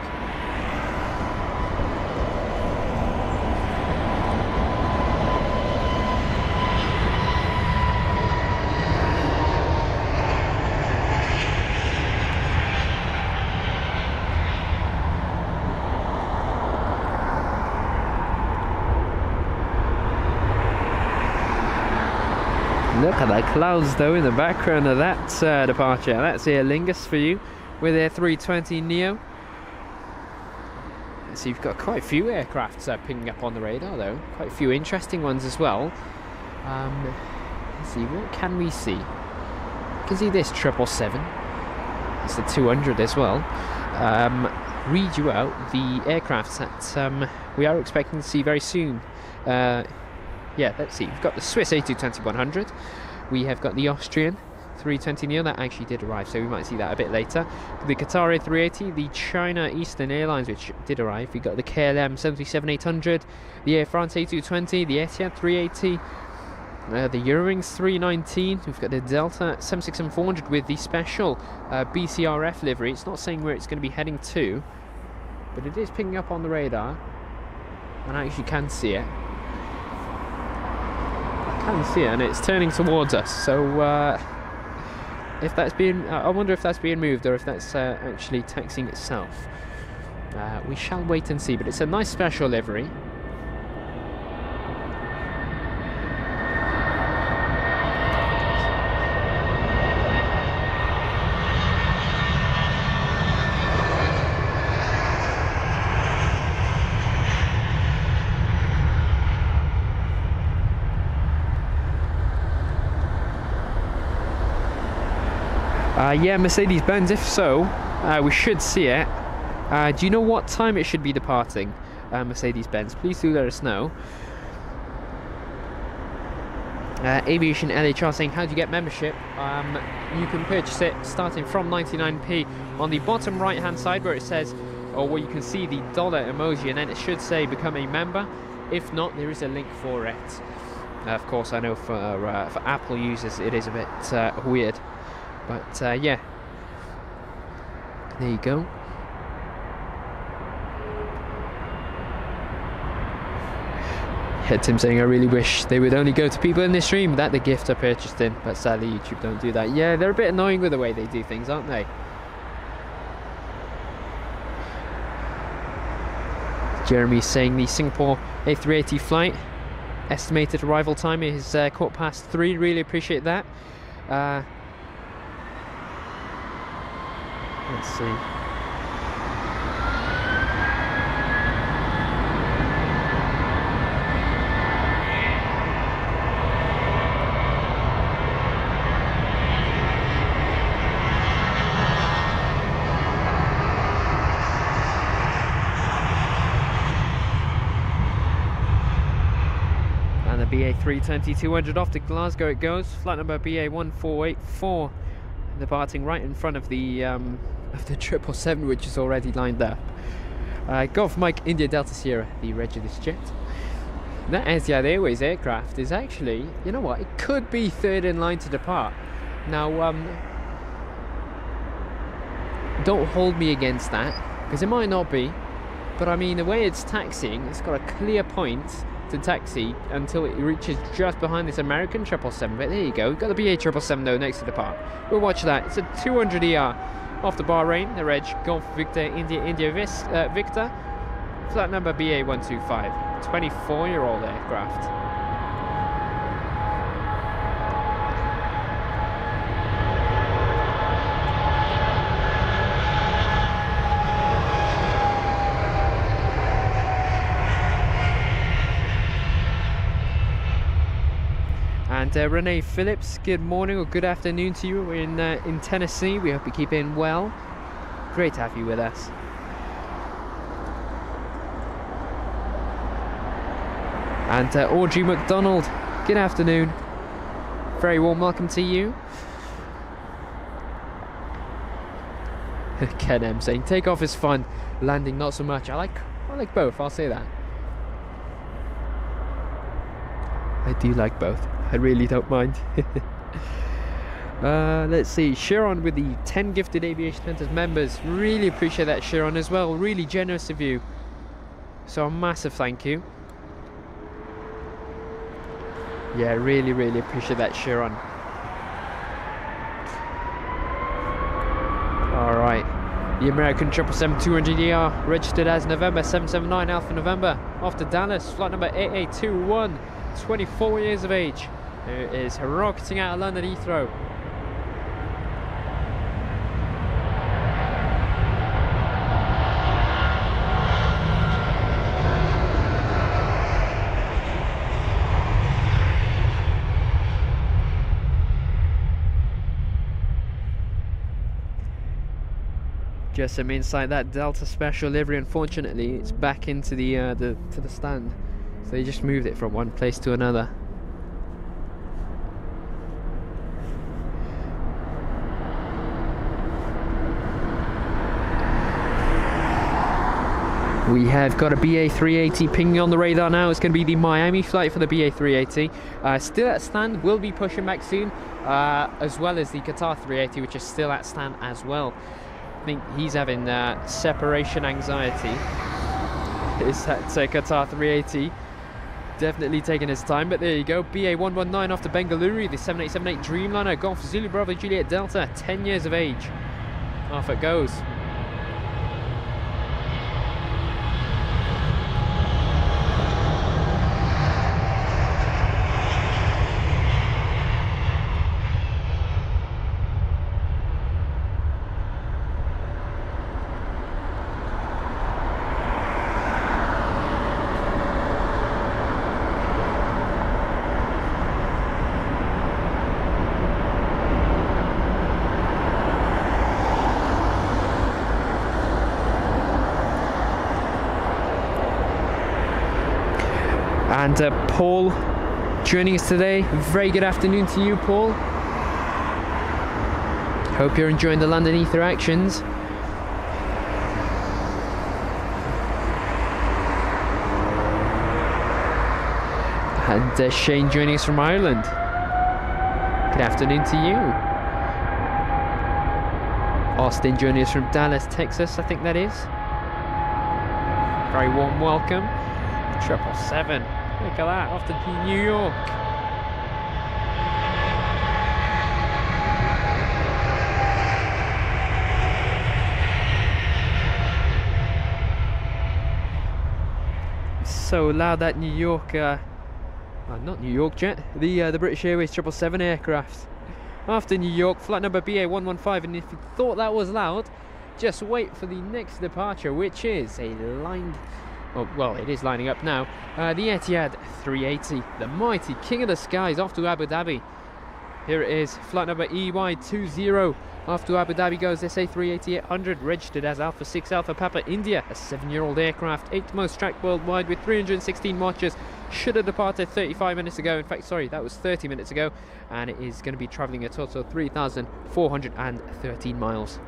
Look at the clouds though in the background of that departure. That's Aer Lingus for you with their 320 Neo. So you've got quite a few aircrafts picking up on the radar though, quite a few interesting ones as well. Let's see, what can we see? You can see this 777. It's the 200 as well. Read you out the aircrafts that we are expecting to see very soon. Yeah, let's see. We've got the Swiss A220-100. We have got the Austrian 320 Neo that actually did arrive, so we might see that a bit later. The Qatar A380, the China Eastern Airlines, which did arrive. We got the KLM 737-800, the Air France A220, the Etihad 380, the Eurowings 319. We've got the Delta 767-400 with the special BCRF livery. It's not saying where it's going to be heading to, but it is picking up on the radar, and I actually can see it. I can see it, and it's turning towards us. So if that's being, I wonder if that's being moved or if that's actually taxiing itself. We shall wait and see, but it's a nice special livery. Yeah, Mercedes-Benz, if so, we should see it. Do you know what time it should be departing, Mercedes-Benz? Please do let us know. Aviation LHR saying, how do you get membership? You can purchase it starting from 99p on the bottom right hand side where it says, or where you can see the dollar emoji, and then it should say become a member. If not, there is a link for it. Of course, I know for Apple users it is a bit weird. But yeah, there you go. Yeah, Tim saying, I really wish they would only go to people in this stream that the gift are purchased in, but sadly YouTube don't do that. Yeah, they're a bit annoying with the way they do things, aren't they? Jeremy saying the Singapore A380 flight estimated arrival time is 3:15. Really appreciate that. Let's see. And the BA 320-200 off to Glasgow it goes. Flight number BA 1484. Departing right in front of the 777, which is already lined up. Golf Mike India Delta Sierra, the reg of this jet. That Etihad Airways aircraft is actually, you know what, it could be third in line to depart. Now, don't hold me against that, because it might not be, but I mean, the way it's taxiing, it's got a clear point to taxi until it reaches just behind this American 777. But there you go, we've got the BA 777 though next to the depart. We'll watch that. It's a 200 ER off the Bahrain, the reg Golf Victor India Victor, flight number BA 125, 24-year-old aircraft. And Renee Phillips, good morning or good afternoon to you. We're in Tennessee. We hope you're keeping well. Great to have you with us. And Audrey McDonald, good afternoon. Very warm welcome to you. Ken M saying takeoff is fun, landing not so much. I like both, I'll say that. I do like both. I really don't mind. Let's see, Sharon with the 10 gifted Aviation Hunters members. Really appreciate that, Sharon, as well. Really generous of you. So a massive thank you. Yeah, really, really appreciate that, Sharon. Alright. The American 777-200ER registered as November 779 Alpha November. Off to Dallas, flight number AA21. 24 years of age. who is rocketing out of London Heathrow. Just some inside that Delta Special livery. Unfortunately, it's back into the stand, so they just moved it from one place to another. We have got a BA380 pinging on the radar now. It's going to be the Miami flight for the BA380. Still at stand, will be pushing back soon, as well as the Qatar 380, which is still at stand as well. I think he's having separation anxiety. It's that Qatar 380. Definitely taking his time, but there you go. BA119 off to Bengaluru, the 7878 Dreamliner, Golf Zulu Bravo Juliet Delta, 10 years of age. Off it goes. And Paul joining us today. Very good afternoon to you, Paul. Hope you're enjoying the London Heathrow actions. And Shane joining us from Ireland. Good afternoon to you. Austin joining us from Dallas, Texas, I think that is. Very warm welcome. 777. Look at that, off to New York. So loud, that New York, not New York jet, the British Airways 777 aircraft. After New York, flight number BA115, and if you thought that was loud, just wait for the next departure, which is a lined... well, it is lining up now. The Etihad 380, the mighty king of the skies, off to Abu Dhabi. Here it is, flight number EY20. Off to Abu Dhabi goes this A380-800, registered as Alpha 6 Alpha Papa India, a 7-year-old aircraft, 8th most tracked worldwide with 316 watches. Should have departed 35 minutes ago. In fact, sorry, that was 30 minutes ago. And it is going to be travelling a total of 3,413 miles.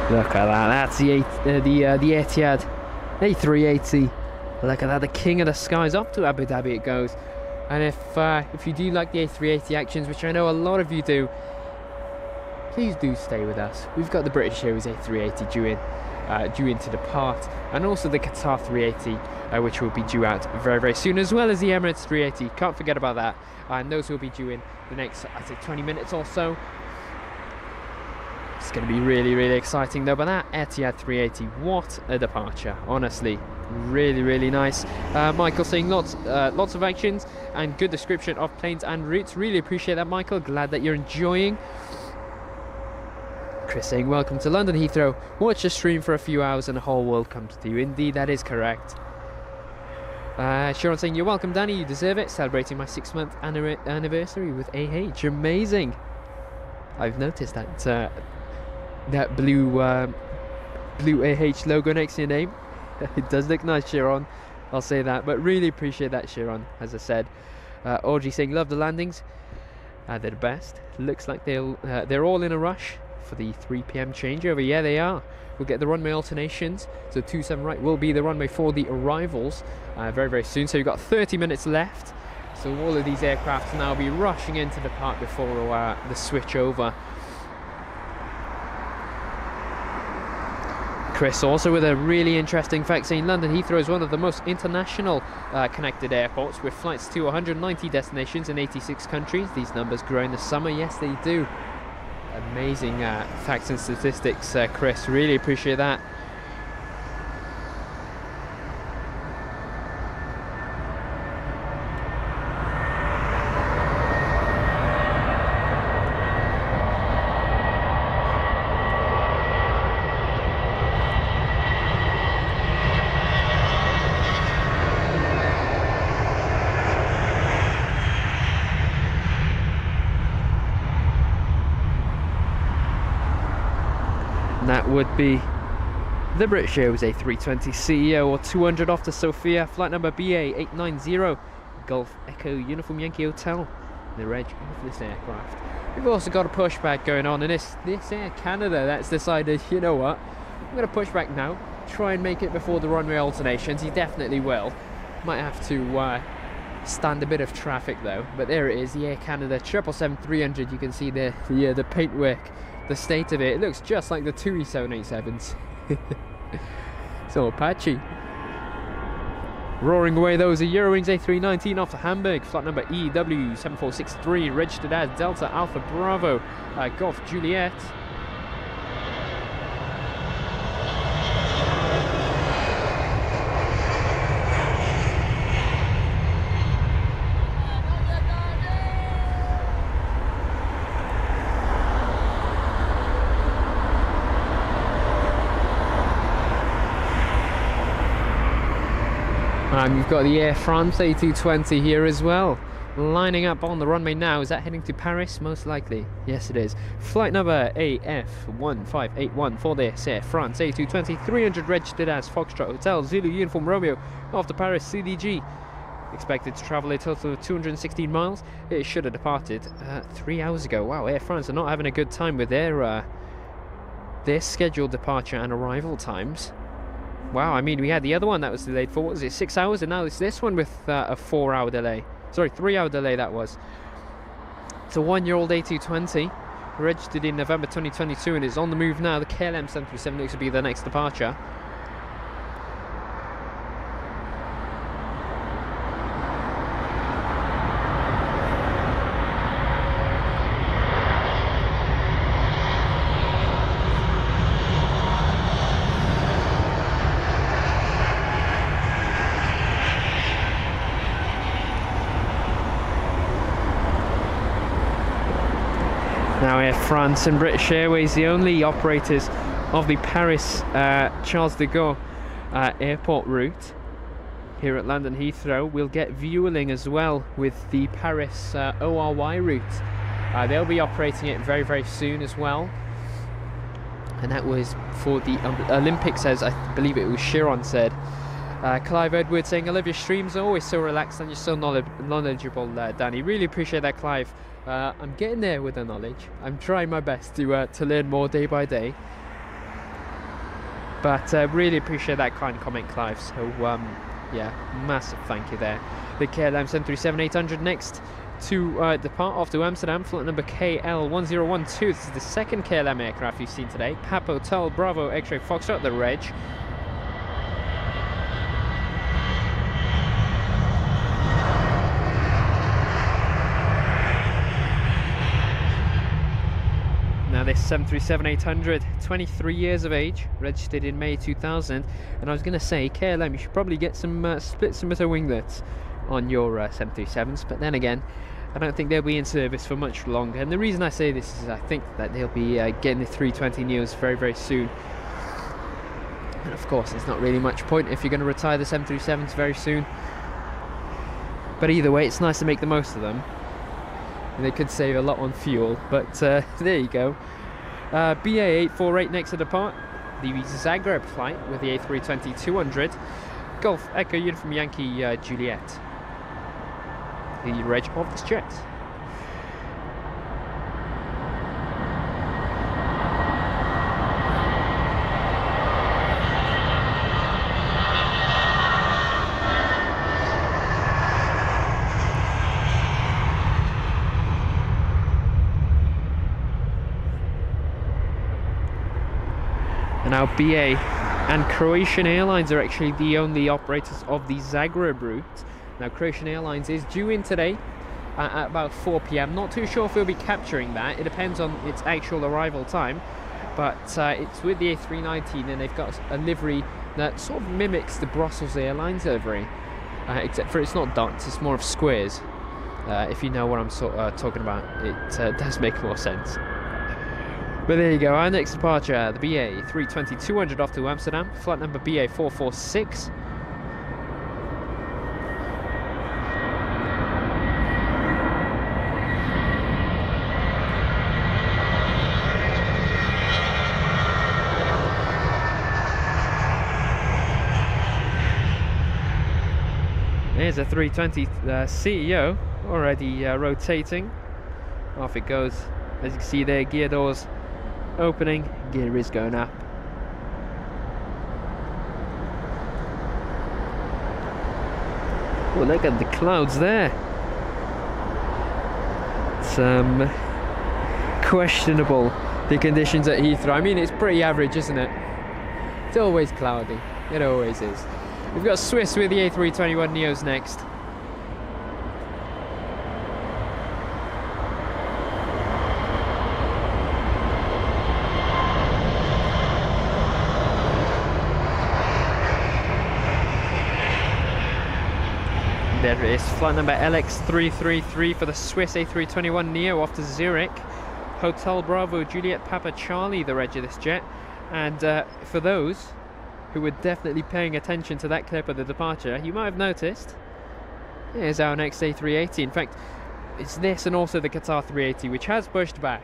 Look at that, that's the Etihad A380. Look at that, the king of the skies, off to Abu Dhabi it goes. And if you do like the A380 actions, which I know a lot of you do, please do stay with us. We've got the British Airways A380 due in to depart, and also the Qatar 380, which will be due out very, very soon, as well as the Emirates 380. Can't forget about that. And those will be due in the next, I'd say, 20 minutes or so. It's going to be really, really exciting though. But that Etihad 380, what a departure, honestly. Really, really nice. Michael saying lots of actions and good description of planes and routes. Really appreciate that, Michael. Glad that you're enjoying. Chris saying welcome to London Heathrow. Watch the stream for a few hours and the whole world comes to you. Indeed, that is correct. Sharon saying, you're welcome, Danny, you deserve it. Celebrating my 6-month anniversary with AH. Amazing. I've noticed that that blue AH logo next to your name. It does look nice, Sharon. I'll say that, but really appreciate that, Sharon, as I said. Audrey saying, love the landings. They're the best. Looks like they're all in a rush for the 3 p.m. changeover. Yeah, they are. We'll get the runway alternations. So 27 right will be the runway for the arrivals very, very soon. So you've got 30 minutes left. So all of these aircraft now will be rushing into the park before the switch over. Chris also with a really interesting fact saying London Heathrow is one of the most international connected airports with flights to 190 destinations in 86 countries. These numbers grow in the summer. Yes, they do. Amazing facts and statistics, Chris. Really appreciate that. That would be the British Airways A320 CEO or 200 off to Sofia, flight number BA890, Golf Echo Uniform Yankee Hotel, the reg of this aircraft. We've also got a pushback going on, and this Air Canada that's decided, you know what, I'm going to push back now, try and make it before the runway alternations. He definitely will. Might have to stand a bit of traffic though, but there it is, the Air Canada 777-300. You can see the paintwork, the state of it. It looks just like the TUI 787s. So Apache. Roaring away those are Eurowings A319 off to Hamburg, flight number EW7463, registered as Delta Alpha Bravo Golf Juliet. And you've got the Air France A220 here as well, lining up on the runway now. Is that heading to Paris? Most likely. Yes, it is. Flight number AF1581 for this Air France A220, 300 registered as Foxtrot Hotel Zulu Uniform Romeo off to Paris CDG. Expected to travel a total of 216 miles. It should have departed 3 hours ago. Wow, Air France are not having a good time with their scheduled departure and arrival times. Wow, I mean, we had the other one that was delayed for, what was it, 6 hours? And now it's this one with a 4-hour delay. Sorry, 3-hour delay that was. It's a 1-year-old A220, registered in November 2022 and is on the move now. The KLM 737 looks to be the next departure. Now Air France and British Airways, the only operators of the Paris Charles de Gaulle airport route here at London Heathrow. We'll get Vueling as well with the Paris ORY route. They'll be operating it very, very soon as well. And that was for the Olympics, as I believe it was Sharon said. Clive Edwards saying, I love your streams, always so relaxed and you're so knowledgeable, Danny. Really appreciate that, Clive. I'm getting there with the knowledge. I'm trying my best to learn more day by day. But really appreciate that kind comment, Clive. So yeah, massive thank you there. The KLM 737-800 next to depart off to Amsterdam, flight number KL1012. This is the second KLM aircraft you've seen today. Papa Hotel Bravo X-Ray Foxtrot, the reg. Now this 737-800, 23 years of age, registered in May 2000, and I was going to say, KLM, you should probably get some split-scimitar winglets on your 737s, but then again, I don't think they'll be in service for much longer, and the reason I say this is I think that they'll be getting the 320neos very, very soon. And of course, there's not really much point if you're going to retire the 737s very soon. But either way, it's nice to make the most of them. And they could save a lot on fuel, but there you go. BA848 next to depart. The Zagreb flight with the A320-200. Golf Echo Uniform Yankee Juliet. The reg of this jet. And now BA and Croatian Airlines are actually the only operators of the Zagreb route. Now Croatian Airlines is due in today at about 4 p.m. Not too sure if we'll be capturing that. It depends on its actual arrival time. But it's with the A319 and they've got a livery that sort of mimics the Brussels Airlines livery. Except for it's not dots, it's more of squares. If you know what I'm talking about, it does make more sense. But there you go, our next departure, the BA 320-200 off to Amsterdam, flight number BA 446. There's a 320 CEO already rotating. Off it goes. As you can see there, gear doors opening, gear is going up. Oh, look at the clouds there. Some questionable, the conditions at Heathrow. I mean, it's pretty average, isn't it? It's always cloudy. It always is. We've got Swiss with the A321neos next. There is flight number LX333 for the Swiss A321neo off to Zurich. Hotel Bravo Juliet Papa Charlie, the reg of this jet. And for those who were definitely paying attention to that clip of the departure, you might have noticed, here's our next A380. In fact, it's this and also the Qatar 380, which has pushed back.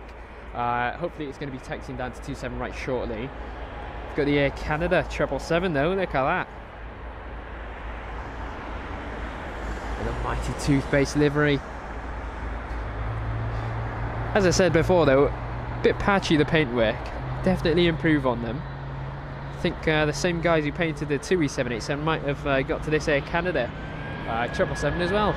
Hopefully it's going to be taxiing down to 27 right shortly. We've got the Air Canada 777 though, look at that. The mighty tooth-based livery. As I said before though, a bit patchy the paintwork. Definitely improve on them. I think the same guys who painted the TUI 787 might have got to this Air Canada 777 as well.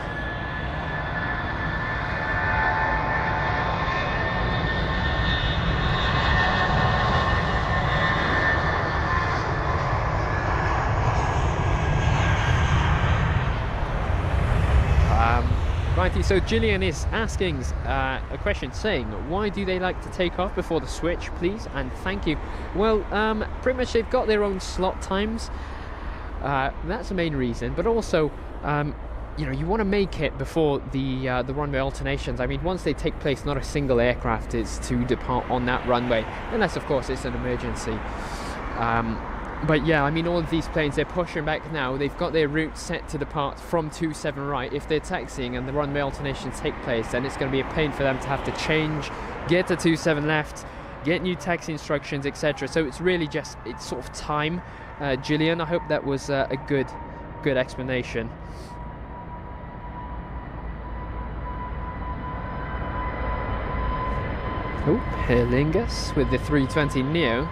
Righty, so Gillian is asking a question saying, why do they like to take off before the switch, please, and thank you. Well, pretty much they've got their own slot times. That's the main reason, but also, you know, you want to make it before the runway alternations. I mean, once they take place, not a single aircraft is to depart on that runway, unless, of course, it's an emergency. But yeah, I mean, all of these planes, they're pushing back now. They've got their route set to depart from 27 right. If they're taxiing and the runway alternations take place, then it's going to be a pain for them to have to change, get to 27 left, get new taxi instructions, etc. So it's really just, it's sort of time. Gillian, I hope that was a good explanation. Oh, Aer Lingus with the 320neo.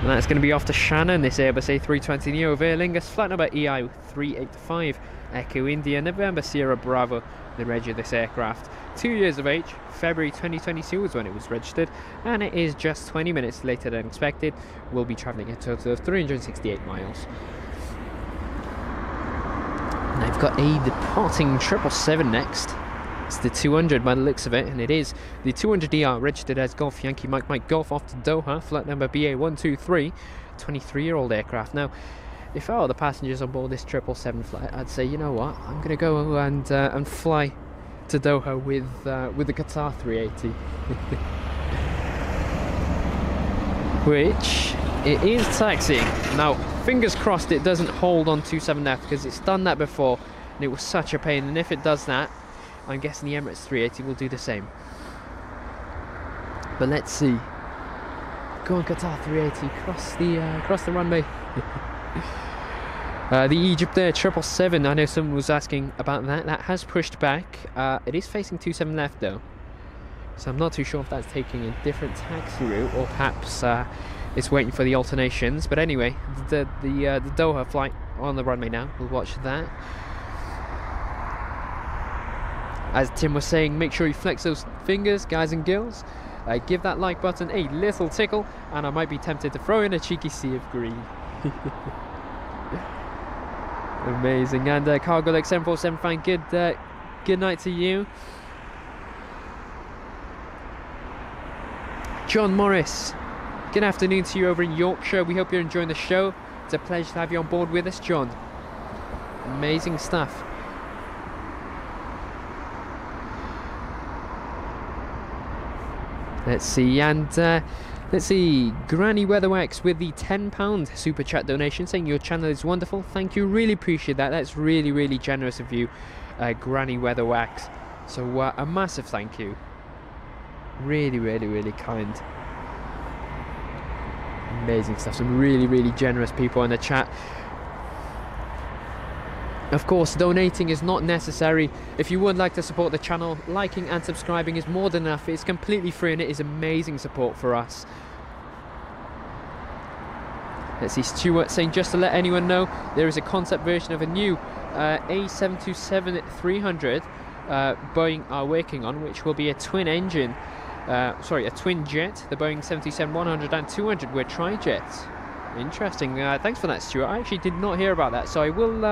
And that's going to be off to Shannon, this Airbus A320neo of Aer Lingus, flight number EI385, Echo India, November Sierra Bravo, the reg of this aircraft. 2 years of age, February 2022 was when it was registered, and it is just 20 minutes later than expected. We'll be travelling a total of 368 miles. And I've got a departing 777 next. It's the 200 by the looks of it, and it is the 200ER registered as Golf Yankee Mike Golf off to Doha, flight number BA123, 23-year-old aircraft. Now, if I were the passengers on board this 777 flight, I'd say, you know what, I'm going to go and fly to Doha with the Qatar 380. which it is taxiing. Now, fingers crossed it doesn't hold on 27 left, because it's done that before and it was such a pain, and if it does that, I'm guessing the Emirates 380 will do the same. But let's see. Go on, Qatar 380, cross the runway. The Egypt Air 777, I know someone was asking about that. That has pushed back. It is facing 27 left though, so I'm not too sure if that's taking a different taxi route or perhaps it's waiting for the alternations. But anyway, the Doha flight on the runway now. We'll watch that. As Tim was saying, make sure you flex those fingers, guys and girls. Give that like button a little tickle, and I might be tempted to throw in a cheeky sea of green. Amazing. And Cargo Lex 747 good night to you. John Morris, good afternoon to you over in Yorkshire. We hope you're enjoying the show. It's a pleasure to have you on board with us, John. Amazing stuff. Let's see, and let's see, Granny Weatherwax with the £10 super chat donation, saying your channel is wonderful. Thank you, really appreciate that. That's really, really generous of you, Granny Weatherwax. So a massive thank you. Really, really, really kind. Amazing stuff. Some really, really generous people in the chat. Of course, donating is not necessary. If you would like to support the channel, liking and subscribing is more than enough. It's completely free and it is amazing support for us. Let's see, Stuart saying, just to let anyone know, there is a concept version of a new A727-300 Boeing are working on, which will be a twin engine, a twin jet. The Boeing 737-100 and 200 were tri-jets. Interesting. Thanks for that, Stuart. I actually did not hear about that, so I will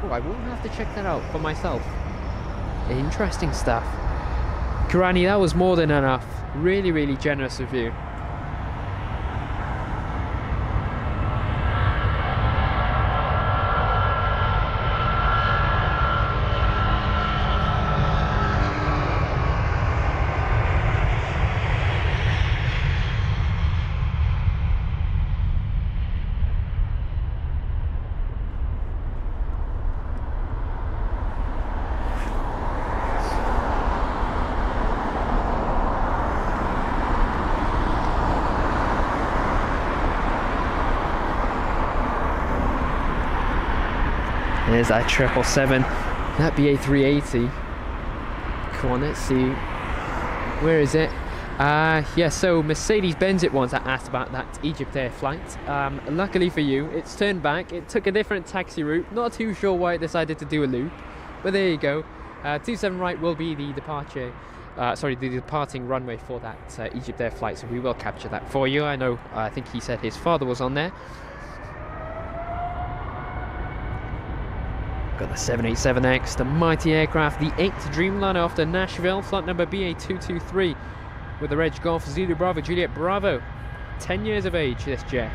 I will have to check that out for myself. Interesting stuff. Granny, that was more than enough. Really, really generous of you. There's that 777, that A380. Come on, let's see. Where is it? Yeah, so Mercedes-Benz it was that asked about that Egypt Air flight. Luckily for you, it's turned back. It took a different taxi route. Not too sure why it decided to do a loop, but there you go. 27 right will be the departure. The departing runway for that Egypt Air flight, so we will capture that for you. I know, I think he said his father was on there. Got the 787X, the mighty aircraft, the 8th Dreamliner off to Nashville, flight number BA223, with the reg Golf Zulu Bravo Juliet Bravo. 10 years of age, this jet.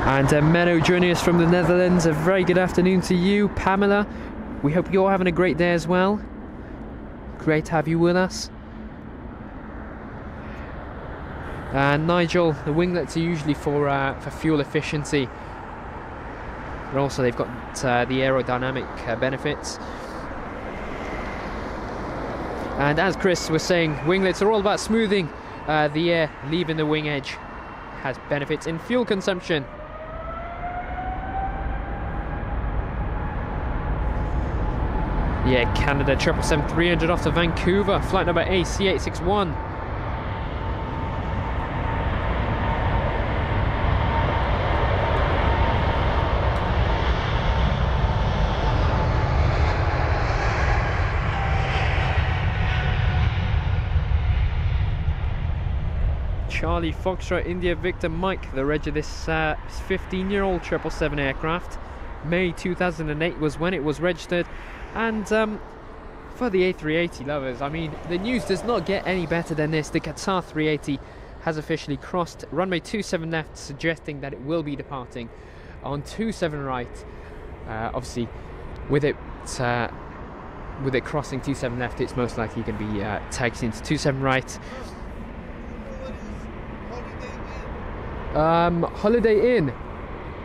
And Menno joining us from the Netherlands. A very good afternoon to you, Pamela. We hope you're having a great day as well. Great to have you with us. Nigel, the winglets are usually for fuel efficiency. But also they've got the aerodynamic benefits. And as Chris was saying, winglets are all about smoothing the air leaving the wing edge. Has benefits in fuel consumption. Yeah, Canada 777-300 off to Vancouver, flight number AC861. Charlie Foxtrot India Victor Mike, the reg of this 15-year-old 777 aircraft. May 2008 was when it was registered. And for the A380 lovers, I mean, the news does not get any better than this. The Qatar 380 has officially crossed runway 27 left, suggesting that it will be departing on 27 right. Obviously, with it crossing 27 left, it's most likely going to be taxiing to 27 right. Holiday Inn.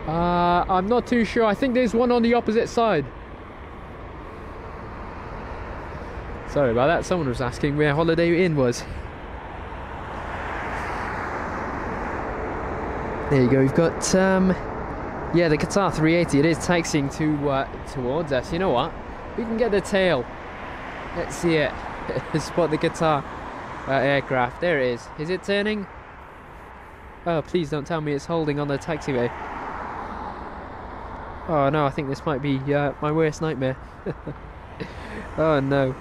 I'm not too sure. I think there's one on the opposite side. Sorry about that. Someone was asking where Holiday Inn was. There you go. We've got yeah, the Qatar 380. It is taxiing towards us. You know what? We can get the tail. Let's see it. Spot the Qatar aircraft. There it is. Is it turning? Oh, please don't tell me it's holding on the taxiway. Oh no, I think this might be my worst nightmare. Oh no.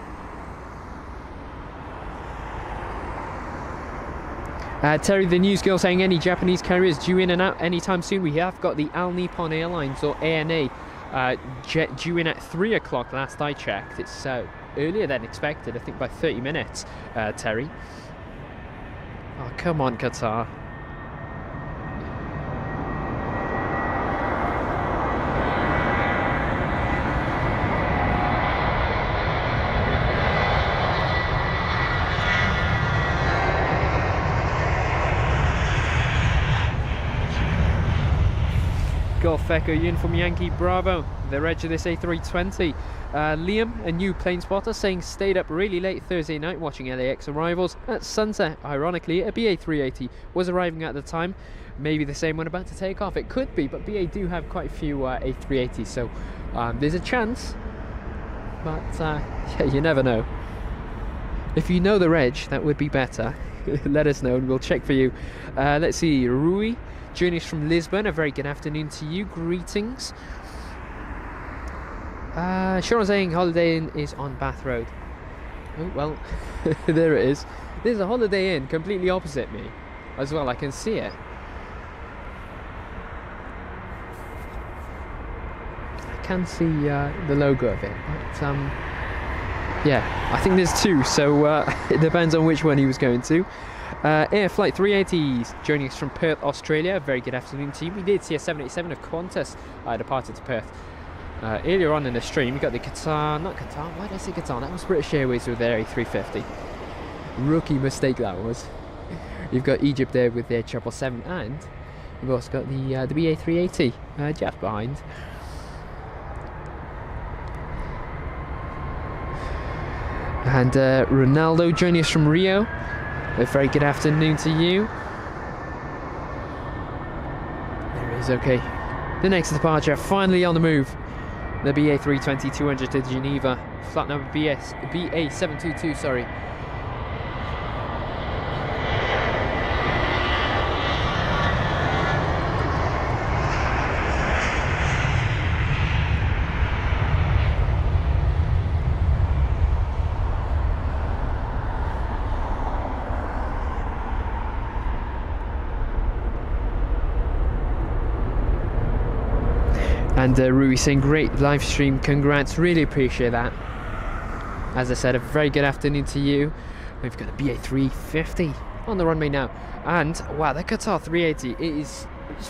Terry, the news girl, saying any Japanese carriers due in and out anytime soon. We have got the All Nippon Airlines, or ANA, jet due in at 3 o'clock last I checked. It's earlier than expected, I think by 30 minutes, Terry. Oh, come on, Qatar. Golf Echo Uniform Yankee Bravo, the reg of this A320. Liam, a new plane spotter, saying stayed up really late Thursday night watching LAX arrivals at sunset. Ironically, a BA 380 was arriving at the time. Maybe the same one about to take off. It could be, but BA do have quite a few A380s, so there's a chance. But yeah, you never know. If you know the reg, that would be better. Let us know and we'll check for you. Let's see, Rui. Journeys from Lisbon, a very good afternoon to you. Greetings. Sean saying Holiday Inn is on Bath Road. Oh, well, there it is. There's a Holiday Inn completely opposite me as well. I can see it. I can see the logo of it. But, yeah, I think there's two, so it depends on which one he was going to. Air Flight 380s joining us from Perth, Australia. Very good afternoon to you. We did see a 787 of Qantas departed to Perth earlier on in the stream. We got the Qatar, not Qatar, why did I say Qatar? That was British Airways with their A350. Rookie mistake that was. You've got Egypt there with their 777, and you've also got the BA 380 just behind. And Ronaldo joining us from Rio. A very good afternoon to you. There it is, okay. The next departure, finally on the move. The BA 320-200 to Geneva. Flight number BA 722, sorry. And Rui saying great live stream, congrats, really appreciate that. As I said, a very good afternoon to you. We've got a BA 350 on the runway now, and wow, the Qatar 380 it's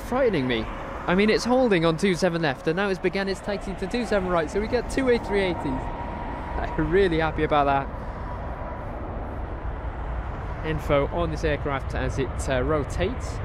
frightening me. I mean, it's holding on 27 left, and now it's began its taxi to 27 right, so we get two A380s. I'm really happy about that. Info on this aircraft as it rotates.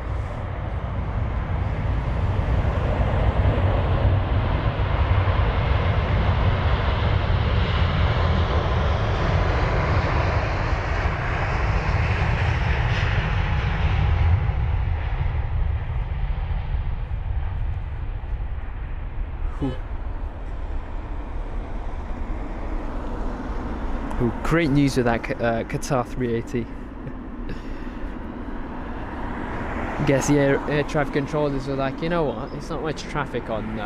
Ooh, great news with that Qatar 380. I guess the air traffic controllers were like, you know what, it's not much traffic on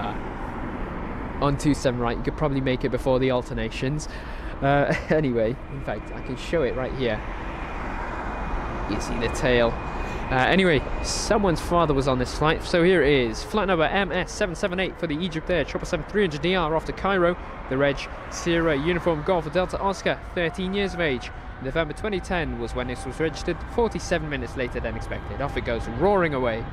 27 right, you could probably make it before the alternations. Anyway, in fact, I can show it right here. You see the tail. Anyway, someone's father was on this flight, so here it is. Flight number MS778 for the Egypt Air 777-300ER off to Cairo. The reg Sierra Uniform Golf Delta Oscar, 13 years of age. November 2010 was when this was registered, 47 minutes later than expected. Off it goes, roaring away.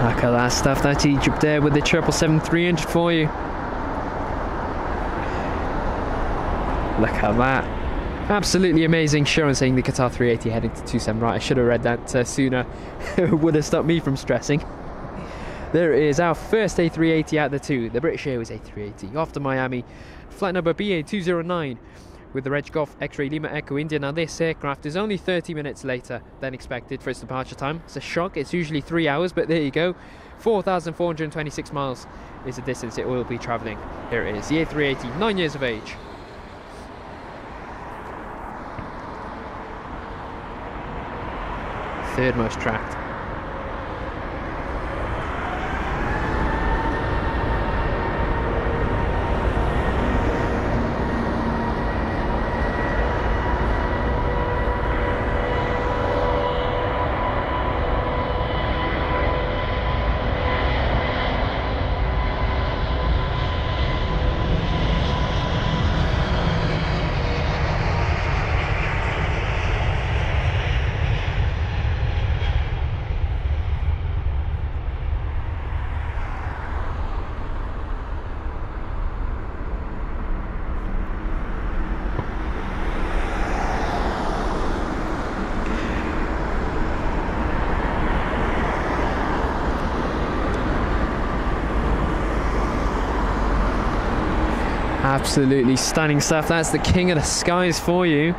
Look at that stuff, that's Egypt Air with the 777-300 for you. Look at that. Absolutely amazing show and saying the Qatar 380 heading to 27 right. I should have read that sooner. It would have stopped me from stressing. There is our first A380 out of the two. The British Airways A380 off to Miami. Flight number BA209 with the Reg Golf X-Ray Lima Echo India. Now this aircraft is only 30 minutes later than expected for its departure time. It's a shock, it's usually 3 hours, but there you go. 4,426 miles is the distance it will be travelling. Here it is, the A380, 9 years of age. Third most tracked. Absolutely stunning stuff. That's the king of the skies for you.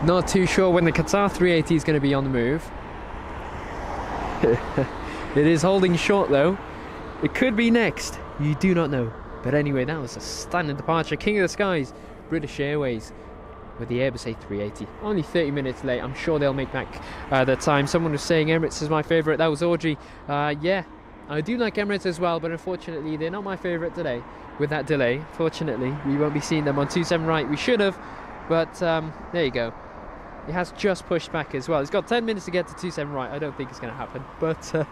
Not too sure when the Qatar 380 is going to be on the move. It is holding short though. It could be next. You do not know. But anyway, that was a stunning departure. King of the skies, British Airways with the Airbus A380. Only 30 minutes late. I'm sure they'll make back the time. Someone was saying Emirates is my favourite. That was Audrey. Yeah, I do like Emirates as well, but unfortunately they're not my favourite today. With that delay, fortunately, we won't be seeing them on 27 right. We should have, but there you go. It has just pushed back as well. It's got 10 minutes to get to 27 right. I don't think it's going to happen, but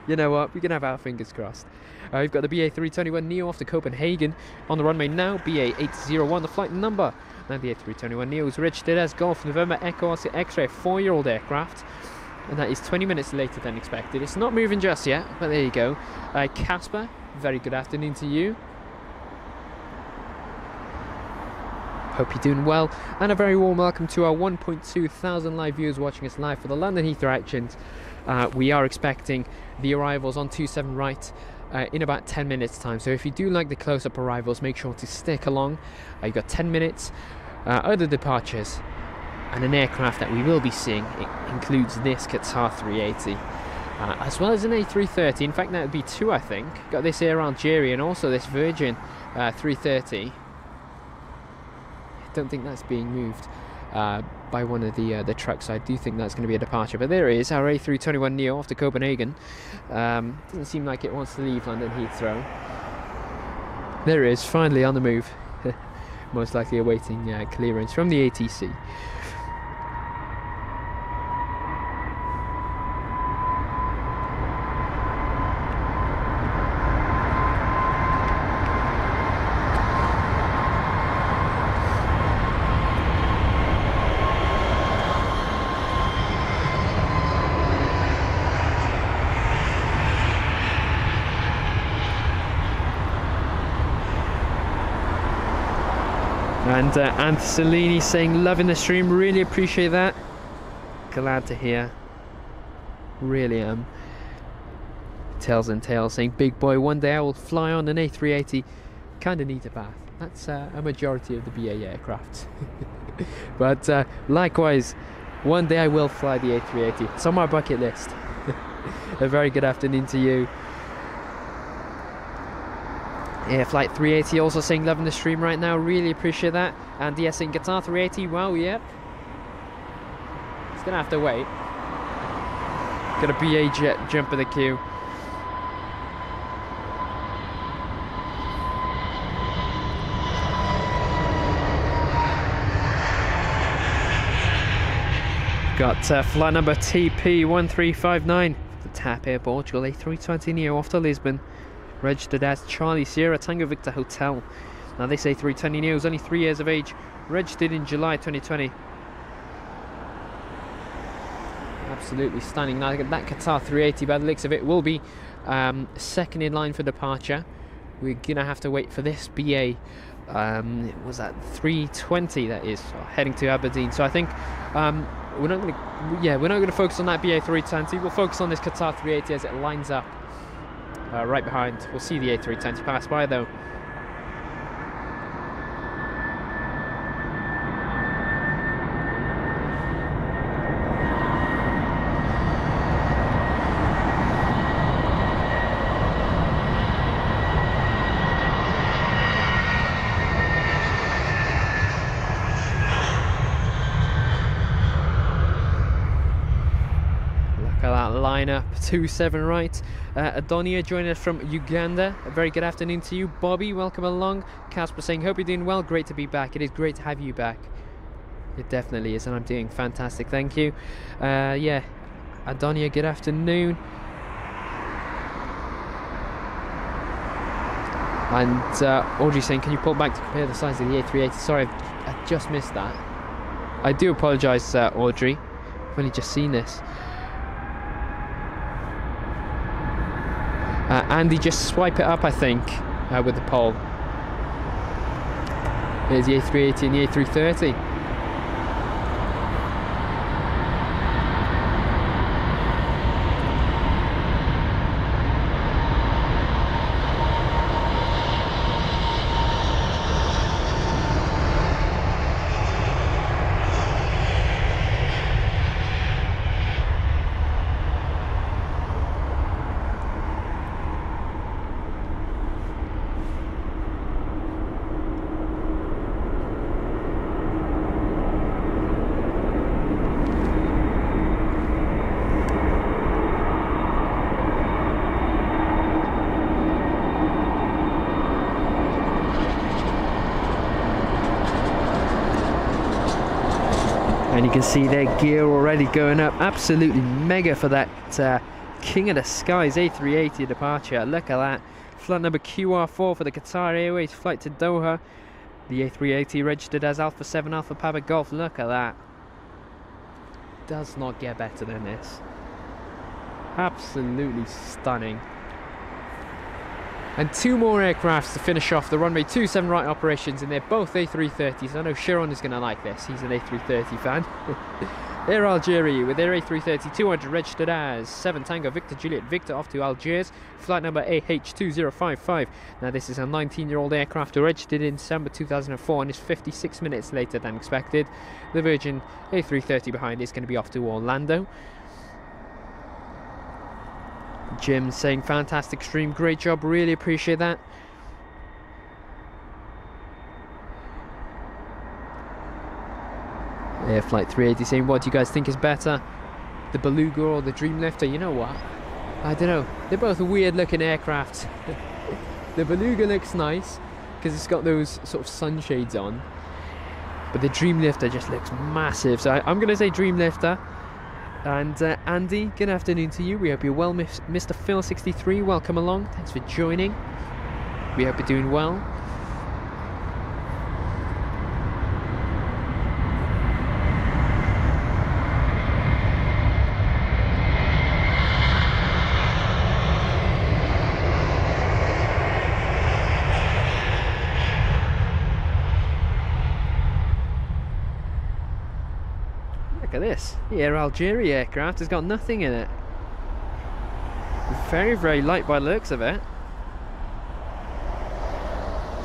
you know what? We can have our fingers crossed. We've got the BA321neo off to Copenhagen on the runway now. BA801, the flight number. Now the A321neo is registered as Golf November Echo Oscar X-Ray, 4-year-old aircraft. And that is 20 minutes later than expected. It's not moving just yet, but there you go. Casper, very good afternoon to you. Hope you're doing well, and a very warm welcome to our 1.2 thousand live viewers watching us live for the London Heathrow actions. We are expecting the arrivals on 27 right in about 10 minutes time, so if you do like the close-up arrivals, make sure to stick along. You've got 10 minutes. Other departures and an aircraft that we will be seeing, it includes this Qatar 380 as well as an A330. In fact, that would be two, I think. Got this Air Algeria and also this Virgin 330. Don't think that's being moved by one of the trucks. I do think that's going to be a departure, but there it is, our A321neo off to Copenhagen. Doesn't seem like it wants to leave London Heathrow. There it is, finally on the move. Most likely awaiting clearance from the ATC. And Anthony saying loving the stream, really appreciate that. Glad to hear. Really am. Tails and Tails saying big boy, one day I will fly on an A380. Kinda need a bath. That's a majority of the BA aircraft. But likewise, one day I will fly the A380. It's on my bucket list. A very good afternoon to you. Yeah, Flight 380 also saying loving the stream right now. Really appreciate that. And yes, in Qatar 380, wow, yep. It's gonna have to wait. Got a BA jet jump in the queue. Got flight number TP1359 for TAP Air Portugal, A320 Neo off to Lisbon, registered as Charlie Sierra Tango Victor Hotel. Now this A320 Neo is only 3 years of age, registered in July 2020. Absolutely stunning. Now that Qatar 380, by the looks of it, will be second in line for departure. We're gonna have to wait for this BA. Was that 320? That is heading to Aberdeen. So I think we're not gonna focus on that BA 320. We'll focus on this Qatar 380 as it lines up right behind. We'll see the A320 pass by though. Lineup 27 right. Adonia joining us from Uganda. A very good afternoon to you. Bobby, welcome along. Casper saying, hope you're doing well. Great to be back. It is great to have you back. It definitely is, and I'm doing fantastic. Thank you. Yeah, Adonia, good afternoon. And Audrey saying, can you pull back to compare the size of the A380? Sorry, I just missed that. I do apologise, Audrey. I've only just seen this. Andy, just swipe it up, I think, with the poll. There's the A380 and the A330. And you can see their gear already going up. Absolutely mega for that King of the Skies A380 departure. Look at that. Flight number QR4 for the Qatar Airways flight to Doha. The A380 registered as Alpha 7 Alpha Papa Golf. Look at that. Does not get better than this. Absolutely stunning. And two more aircrafts to finish off the runway 27 right operations, and they're both A330s. I know Sharon is going to like this. He's an A330 fan. Air Algeria with their A330-200 registered as 7 Tango Victor Juliet Victor off to Algiers. Flight number AH2055. Now this is a 19-year-old aircraft registered in December 2004 and is 56 minutes later than expected. The Virgin A330 behind is going to be off to Orlando. Jim saying fantastic stream, great job, really appreciate that. Air Flight 380 saying, what do you guys think is better, the Beluga or the Dreamlifter? You know what, I don't know, they're both weird looking aircraft. The Beluga looks nice because it's got those sort of sunshades on, but the Dreamlifter just looks massive, so I'm going to say Dreamlifter. And Andy, good afternoon to you. We hope you're well, Mr. Phil63. Welcome along. Thanks for joining. We hope you're doing well. Look at this. The Air Algeria aircraft has got nothing in it. Very, very light by the looks of it.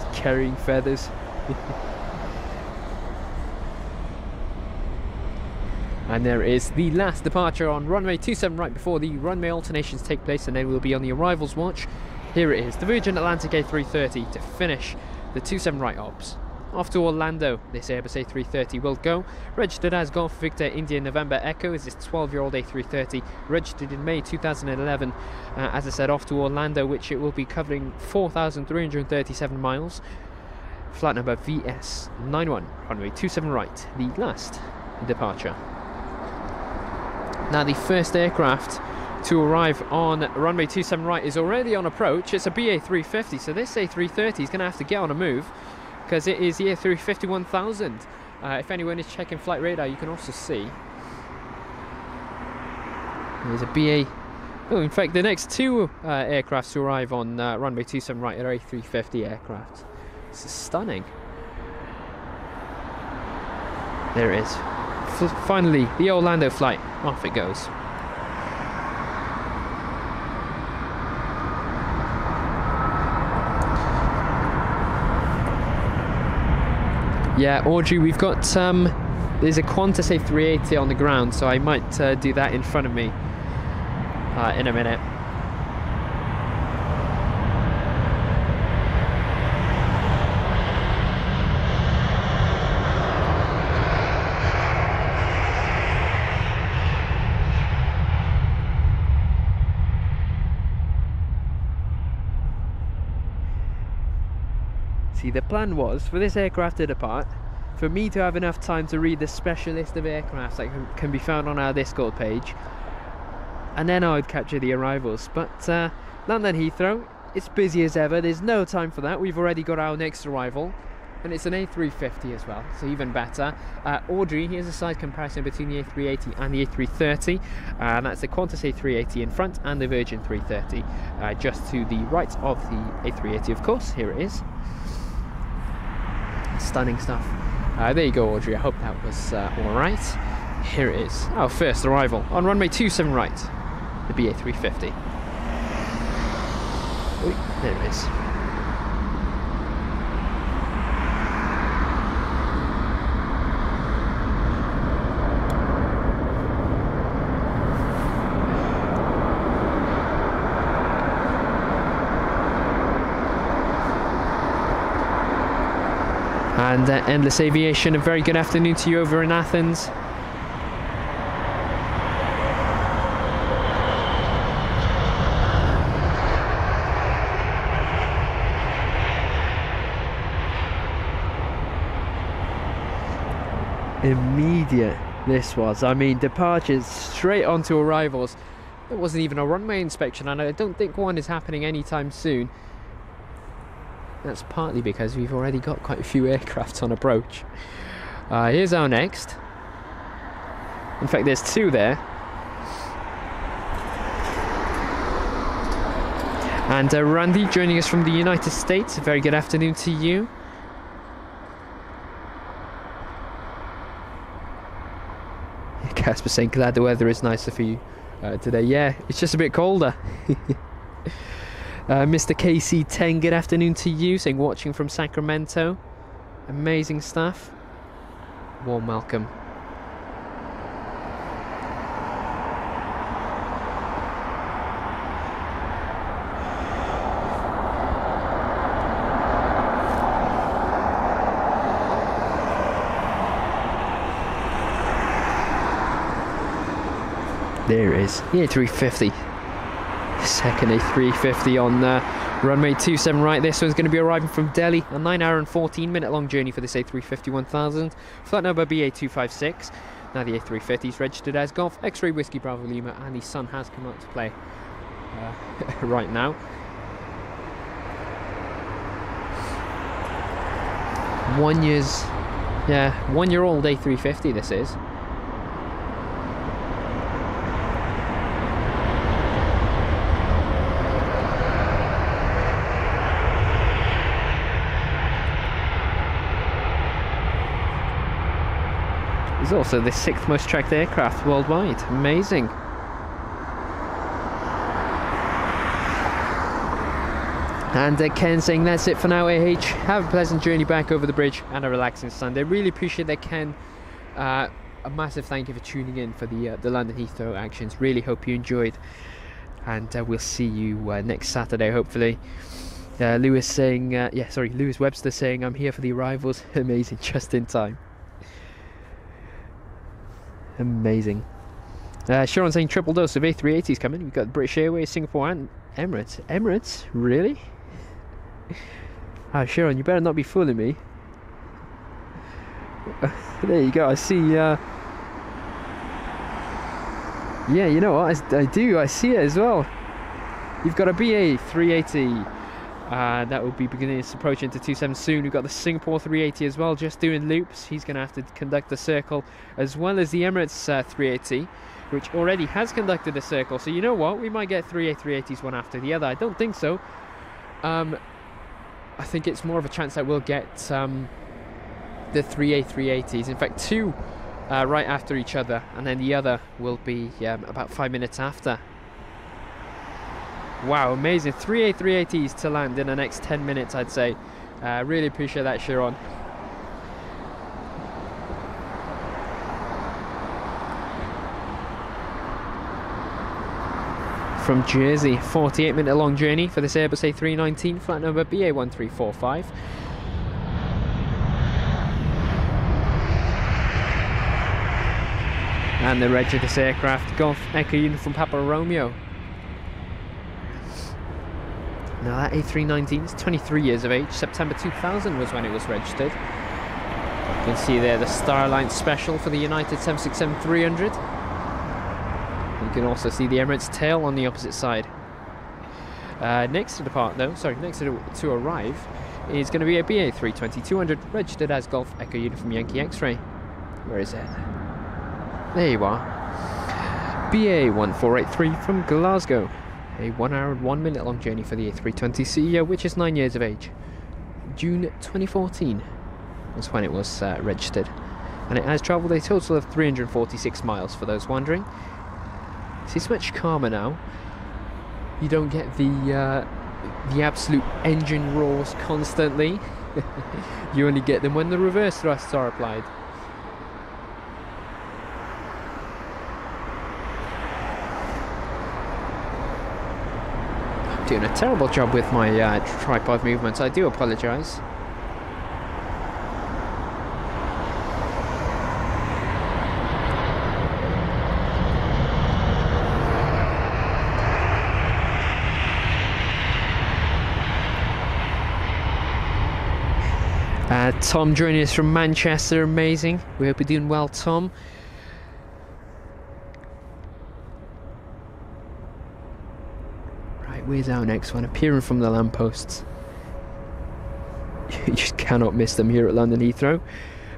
It's carrying feathers. And there is the last departure on runway 27 right before the runway alternations take place, and then we'll be on the arrivals watch. Here it is, the Virgin Atlantic A330 to finish the 27 right ops. Off to Orlando, this Airbus A330 will go. Registered as Golf Victor India November Echo is this 12-year-old A330, registered in May 2011. As I said, off to Orlando, which it will be covering 4,337 miles. Flight number VS91, runway 27 right, the last departure. Now the first aircraft to arrive on runway 27 right is already on approach. It's a BA350, so this A330 is going to have to get on a move, because it is the A350-1000. If anyone is checking flight radar, you can also see there's a BA. Oh, in fact, the next two aircraft to arrive on runway 27 right are A350 aircraft. This is stunning. There it is. Finally, the Orlando flight. Off it goes. Yeah, Audrey, we've got there's a Qantas A380 on the ground, so I might do that in front of me in a minute. See, the plan was for this aircraft to depart, for me to have enough time to read the special list of aircrafts that can be found on our Discord page, and then I would capture the arrivals. But London Heathrow, it's busy as ever, there's no time for that. We've already got our next arrival, and it's an A350 as well, so even better. Audrey, here's a size comparison between the A380 and the A330, and that's the Qantas A380 in front and the Virgin 330 just to the right of the A380, of course. Here it is. Stunning stuff. There you go, Audrey, I hope that was alright. Here it is, our first arrival on runway 27 right, the BA350. Oy, there it is. And Endless Aviation, a very good afternoon to you over in Athens. Immediate this was. I mean, departures straight onto arrivals. There wasn't even a runway inspection, and I don't think one is happening anytime soon. That's partly because we've already got quite a few aircraft on approach. Here's our next. In fact, there's two there. And Randy joining us from the United States. A very good afternoon to you. Casper saying, glad the weather is nicer for you today. Yeah, it's just a bit colder. Mr. KC10, good afternoon to you, saying watching from Sacramento. Amazing stuff. Warm welcome. There it is, the A350. Second A350 on runway 27 right. This one's going to be arriving from Delhi. A 9-hour and 14-minute long journey for this A350-1000. Flight number BA256. Now the A350 is registered as Golf X-Ray Whiskey Bravo Lima, and the sun has come out to play right now. 1 year old A350 this is. It's also the 6th most tracked aircraft worldwide. Amazing. And Ken saying that's it for now, AH. Have a pleasant journey back over the bridge and a relaxing Sunday. Really appreciate that, Ken. A massive thank you for tuning in for the London Heathrow actions. Really hope you enjoyed, and we'll see you next Saturday, hopefully. Lewis saying, Lewis Webster saying, I'm here for the arrivals. Amazing, just in time. Amazing. Sharon saying triple dose of A380s coming. We've got British Airways, Singapore and Emirates. Emirates? Really? Oh, Sharon, you better not be fooling me. There you go, I see. Yeah, you know what? I do. I see it as well. You've got a BA 380. That will be beginning its approach into 27 soon. We've got the Singapore 380 as well, just doing loops. He's going to have to conduct the circle, as well as the Emirates 380, which already has conducted a circle. So you know what? We might get 3 A380s one after the other. I don't think so. I think it's more of a chance that we'll get the 3 A380s. In fact, 2 right after each other, and then the other will be about 5 minutes after. Wow, amazing. 3 A380s to land in the next 10 minutes, I'd say. Really appreciate that, Sharon. From Jersey, 48-minute long journey for this Airbus A319, flight number BA1345. And the reg of this aircraft, Golf Echo Uniform Papa Romeo. Now that A319 is 23 years of age. September 2000 was when it was registered. You can see there the Starline Special for the United 767-300. You can also see the Emirates tail on the opposite side. Next to depart though, next to arrive is going to be a BA320-200 registered as Golf Echo Uniform Yankee X-Ray. Where is it? There you are. BA1483 from Glasgow. A 1 hour and 1 minute long journey for the A320 CEO, which is 9 years of age. June 2014 was when it was registered, and it has travelled a total of 346 miles for those wondering. It's much calmer now. You don't get the absolute engine roars constantly. You only get them when the reverse thrusts are applied. Doing a terrible job with my tripod movements. I do apologise. Tom joining us from Manchester, amazing. We hope you're doing well, Tom. Right, where's our next one? Appearing from the lampposts. You just cannot miss them here at London Heathrow.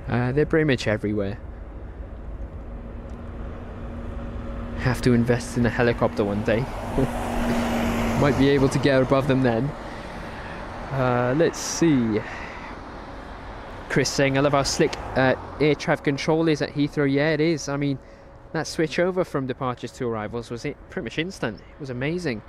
They're pretty much everywhere. Have to invest in a helicopter one day. Might be able to get above them then. Let's see. Chris saying, I love how slick air traffic control is at Heathrow. Yeah, it is. I mean, that switch over from departures to arrivals was pretty much instant. It was amazing.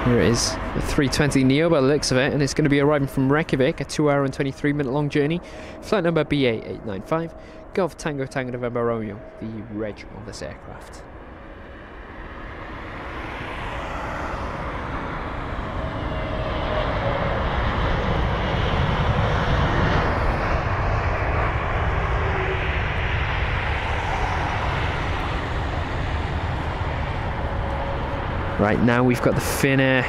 Here it is, the 320 Neo by the looks of it, and it's going to be arriving from Reykjavik, a 2 hour and 23 minute long journey. Flight number BA895, Golf Tango Tango November Romeo, the reg of this aircraft. Right now we've got the Finnair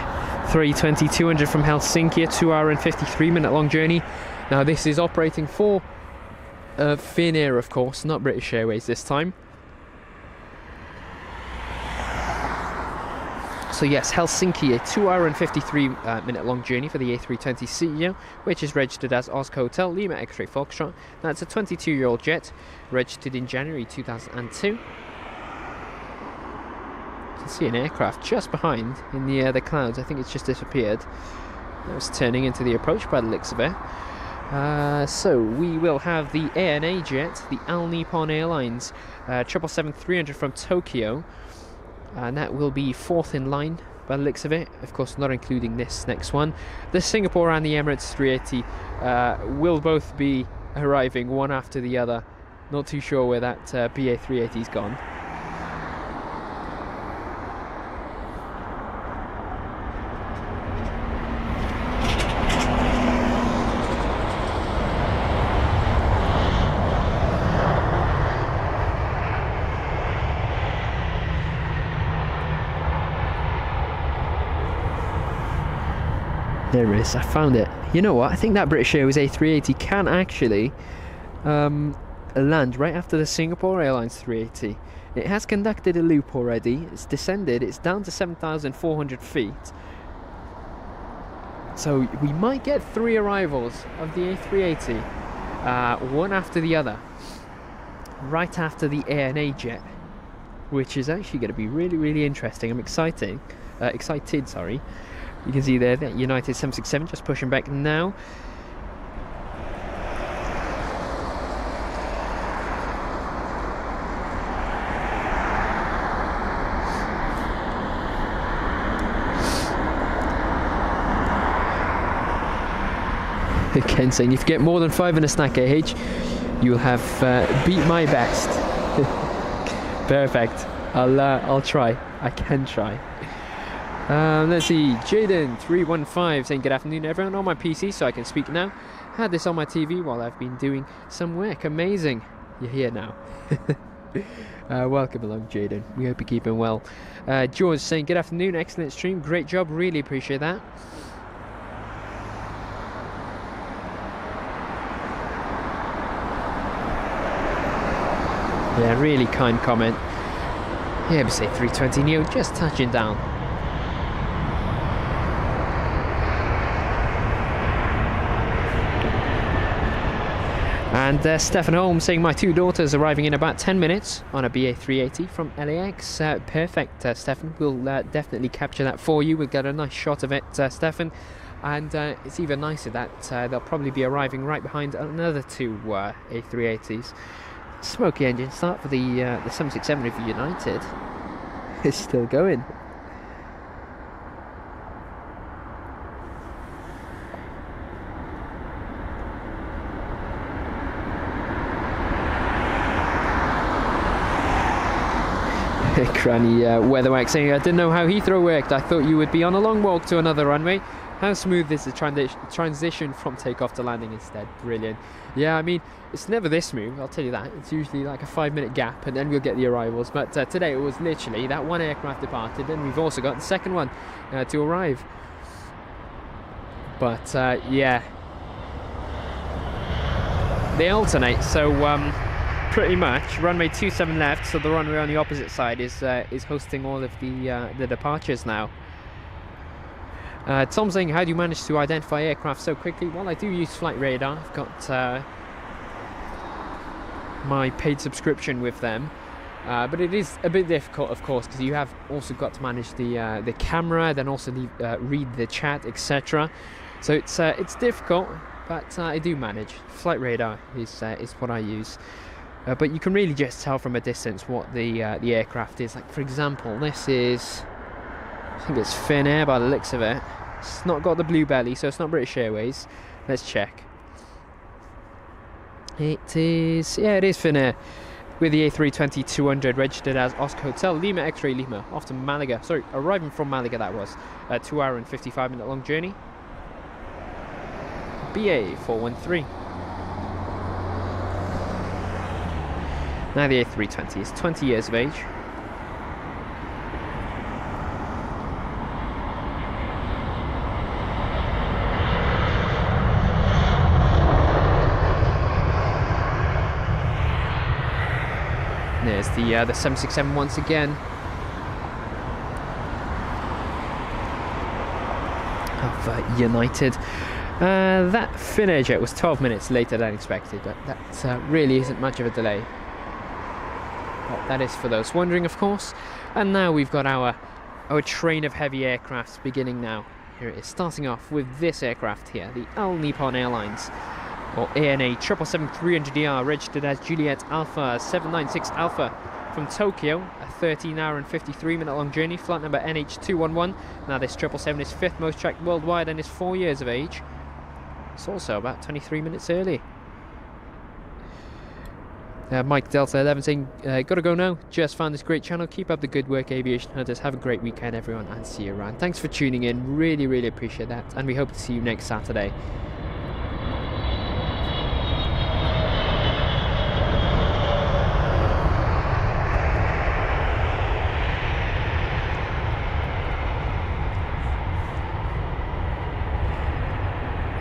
320-200 from Helsinki, a 2 hour and 53 minute long journey. Now this is operating for Finnair, of course, not British Airways this time. So yes, Helsinki, a 2 hour and 53 minute long journey for the A320 CEO, which is registered as Oscar Hotel Lima X-Ray Foxtrot. That's a 22-year-old jet, registered in January 2002. See an aircraft just behind in the clouds. I think it's just disappeared. It was turning into the approach by the looks of it. So we will have the ANA jet, the All Nippon Airlines 777-300 from Tokyo, and that will be 4th in line by the looks of it, of course not including this next one. The Singapore and the Emirates 380 will both be arriving one after the other. Not too sure where that BA 380's gone. There it is, I found it. You know what, I think that British Airways A380 can actually land right after the Singapore Airlines 380. It has conducted a loop already, it's descended, it's down to 7,400 feet. So we might get 3 arrivals of the A380, one after the other, right after the ANA jet, which is actually going to be really, really interesting. I'm excited, sorry. You can see there that United 767 just pushing back now. Ken saying, if you get more than 5 in a snack AH, you'll have beat my best. Perfect. I'll try. I can try. Let's see, Jaden315 saying good afternoon everyone on my PC so I can speak now. Had this on my TV while I've been doing some work. Amazing. You're here now. Welcome along, Jaden. We hope you're keeping well. George saying good afternoon, excellent stream, great job, really appreciate that. Yeah, really kind comment. Airbus A320neo just touching down. And Stefan Holmes saying my 2 daughters arriving in about 10 minutes on a BA 380 from LAX. Perfect, Stefan. We'll definitely capture that for you. We'll get a nice shot of it, Stefan. And it's even nicer that they'll probably be arriving right behind another 2 A380s. Smoky engine start for the 767 of United. It's still going. Cranny Weatherwax saying, I didn't know how Heathrow worked. I thought you would be on a long walk to another runway. How smooth is the transition from takeoff to landing instead? Brilliant. Yeah, I mean, it's never this smooth, I'll tell you that. It's usually like a 5-minute gap and then we'll get the arrivals. But today it was literally that one aircraft departed and we've also got the second one to arrive. But yeah, they alternate, so pretty much runway 27 left, so the runway on the opposite side is hosting all of the departures now. Tom saying, how do you manage to identify aircraft so quickly? Well, I do use Flight Radar. I've got my paid subscription with them, but it is a bit difficult, of course, because you have also got to manage the camera, then also read the chat, etc. So it's difficult, but I do manage. Flight Radar is what I use. But you can really just tell from a distance what the aircraft is. Like, for example, this is, I think it's Finnair by the looks of it. It's not got the blue belly, so it's not British Airways. Let's check. It is, yeah, it is Finnair, with the A320-200 registered as Oscar Hotel Lima X-Ray Lima, off to Malaga. Sorry, arriving from Malaga that was. A 2-hour and 55-minute long journey. BA 413. Now the A320 is 20 years of age. There's the 767 once again. Of United. That Finnair jet was 12 minutes later than expected, but that really isn't much of a delay. Well, that is for those wondering, of course. And now we've got our train of heavy aircrafts beginning now. Here it is, starting off with this aircraft here, the All Nippon Airlines or ANA 777-300ER, registered as Juliet Alpha 796 Alpha from Tokyo, a 13 hour and 53 minute long journey, flight number NH211. Now this 777 is 5th most tracked worldwide and is 4 years of age. It's also about 23 minutes early. Mike Delta 11 saying, gotta go now, just found this great channel, keep up the good work Aviation Hunters, have a great weekend everyone, and see you around. Thanks for tuning in, really appreciate that, and we hope to see you next Saturday.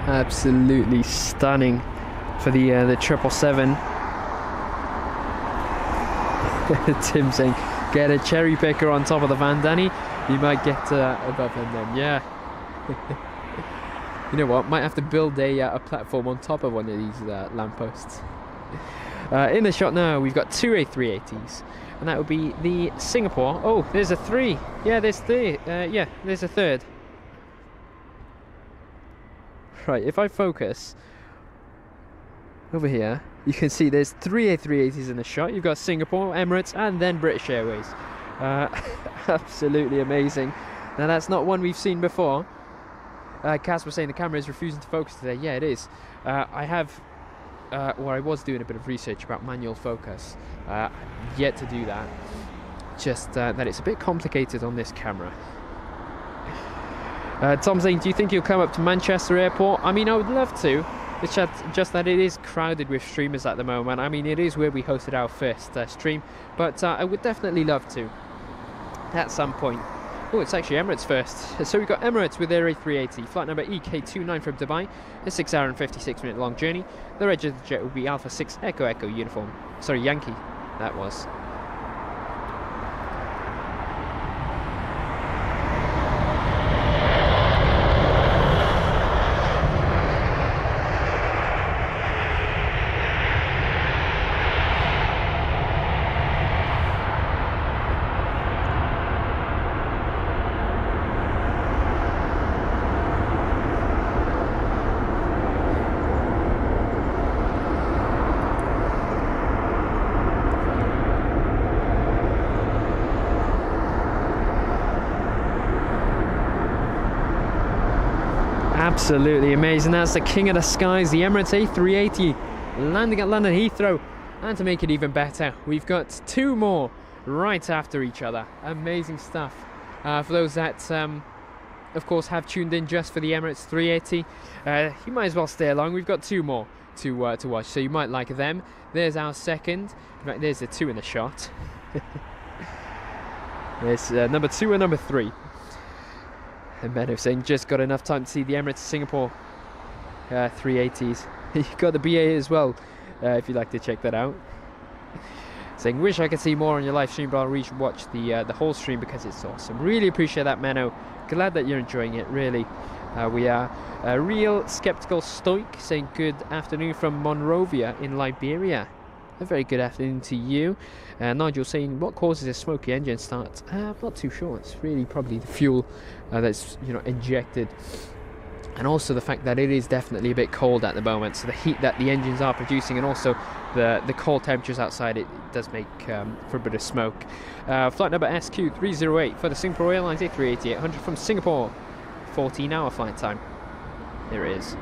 Absolutely stunning for the 777. Tim saying, get a cherry picker on top of the van, Danny. You might get above him then, yeah. You know what, might have to build a platform on top of one of these lampposts. In the shot now, we've got two A380s, and that would be the Singapore. Oh, there's a 3. Yeah, there's 3. Yeah, there's a 3rd. Right, if I focus over here, you can see there's 3 A380s in the shot. You've got Singapore, Emirates, and then British Airways. Absolutely amazing. Now that's not one we've seen before. Cass was saying the camera is refusing to focus today. Yeah, it is. I was doing a bit of research about manual focus. Yet to do that. Just that it's a bit complicated on this camera. Tom saying, do you think you'll come up to Manchester Airport? I mean, I would love to. It's just that it is crowded with streamers at the moment. I mean, it is where we hosted our first stream, but I would definitely love to at some point. Oh, it's actually Emirates first. So we've got Emirates with their A380, flight number EK29 from Dubai, a 6 hour and 56 minute long journey. The reg of the jet will be Alpha 6 Echo Echo uniform. Sorry, Yankee, that was. Absolutely amazing. That's the king of the skies, the Emirates A380, landing at London Heathrow. And to make it even better, we've got 2 more right after each other. Amazing stuff. For those that, of course, have tuned in just for the Emirates 380, you might as well stay along. We've got 2 more to watch, so you might like them. There's our second. In fact, there's the 2 in the shot. There's number 2 and number 3. And Menno saying, just got enough time to see the Emirates Singapore 380s. You've got the BA as well, if you'd like to check that out. Saying, wish I could see more on your live stream, but I'll watch the whole stream because it's awesome. Really appreciate that, Menno. Glad that you're enjoying it, really. We are Real Skeptical Stoic saying, good afternoon from Monrovia in Liberia. A very good afternoon to you. Nigel saying, what causes a smoky engine start? I'm not too sure. It's really probably the fuel that's injected, and also the fact that it is definitely a bit cold at the moment. So the heat that the engines are producing, and also the cold temperatures outside, it does make for a bit of smoke. Flight number SQ308 for the Singapore Airlines A380-800 from Singapore. 14-hour flight time. There it is.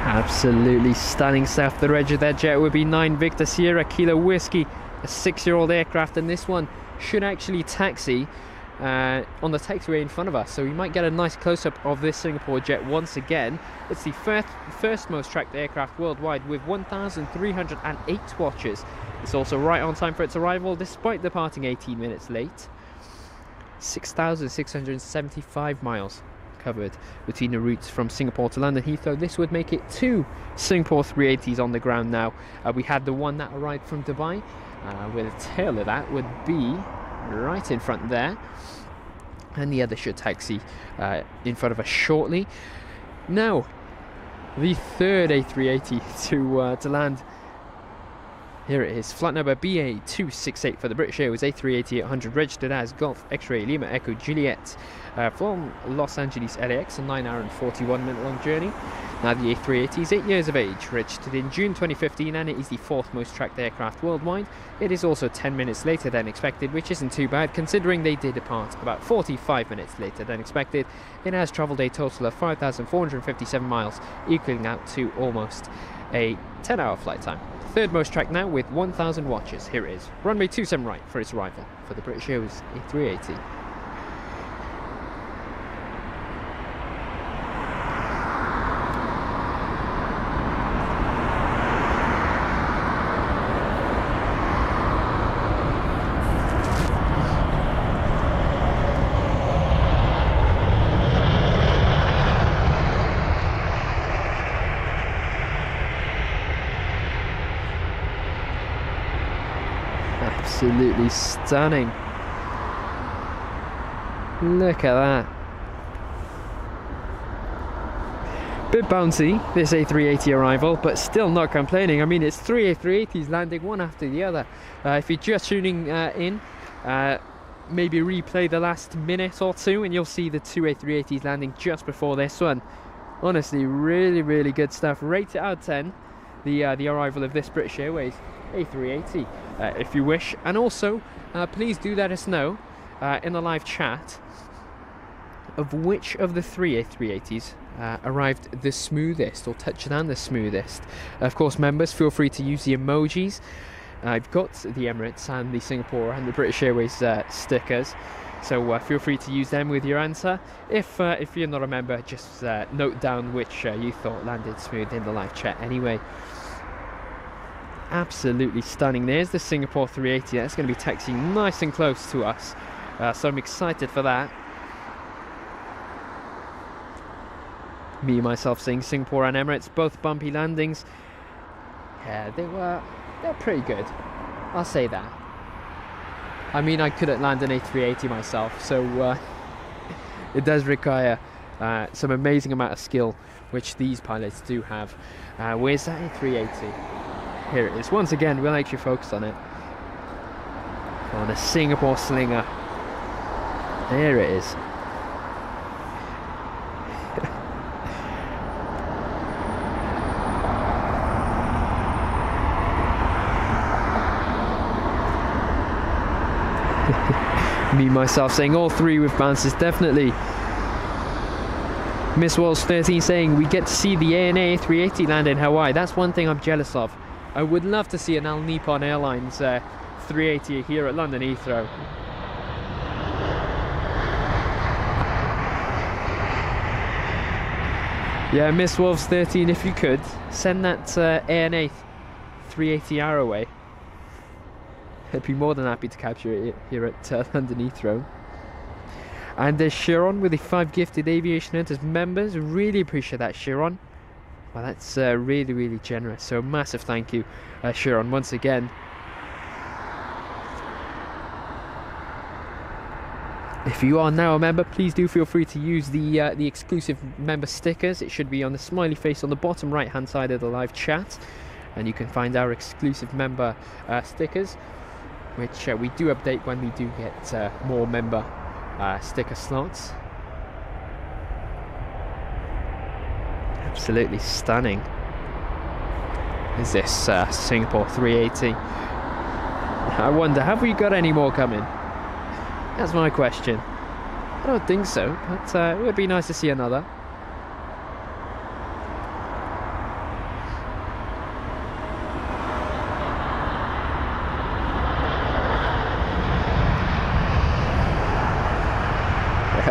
Absolutely stunning stuff. The reg of that jet would be 9 Victor Sierra Kilo Whiskey, a 6-year-old aircraft, and this one should actually taxi on the taxiway in front of us, so we might get a nice close-up of this Singapore jet once again. It's the first most tracked aircraft worldwide with 1,308 watches. It's also right on time for its arrival despite departing 18 minutes late. 6,675 miles covered between the routes from Singapore to London Heathrow. This would make it 2 Singapore 380s on the ground now. We had the one that arrived from Dubai, where the tail of that would be right in front there. and the other should taxi in front of us shortly. Now, the third A380 to land. Here it is, flight number BA268 for the British Airways A380-800, registered as Golf X-Ray Lima Echo Juliet, from Los Angeles LAX, a 9-hour and 41-minute long journey. Now the A380 is 8 years of age, registered in June 2015, and it is the 4th most tracked aircraft worldwide. It is also 10 minutes later than expected, which isn't too bad considering they did depart about 45 minutes later than expected. It has travelled a total of 5,457 miles, equaling out to almost a 10-hour flight time. Third most tracked now with 1,000 watches. Here it is, runway 27 right for its arrival for the British Airways A380. Absolutely stunning. Look at that. Bit bouncy, this A380 arrival, but still not complaining. I mean, it's 3 A380s landing one after the other. If you're just tuning in, maybe replay the last minute or two and you'll see the 2 A380s landing just before this one. Honestly, really good stuff. Rate it out of 10, the arrival of this British Airways A380, if you wish. And also, please do let us know in the live chat of which of the 3 A380s arrived the smoothest or touched down the smoothest. Of course, members, feel free to use the emojis. I've got the Emirates and the Singapore and the British Airways stickers, so feel free to use them with your answer. If you're not a member, just note down which you thought landed smooth in the live chat anyway. Absolutely stunning. There's the Singapore 380. That's going to be taxiing nice and close to us, so I'm excited for that. Me myself saying Singapore and Emirates, both bumpy landings. Yeah, they're pretty good, I'll say that. I mean, I couldn't land an A380 myself, so it does require some amazing amount of skill, which these pilots do have. Where's that A380? Here it is. Once again, we'll actually focus on it. On a Singapore Slinger. There it is. Me myself saying all three with bounces, definitely. Miss Walls 13 saying we get to see the ANA 380 land in Hawaii. That's one thing I'm jealous of. I would love to see an Al Nippon Airlines 380 here at London Heathrow. Yeah, Miss Wolves 13, if you could send that ANA 380 our way. I'd be more than happy to capture it here at London Heathrow. And there's Sharon with the 5 gifted Aviation Hunters members. Really appreciate that, Sharon. Well, that's really generous. So massive thank you, Sharon, once again. If you are now a member, please do feel free to use the exclusive member stickers. It should be on the smiley face on the bottom right hand side of the live chat, and you can find our exclusive member stickers, which we do update when we do get more member sticker slots. Absolutely stunning is this Singapore 380. I wonder, have we got any more coming? That's my question. I don't think so, but it would be nice to see another.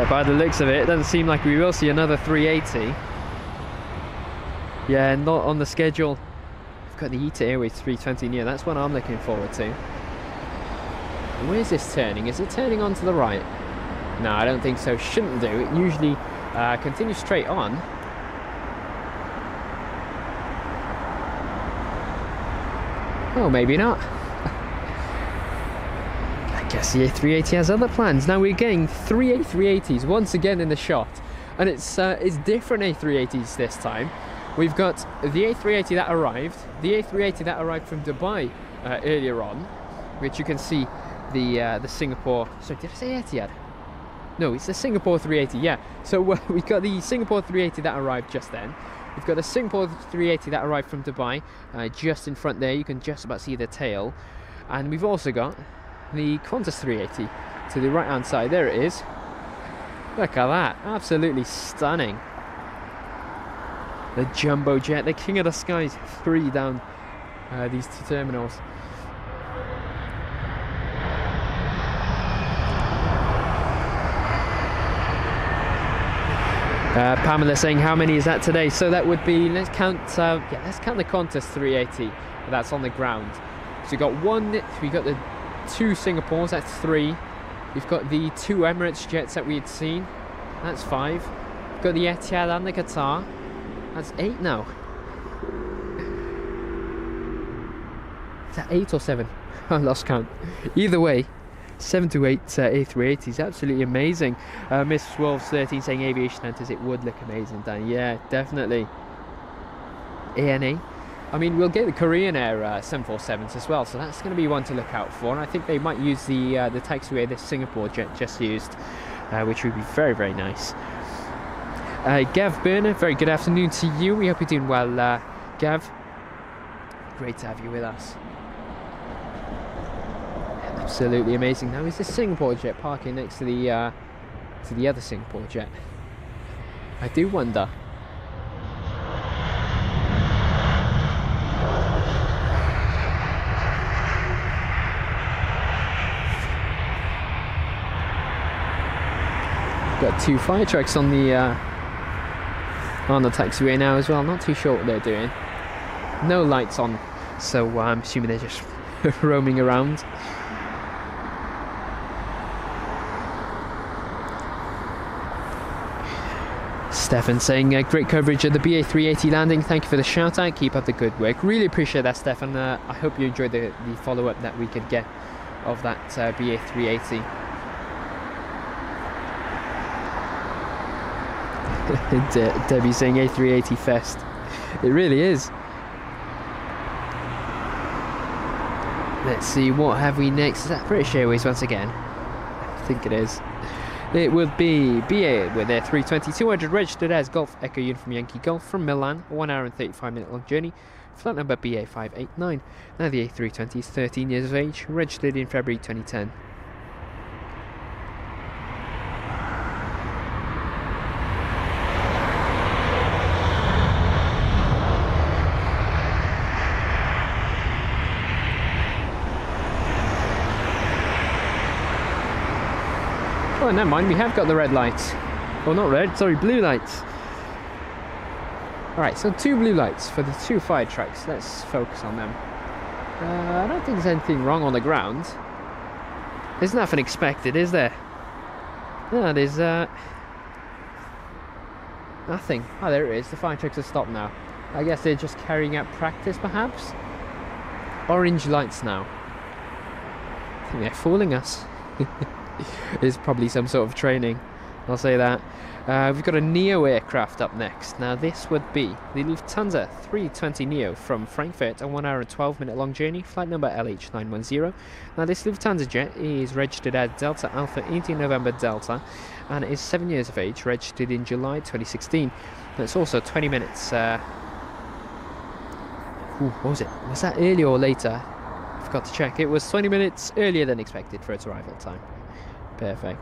By the looks of it, it doesn't seem like we will see another 380. Yeah, not on the schedule. We've got the ITA Airways 320 near. That's what I'm looking forward to. Where's this turning? Is it turning onto the right? No, I don't think so. Shouldn't do. It usually continues straight on. Oh, maybe not. I guess the A380 has other plans. Now we're getting 3 A380s once again in the shot, and it's different A380s this time. We've got the A380 that arrived, from Dubai earlier on, which you can see the Singapore. Sorry, did I say Etihad? No, it's the Singapore 380. Yeah. So we've got the Singapore 380 that arrived just then. We've got the Singapore 380 that arrived from Dubai, just in front there. You can just about see the tail, and we've also got the Qantas 380 to the right hand side. There it is. Look at that, absolutely stunning. The jumbo jet, the king of the skies, free down these two terminals. Pamela saying, how many is that today? So that would be, let's count the Qantas 380, that's on the ground. So we've got the 2 Singapores, that's 3. We've got the 2 Emirates jets that we had seen, that's 5. We've got the Etihad and the Qatar, that's 8 now. Is that 8 or 7? I lost count. Either way, 7 to 8 A380s, absolutely amazing. Miss Wolves 13 saying Aviation Hunters, it would look amazing, Dan. Yeah, definitely. ANA. I mean, we'll get the Korean Air 747s as well, so that's going to be one to look out for. And I think they might use the taxiway this Singapore jet just used, which would be very, very nice. Gav Burner, very good afternoon to you. We hope you're doing well, Gav. Great to have you with us. Absolutely amazing. Now, is this Singapore jet parking next to the other Singapore jet? I do wonder. Got 2 fire trucks on the taxiway now as well. Not too sure what they're doing. No lights on, so I'm assuming they're just roaming around. Stefan saying great coverage of the BA380 landing. Thank you for the shout out. Keep up the good work. Really appreciate that, Stefan. I hope you enjoyed the follow up that we could get of that BA380. Debbie saying A380 Fest. It really is. Let's see, what have we next? Is that British Airways once again? I think it is. It would be BA with their 320-200 registered as Golf Echo Uniform Yankee Golf from Milan, a 1 hour and 35 minute long journey. Flight number BA589. Now the A320 is 13 years of age, registered in February 2010. Oh, never mind, we have got the red lights. Well, not red, sorry, blue lights. Alright, so 2 blue lights for the 2 fire trucks. Let's focus on them. I don't think there's anything wrong on the ground. There's nothing expected, is there? No, there's nothing. Oh, there it is. The fire trucks have stopped now. I guess they're just carrying out practice, perhaps? Orange lights now. I think they're fooling us. It's probably some sort of training, I'll say that. We've got a Neo aircraft up next. Now this would be the Lufthansa 320 Neo from Frankfurt, a 1 hour and 12 minute long journey, flight number LH910. Now this Lufthansa jet is registered as Delta Alpha India November Delta, and it is 7 years of age, registered in July 2016. It's also 20 minutes, what was it? Was that earlier or later? I forgot to check. It was 20 minutes earlier than expected for its arrival time. Perfect.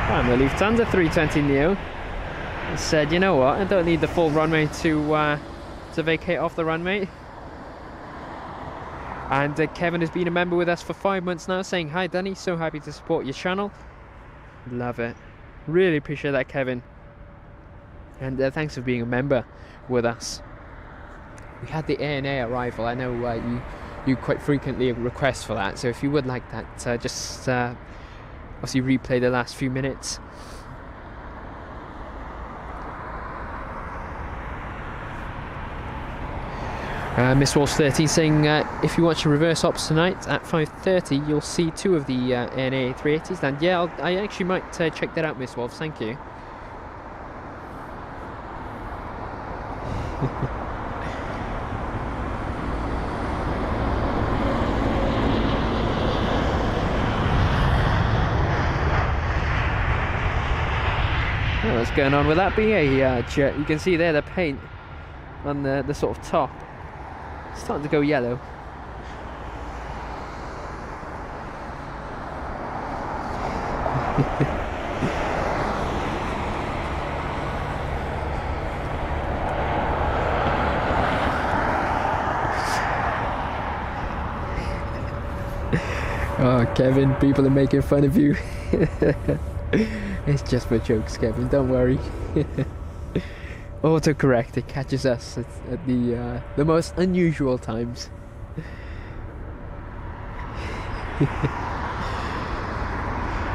And the Lufthansa 320 Neo said, you know what, I don't need the full runway to vacate off the runway. And Kevin has been a member with us for 5 months now, saying, hi Danny, so happy to support your channel. Love it. Really appreciate that, Kevin. And thanks for being a member with us. We had the ANA arrival. I know you quite frequently request for that. So if you would like that, just obviously replay the last few minutes. Miss Walsh 13 saying if you watch the reverse ops tonight at 5:30, you'll see 2 of the ANA A380s. And yeah, I actually might check that out, Miss Wolf. Thank you. What's going on with that BA jet? You can see there the paint on the sort of top. It's starting to go yellow. Oh, Kevin, people are making fun of you. It's just for jokes, Kevin, don't worry. Autocorrect, it catches us at the most unusual times.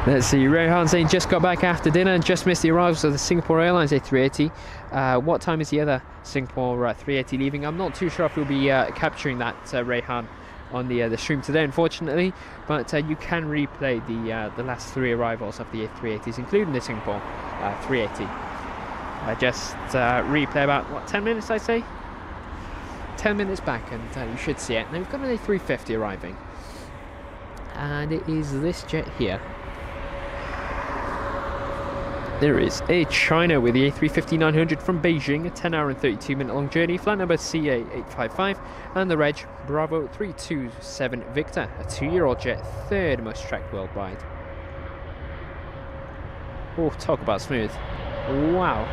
Let's see, Rayhan saying just got back after dinner and just missed the arrivals of the Singapore Airlines A380. What time is the other Singapore 380 leaving? I'm not too sure if we'll be capturing that, Rayhan, on the stream today, unfortunately, but you can replay the last 3 arrivals of the A380s, including the Singapore 380. Just replay about, what, 10 minutes, I'd say? 10 minutes back, and you should see it. Now we've got an A350 arriving, and it is this jet here. There is Air China with the A350-900 from Beijing, a 10-hour and 32-minute long journey, flight number CA855, and the reg Bravo 327 Victor, a 2-year-old jet, 3rd most tracked worldwide. Oh, talk about smooth. Wow.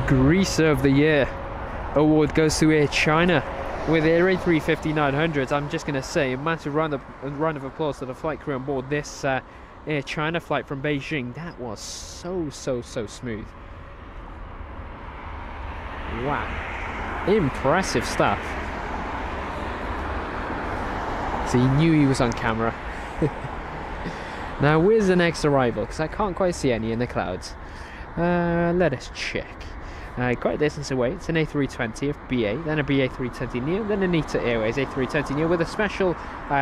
Greaser of the Year award goes to Air China with their A350-900s. I'm just going to say a massive round of applause to the flight crew on board this Air China flight from Beijing. That was so smooth. Wow, impressive stuff. So he knew he was on camera. Now where's the next arrival, because I can't quite see any in the clouds. Let us check. Quite a distance away, it's an A320 of BA, then a BA 320 Neo, then a Anita Airways A320 Neo with a special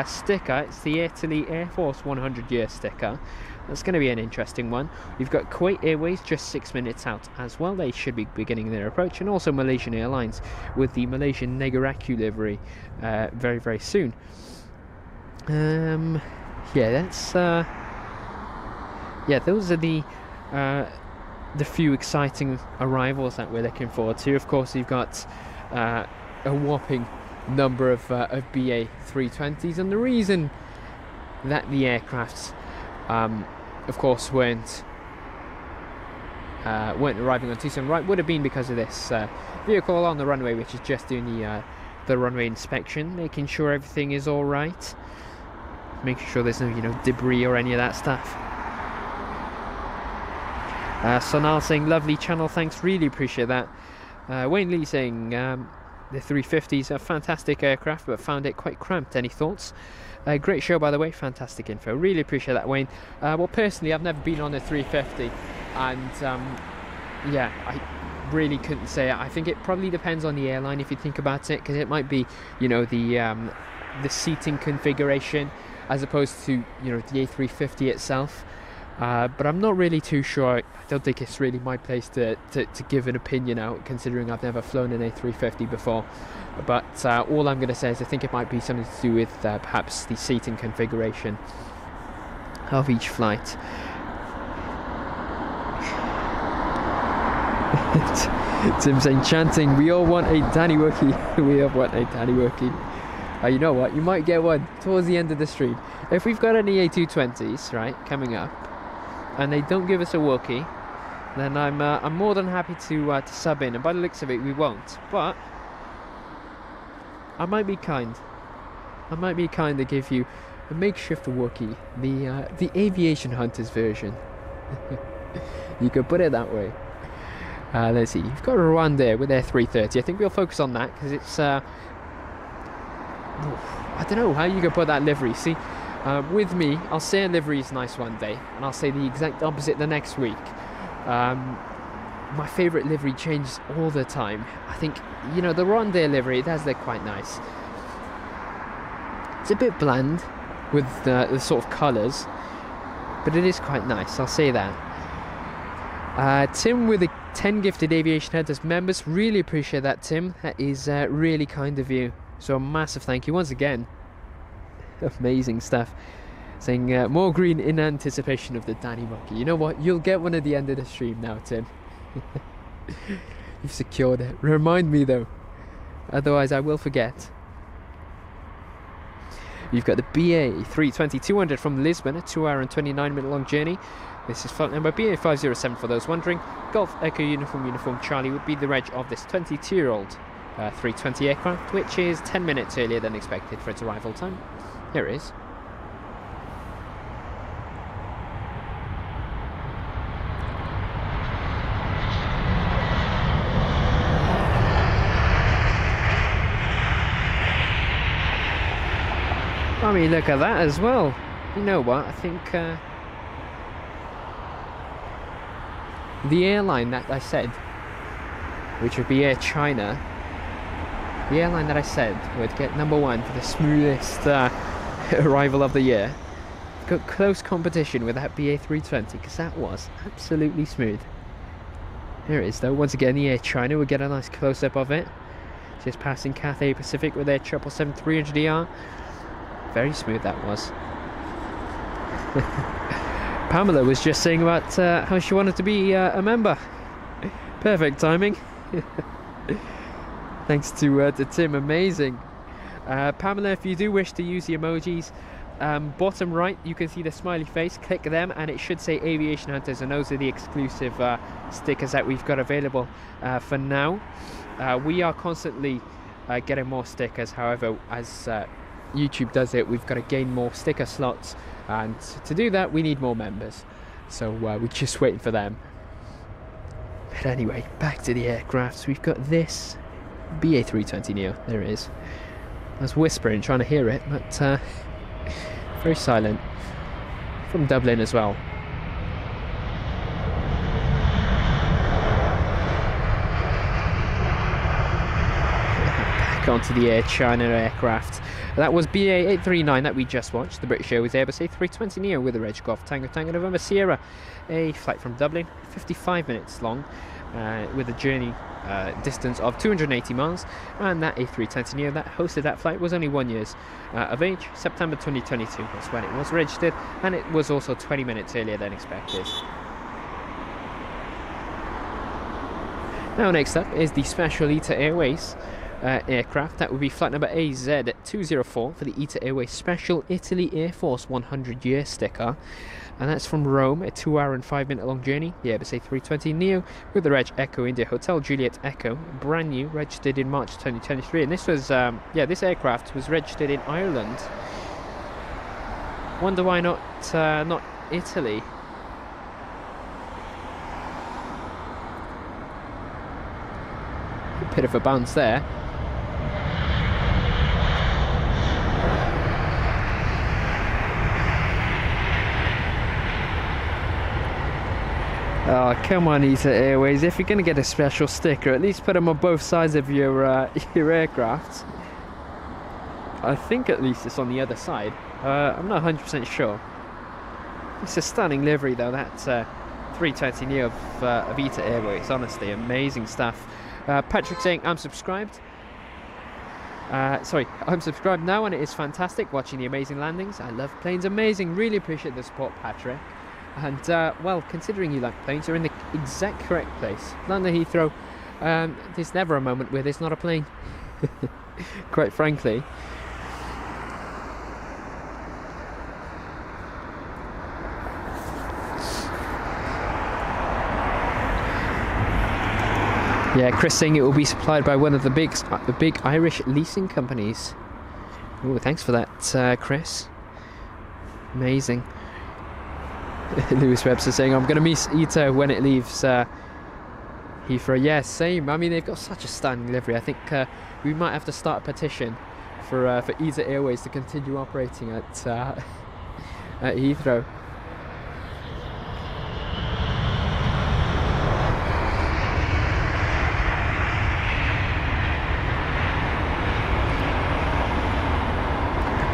sticker. It's the Italy Air Force 100-year sticker. That's going to be an interesting one. We've got Kuwait Airways just 6 minutes out as well. They should be beginning their approach, and also Malaysian Airlines with the Malaysian Negaraku livery very soon. Yeah, that's yeah, those are the few exciting arrivals that we're looking forward to. Of course, you've got a whopping number of BA 320s, and the reason that the aircrafts of course weren't arriving on 27 right would have been because of this vehicle on the runway, which is just doing the runway inspection, making sure everything is all right, making sure there's no debris or any of that stuff. Sonal saying lovely channel, thanks, really appreciate that. Wayne Lee saying the 350s are fantastic aircraft but found it quite cramped. Any thoughts? Great show, by the way, fantastic info, really appreciate that, Wayne. Well, personally I've never been on a 350, and yeah, I really couldn't say it. I think it probably depends on the airline if you think about it, because it might be the seating configuration as opposed to the A350 itself. But I'm not really too sure. I don't think it's really my place to give an opinion out, considering I've never flown an A350 before. But all I'm going to say is I think it might be something to do with perhaps the seating configuration of each flight. Tim saying, chanting, we all want a Danny Wookie. We all want a Danny Wookie. You know what? You might get one towards the end of the stream. If we've got any A220s, right, coming up, and they don't give us a Wookie, then I'm more than happy to sub in. And by the looks of it, we won't. But I might be kind. I might be kind to give you a makeshift Wookiee, the Aviation Hunters version. You could put it that way. Let's see, you've got a run there with their 330. I think we'll focus on that because it's I don't know how you could put that livery. See, with me, I'll say a livery is nice one day and I'll say the exact opposite the next week. My favourite livery changes all the time. I think, you know, the Rondair livery, they're quite nice. It's a bit bland with the sort of colours, but it is quite nice, I'll say that. Tim with the 10 gifted Aviation Hunters members, really appreciate that, Tim. That is really kind of you. So a massive thank you once again. Amazing stuff. Saying more green in anticipation of the Danny Monkey. You know what? You'll get one at the end of the stream now, Tim. You've secured it. Remind me though. Otherwise I will forget. You've got the BA 320-200 from Lisbon, a 2 hour and 29 minute long journey. This is flight number BA 507 for those wondering. Golf Echo Uniform Charlie would be the reg of this 22-year-old 320 aircraft, which is 10 minutes earlier than expected for its arrival time. Here it is. I mean, look at that as well. You know what? I think the airline that I said, which would be Air China, the airline that I said would get #1 for the smoothest arrival of the year, got close competition with that BA 320 because that was absolutely smooth. Here it is though. Once again, the Air China will get a nice close-up of it. Just passing Cathay Pacific with their 777-300ER. Very smooth that was. Pamela was just saying about how she wanted to be a member. Perfect timing. Thanks to Tim, amazing. Pamela, if you do wish to use the emojis, bottom right you can see the smiley face, click them and it should say Aviation Hunters, and those are the exclusive stickers that we've got available for now. We are constantly getting more stickers, however, as YouTube does it, we've got to gain more sticker slots, and to do that we need more members, so we're just waiting for them. But anyway, back to the aircrafts. We've got this BA 320 Neo. There it is. I was whispering trying to hear it, but very silent. From Dublin as well. Back onto the Air China aircraft. That was BA 839 that we just watched, the British Airways Airbus A320 Neo with a reg Golf Tango Tango November Sierra. A flight from Dublin, 55 minutes long, with a journey distance of 280 miles, and that A320 Neo that hosted that flight was only 1 year of age. September 2022 was when it was registered, and it was also 20 minutes earlier than expected. Now next up is the Special ITA Airways aircraft. That would be flight number AZ204 for the ITA Airways Special Italy Air Force 100 year sticker, and that's from Rome, a 2 hour and 5 minute long journey. The Airbus A320 Neo with the reg Echo India Hotel Juliet Echo, brand new, registered in March 2023, and this was this aircraft was registered in Ireland. Wonder why not Italy. A bit of a bounce there. Oh, come on, ITA Airways. If you're going to get a special sticker, at least put them on both sides of your aircraft. I think at least it's on the other side. I'm not 100% sure. It's a stunning livery though, that 320 Neo of ITA Airways. Honestly, amazing stuff. Patrick saying, I'm subscribed. Sorry, I'm subscribed now and it is fantastic watching the amazing landings. I love planes, amazing. Really appreciate the support, Patrick. And well, considering you like planes, you're in the exact correct place. London Heathrow, there's never a moment where there's not a plane. Quite frankly. Yeah, Chris saying it will be supplied by one of the big Irish leasing companies. Oh, thanks for that, Chris. Amazing. Lewis Webster saying, I'm going to miss ITA when it leaves Heathrow. Yeah, same. I mean, they've got such a stunning livery. I think we might have to start a petition for ITA Airways to continue operating at Heathrow.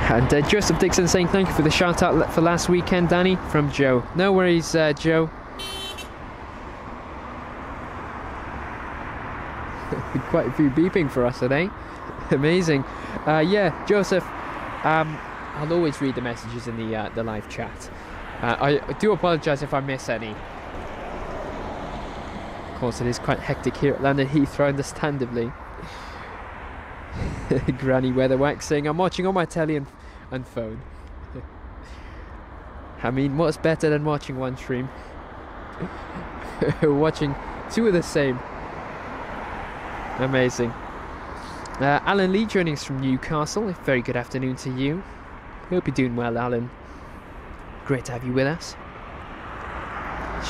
And Joseph Dixon saying thank you for the shout out for last weekend, Danny, from Joe. No worries, Joe. Quite a few beeping for us today. Amazing. Yeah, Joseph, I'll always read the messages in the live chat. I do apologise if I miss any. Of course, it is quite hectic here at London Heathrow, understandably. Granny Weatherwax saying, I'm watching on my telly and phone. I mean, what's better than watching one stream? Watching two of the same. Amazing. Alan Lee joining us from Newcastle. Very good afternoon to you. Hope you're doing well, Alan. Great to have you with us.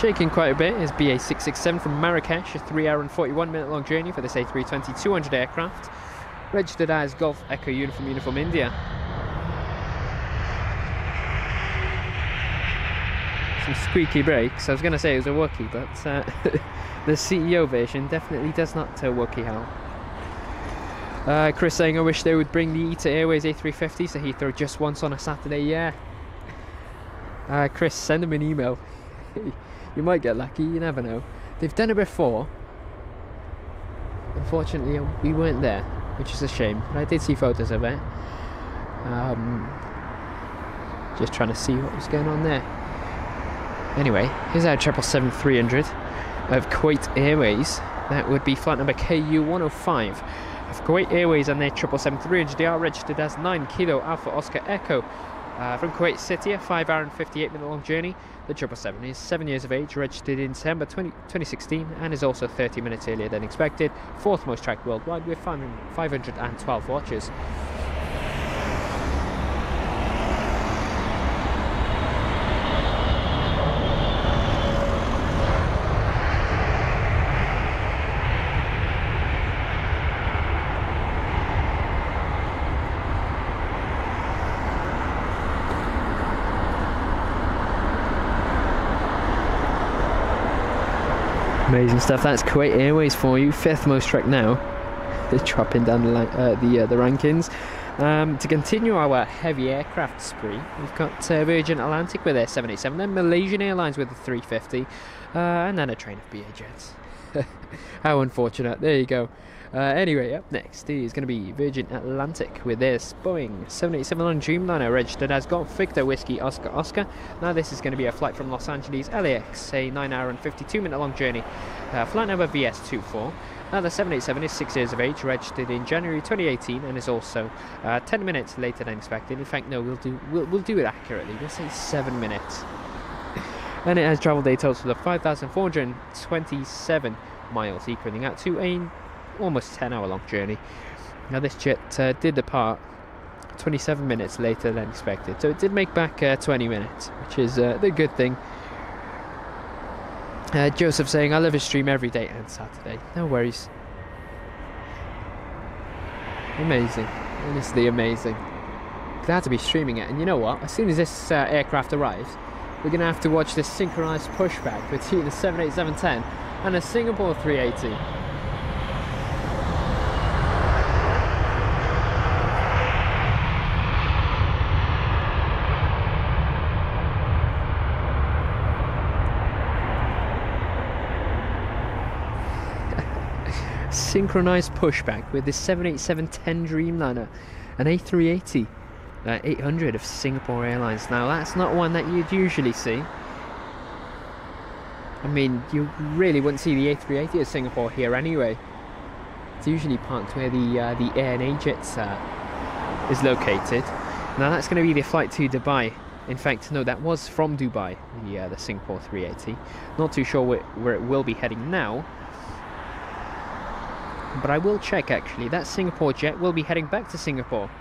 Shaking quite a bit is BA667 from Marrakesh, a 3 hour and 41 minute long journey for this A320-200 aircraft. Registered as Golf Echo Uniform India. Some squeaky brakes. I was going to say it was a Wookiee, but the CEO version definitely does not Wookiee howl. Chris saying, I wish they would bring the ITA Airways A350 to Heathrow just once on a Saturday. Yeah. Chris, send them an email. You might get lucky, you never know. They've done it before. Unfortunately, we weren't there, which is a shame, but I did see photos of it. Just trying to see what was going on there. Anyway, here's our 777-300 of Kuwait Airways. That would be flight number KU105 of Kuwait Airways, and their 777-300. They are registered as 9 Kilo Alpha Oscar Echo from Kuwait City, a 5 hour and 58 minute long journey. The 777 is 7 years of age, registered in December 2016, and is also 30 minutes earlier than expected. 4th most tracked worldwide with 512 watches. Amazing stuff. That's Kuwait Airways for you. 5th most tracked now. They're dropping down the rankings. To continue our heavy aircraft spree, we've got Virgin Atlantic with their 787, then Malaysian Airlines with the 350, and then a train of BA jets. How unfortunate. There you go. Anyway, up next is going to be Virgin Atlantic with this Boeing 787 on Dreamliner, registered as Golf Victor Whiskey Oscar Oscar. Now this is going to be a flight from Los Angeles LAX, a 9 hour and 52 minute long journey. Flight number VS24. Now the 787 is 6 years of age, registered in January 2018, and is also 10 minutes later than expected. In fact, no, we'll do it accurately. We'll say 7 minutes. And it has travel day total of 5,427 miles, equaling out to a almost 10 hour long journey. Now this jet did depart 27 minutes later than expected, so it did make back 20 minutes, which is the good thing. Joseph saying, I love his stream every day and Saturday. No worries. Amazing. Honestly amazing. Glad to be streaming it. And you know what? As soon as this aircraft arrives, we're going to have to watch this synchronized pushback between the 787-10 and a Singapore 380. Synchronized pushback with this 787-10 Dreamliner, an A380 800 of Singapore Airlines. Now that's not one that you'd usually see. I mean, you really wouldn't see the A380 of Singapore here anyway. It's usually parked where the ANA Jets is located. Now that's going to be the flight to Dubai. In fact, no, that was from Dubai, the Singapore 380. Not too sure where it will be heading now. But I will check actually. That Singapore jet will be heading back to Singapore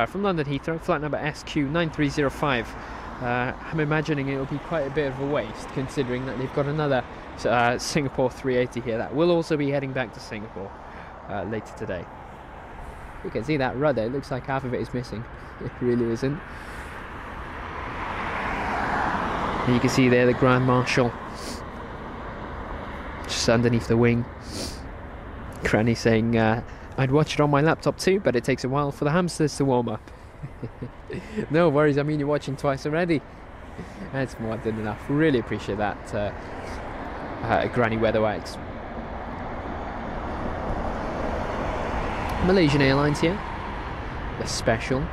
from London Heathrow, flight number SQ9305 I'm imagining it'll be quite a bit of a waste, considering that they've got another Singapore 380 here that will also be heading back to Singapore later today. You can see that rudder, it looks like half of it is missing. It really isn't. And you can see there the Grand Marshal just underneath the wing. Granny saying, I'd watch it on my laptop too, but it takes a while for the hamsters to warm up. No worries, I mean you're watching twice already. That's more than enough. Really appreciate that, Granny Weatherwax. Malaysian Airlines here, the special.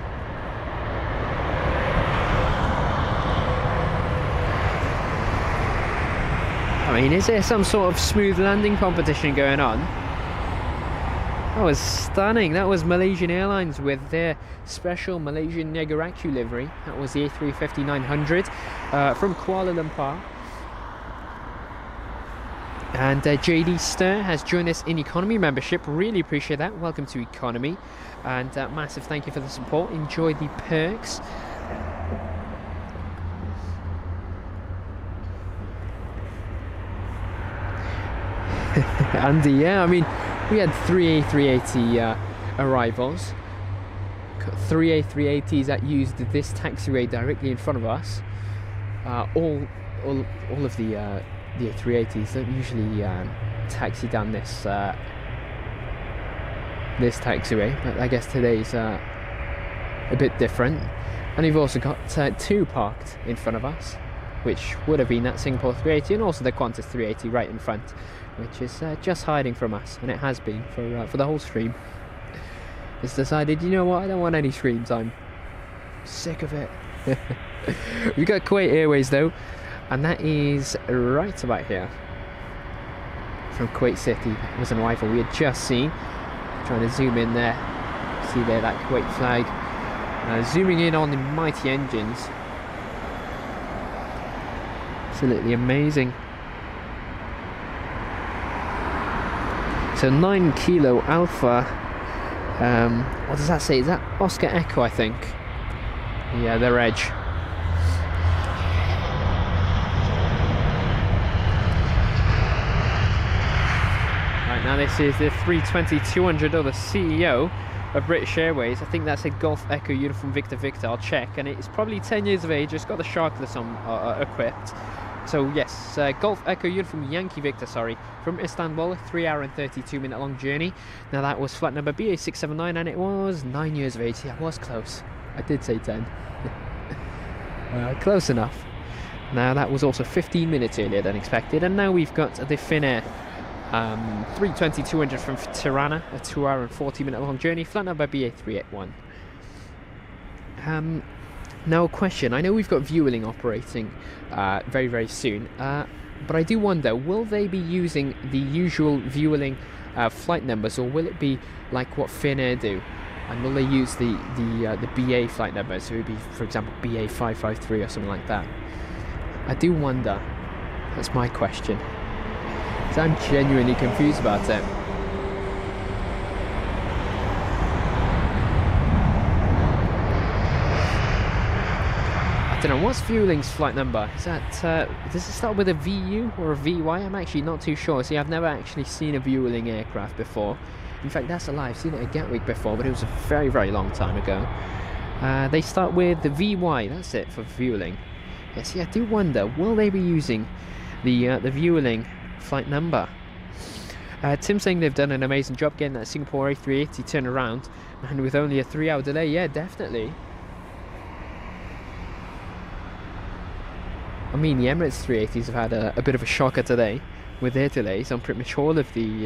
I mean, is there some sort of smooth landing competition going on? That was stunning. That was Malaysian Airlines with their special Malaysian Negaraku livery. That was the A350-900 from Kuala Lumpur. And JD Stir has joined us in economy membership. Really appreciate that. Welcome to economy. And massive thank you for the support. Enjoy the perks. Andy, yeah, I mean, we had 3 A380 arrivals. 3 A380s that used this taxiway directly in front of us. All of the A380s don't usually taxi down this this taxiway, but I guess today's a bit different. And we've also got 2 parked in front of us, which would have been that Singapore 380 and also the Qantas 380 right in front, which is just hiding from us, and it has been for the whole stream. It's decided, you know what, I don't want any streams, I'm sick of it. We've got Kuwait Airways though, and that is right about here. From Kuwait City, it was an arrival we had just seen. Trying to zoom in there, see there that Kuwait flag. Zooming in on the mighty engines. Absolutely amazing. So 9 Kilo Alpha, what does that say? Is that Oscar Echo, I think? Yeah, their edge. Right, now this is the 320-200 of the CEO of British Airways. I think that's a Golf Echo uniform Victor Victor, I'll check. And it's probably 10 years of age, it's got the sharkless on equipped. So yes, Golf Echo uniform Yankee Victor, sorry, from Istanbul, 3 hour and 32 minute long journey. Now that was flight number BA679 and it was 9 years of age. Yeah, I was close. I did say 10. Close enough. Now that was also 15 minutes earlier than expected. And now we've got the Finnair 320-200 from Tirana, a 2 hour and 40 minute long journey, flight number BA381. Now a question, I know we've got Vueling operating very, very soon, but I do wonder, will they be using the usual Vueling flight numbers, or will it be like what Finnair do? And will they use the BA flight numbers, so it would be, for example, BA553 or something like that? I do wonder, that's my question, because I'm genuinely confused about it. I don't know, what's Vueling's flight number? Is that, does it start with a VU or a VY? I'm actually not too sure. See, I've never actually seen a Vueling aircraft before. In fact, that's a lie, I've seen it at Gatwick before, but it was a very, very long time ago. They start with the VY, that's it for Vueling. Yeah, see, I do wonder, will they be using the Vueling flight number? Tim's saying they've done an amazing job getting that Singapore A380 turned around, and with only a 3 hour delay, yeah, definitely. I mean, the Emirates 380s have had a bit of a shocker today with their delays on pretty much all of the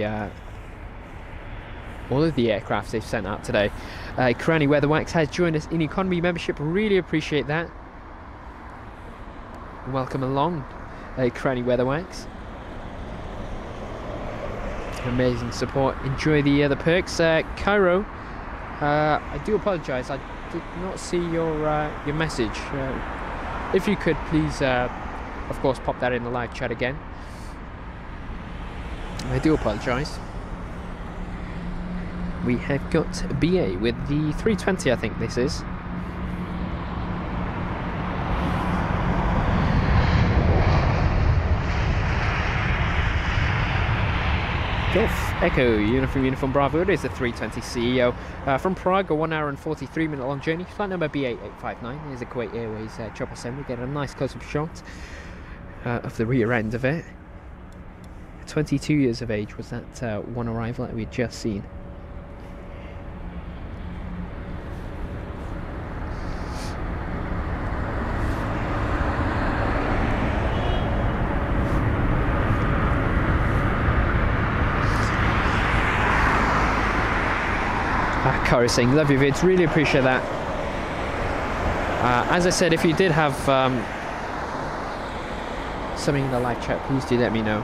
aircraft they've sent out today. Karani Weatherwax has joined us in economy membership. Really appreciate that. Welcome along, Karani Weatherwax. Amazing support. Enjoy the perks. Cairo, I do apologise. I did not see your message. If you could please, of course, pop that in the live chat again. I do apologise. We have got BA with the 320, I think this is. Golf Echo Uniform Bravo. It is the 320 CEO from Prague, a 1 hour and 43-minute long journey. Flight number B8859. Here's a Kuwait Airways 777. We get a nice close-up shot of the rear end of it. 22 years of age was that one arrival that we had just seen. Car is saying, love your vids, really appreciate that. As I said, if you did have something in the live chat, please do let me know.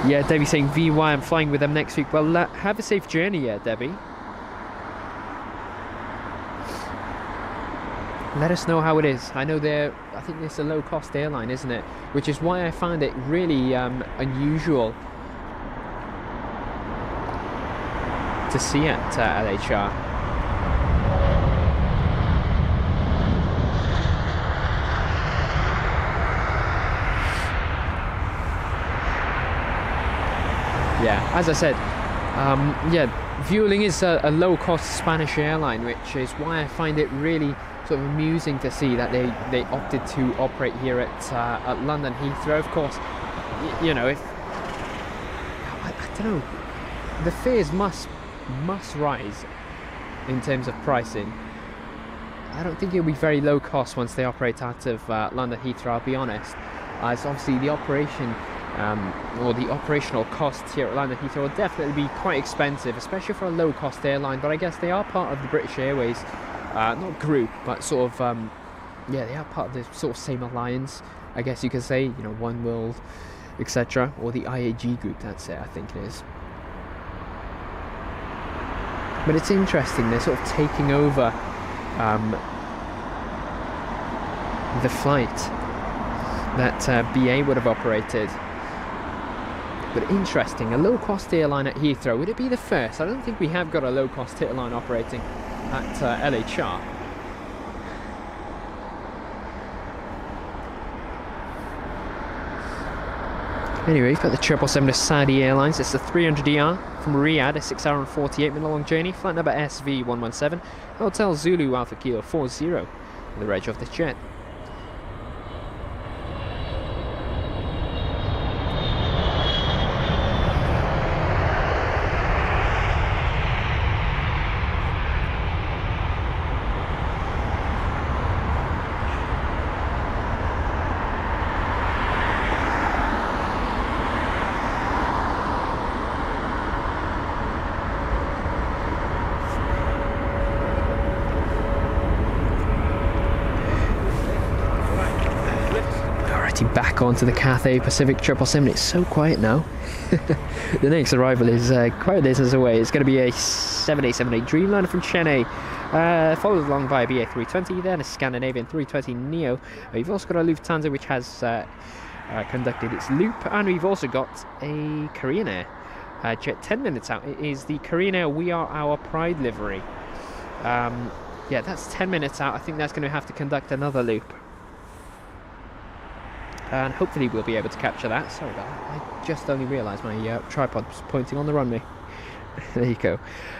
Yeah, Debbie saying, VY, I'm flying with them next week. Well, have a safe journey, yeah, Debbie. Let us know how it is. I know I think it's a low-cost airline, isn't it? Which is why I found it really unusual to see at LHR. Yeah, as I said, yeah, Vueling is a low-cost Spanish airline, which is why I find it really sort of amusing to see that they opted to operate here at London Heathrow. Of course, you know, if I don't know, the fares must rise in terms of pricing. I don't think it'll be very low cost once they operate out of London Heathrow, I'll be honest, as obviously the operation or the operational costs here at London Heathrow will definitely be quite expensive, especially for a low cost airline. But I guess they are part of the British Airways not group, but sort of yeah, they are part of the sort of same alliance, I guess you could say, you know, One World, etc., or the IAG group. That's it, I think it is. But it's interesting, they're sort of taking over the flight that BA would have operated. But interesting, a low-cost airline at Heathrow. Would it be the first? I don't think we have got a low-cost airline operating at LHR. Anyway, we've got the 777 of Saudi Airlines. It's the 300ER from Riyadh, a 6 hour and 48-minute long journey. Flight number SV117, Hotel Zulu Alpha Kilo 40, the reg of the jet. Back onto the Cathay Pacific 777. It's so quiet now. The next arrival is quite a distance away. It's going to be a 7878 Dreamliner from Chennai, followed along by a BA320, then a Scandinavian 320neo. We've also got a Lufthansa which has conducted its loop, and we've also got a Korean Air jet 10 minutes out. It is the Korean Air We Are Our Pride livery. Yeah, that's 10 minutes out. I think that's going to have to conduct another loop, and hopefully we'll be able to capture that. Sorry about that, I just only realised my tripod was pointing on the runway. There you go.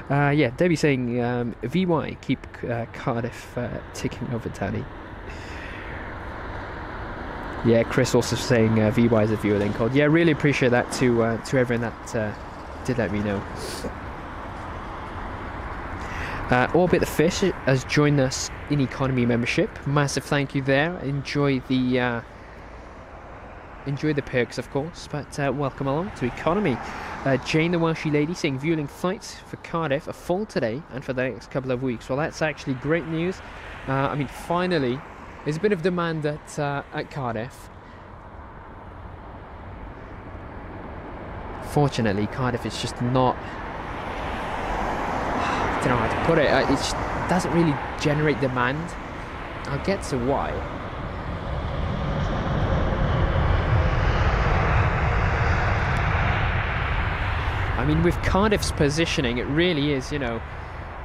Yeah, Debbie saying, VY, keep Cardiff ticking over Danny. Yeah, Chris also saying VY is a Vueling code. Yeah, really appreciate that to everyone that did let me know. Orbit the Fish has joined us in economy membership. Massive thank you there. Enjoy the perks, of course, but welcome along to economy. Jane the Welshie lady saying Vueling flights for Cardiff are full today and for the next couple of weeks. Well, that's actually great news. I mean, finally, there's a bit of demand at Cardiff. Fortunately, Cardiff is just not, I don't know how to put it, it just doesn't really generate demand. I'll get to why. I mean, with Cardiff's positioning, it really is, you know,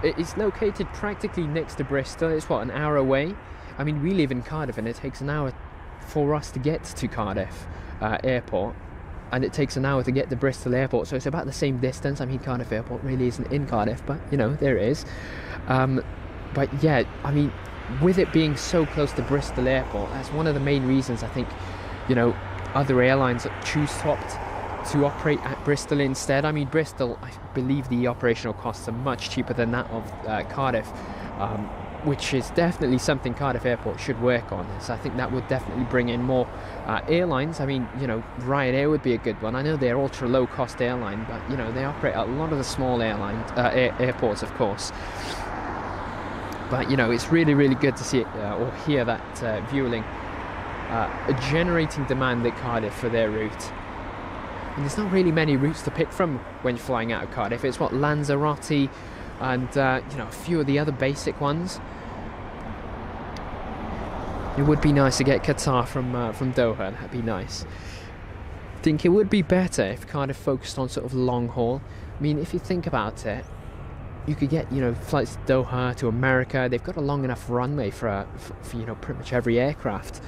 it's located practically next to Bristol. It's what, an hour away? I mean, we live in Cardiff and it takes an hour for us to get to Cardiff airport. and it takes an hour to get to Bristol Airport, so it's about the same distance. I mean, Cardiff Airport really isn't in Cardiff, but you know, there it is. But yeah, I mean, with it being so close to Bristol Airport, that's one of the main reasons I think, you know, other airlines choose to operate at Bristol instead. I mean, Bristol, I believe the operational costs are much cheaper than that of Cardiff, which is definitely something Cardiff Airport should work on. So I think that would definitely bring in more airlines. I mean, you know, Ryanair would be a good one. I know they're ultra low cost airline, but you know, they operate at a lot of the small airports, of course. But you know, it's really, really good to see it or hear that Vueling generating demand at Cardiff for their route. And there's not really many routes to pick from when you're flying out of Cardiff. It's what, Lanzarote and you know, a few of the other basic ones. It would be nice to get Qatar from Doha. That'd be nice. I think it would be better if Cardiff focused on sort of long haul. I mean, if you think about it, you could get, you know, flights to Doha, to America. They've got a long enough runway for you know, pretty much every aircraft.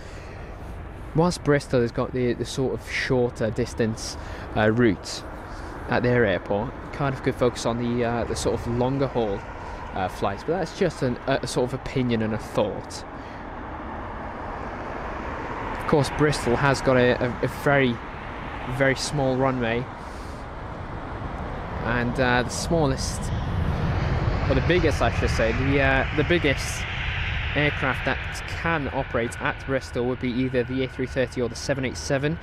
Whilst Bristol has got the sort of shorter distance routes at their airport, Cardiff could focus on the sort of longer haul flights. But that's just a sort of opinion and a thought. Of course, Bristol has got a very, very small runway, and the smallest, or the biggest, I should say, the biggest aircraft that can operate at Bristol would be either the A380 or the 787.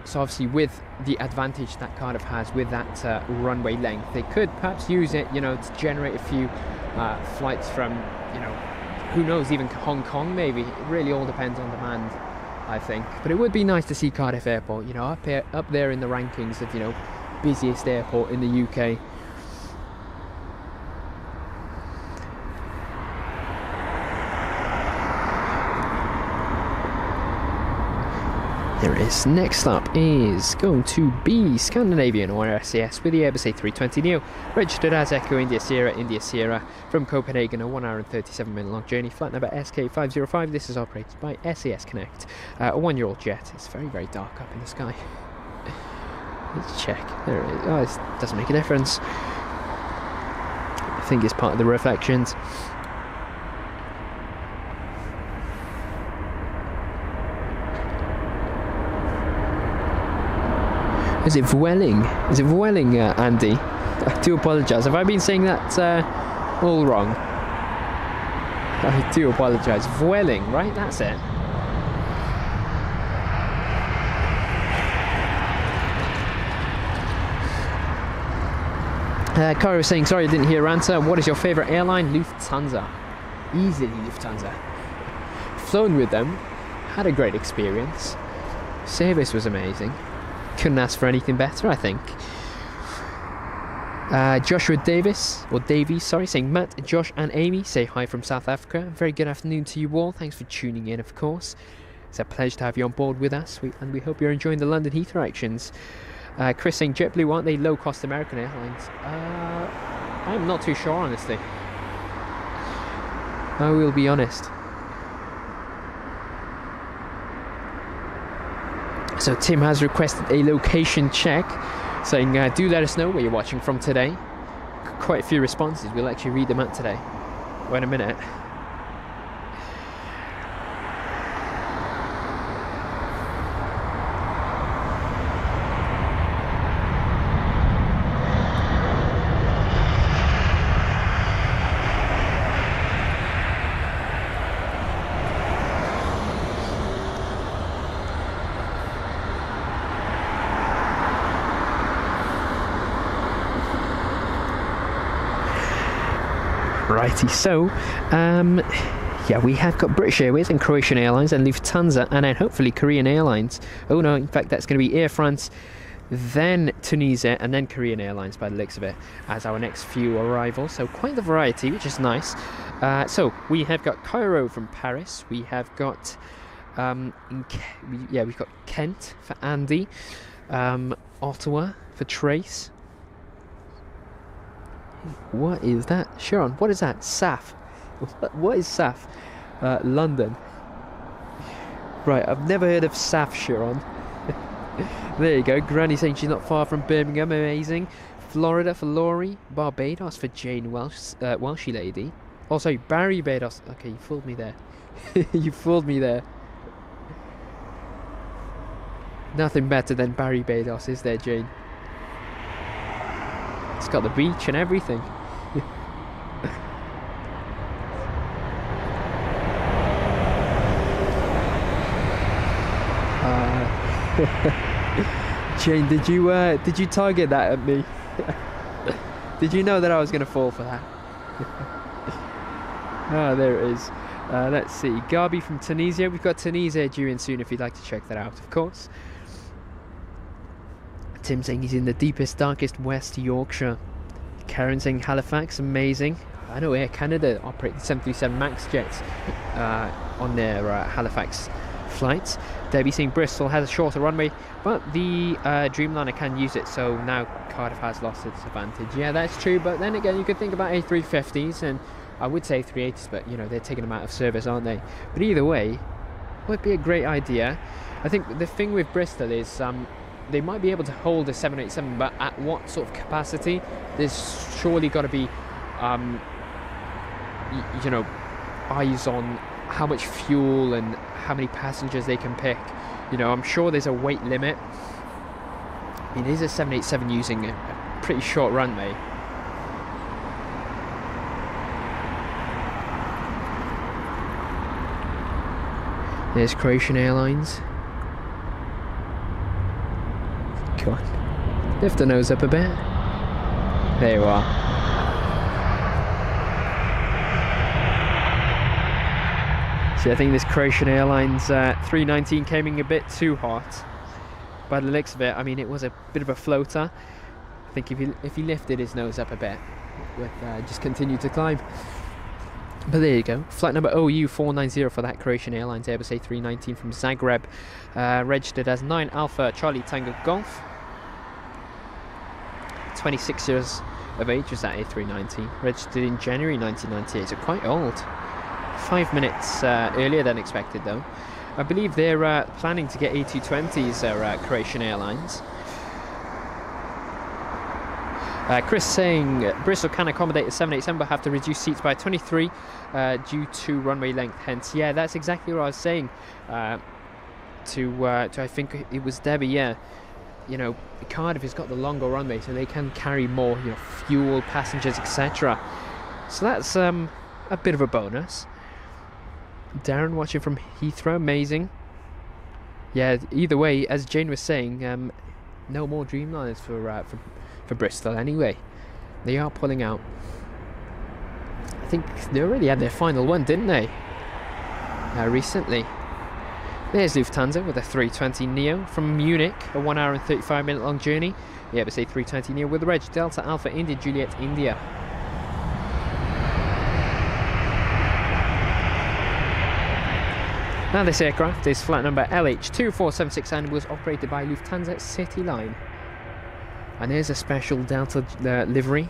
So obviously, with the advantage that Cardiff has with that runway length, they could perhaps use it, you know, to generate a few flights from, you know, who knows, even Hong Kong maybe. It really all depends on demand, I think. But it would be nice to see Cardiff Airport, you know, up there in the rankings of, you know, busiest airport in the UK. There it is. Next up is going to be Scandinavian or SAS with the Airbus A320neo, registered as Echo India Sierra from Copenhagen, a 1 hour and 37 minute long journey, flight number SK505. This is operated by SAS Connect, a 1-year-old jet. It's very, very dark up in the sky. Let's check. There it is. Oh, it doesn't make a difference. I think it's part of the reflections. Is it Vueling? Is it Vueling, Andy? I do apologise. Have I been saying that all wrong? I do apologise. Vueling, right? That's it. Cara was saying, sorry I didn't hear your answer. What is your favourite airline? Lufthansa. Easily Lufthansa. Flown with them. Had a great experience. Service was amazing. Couldn't ask for anything better, I think. Joshua Davies, sorry, saying Matt, Josh and Amy say hi from South Africa. Very good afternoon to you all. Thanks for tuning in, of course. It's a pleasure to have you on board with us, and we hope you're enjoying the London Heathrow actions. Chris saying JetBlue, aren't they low-cost American airlines? I'm not too sure, honestly. I will be honest. So Tim has requested a location check, saying do let us know where you're watching from today. Quite a few responses. We'll actually read them out today. Wait a minute. Righty, so yeah, we have got British Airways and Croatian Airlines and Lufthansa, and then hopefully Korean Airlines. Oh no, in fact that's going to be Air France, then Tunisia, and then Korean Airlines by the looks of it as our next few arrivals. So quite the variety, which is nice. So we have got Cairo from Paris. We have got we've got Kent for Andy, Ottawa for Trace. What is that? Sharon, what is that? SAF. What is SAF? London. Right, I've never heard of SAF, Sharon. There you go. Granny saying she's not far from Birmingham. Amazing. Florida for Laurie. Barbados for Jane Welshie lady. Oh, sorry, Barry Bados. Okay, you fooled me there. You fooled me there. Nothing better than Barry Bados, is there, Jane? It's got the beach and everything. Jane, did you target that at me? Did you know that I was going to fall for that? Ah, there it is. Let's see. Garby from Tunisia. We've got Tunisia due in soon if you'd like to check that out, of course. Tim saying he's in the deepest, darkest West Yorkshire. Karen saying Halifax. Amazing. I know Air Canada operate the 737 MAX jets on their Halifax flights. Debbie saying Bristol has a shorter runway, but the Dreamliner can use it, so now Cardiff has lost its advantage. Yeah, that's true, but then again, you could think about A350s, and I would say A380s, but you know, they're taking them out of service, aren't they? But either way, would be a great idea. I think the thing with Bristol is they might be able to hold a 787, but at what sort of capacity? There's surely got to be you know, eyes on how much fuel and how many passengers they can pick. You know, I'm sure there's a weight limit. I mean, it is a 787 using a pretty short runway. There's Croatian Airlines. Come on, lift the nose up a bit. There you are. So I think this Croatian Airlines 319 came in a bit too hot. By the looks of it, I mean, it was a bit of a floater. I think if he lifted his nose up a bit, it would just continue to climb. But there you go. Flight number OU 490 for that Croatian Airlines Airbus A319 from Zagreb, registered as 9 Alpha Charlie Tango Golf. 26 years of age was that A319, registered in January 1998, so quite old. 5 minutes earlier than expected though. I believe they're planning to get A220s, Croatian Airlines. Chris saying Bristol can accommodate a 787 but have to reduce seats by 23 due to runway length. Hence, yeah, that's exactly what I was saying to I think it was Debbie. Yeah, you know, Cardiff has got the longer runway, so they can carry more, you know, fuel, passengers, etc. So that's a bit of a bonus. Darren watching from Heathrow, amazing. Yeah, either way, as Jane was saying, no more Dreamliners for Bristol anyway. They are pulling out. I think they already had their final one, didn't they? Recently. There's Lufthansa with a 320neo from Munich, a 1 hour and 35 minute long journey. The Airbus A320neo with the reg Delta Alpha India Juliet India. Now this aircraft is flight number LH2476 and was operated by Lufthansa Cityline. And here's a special Delta livery.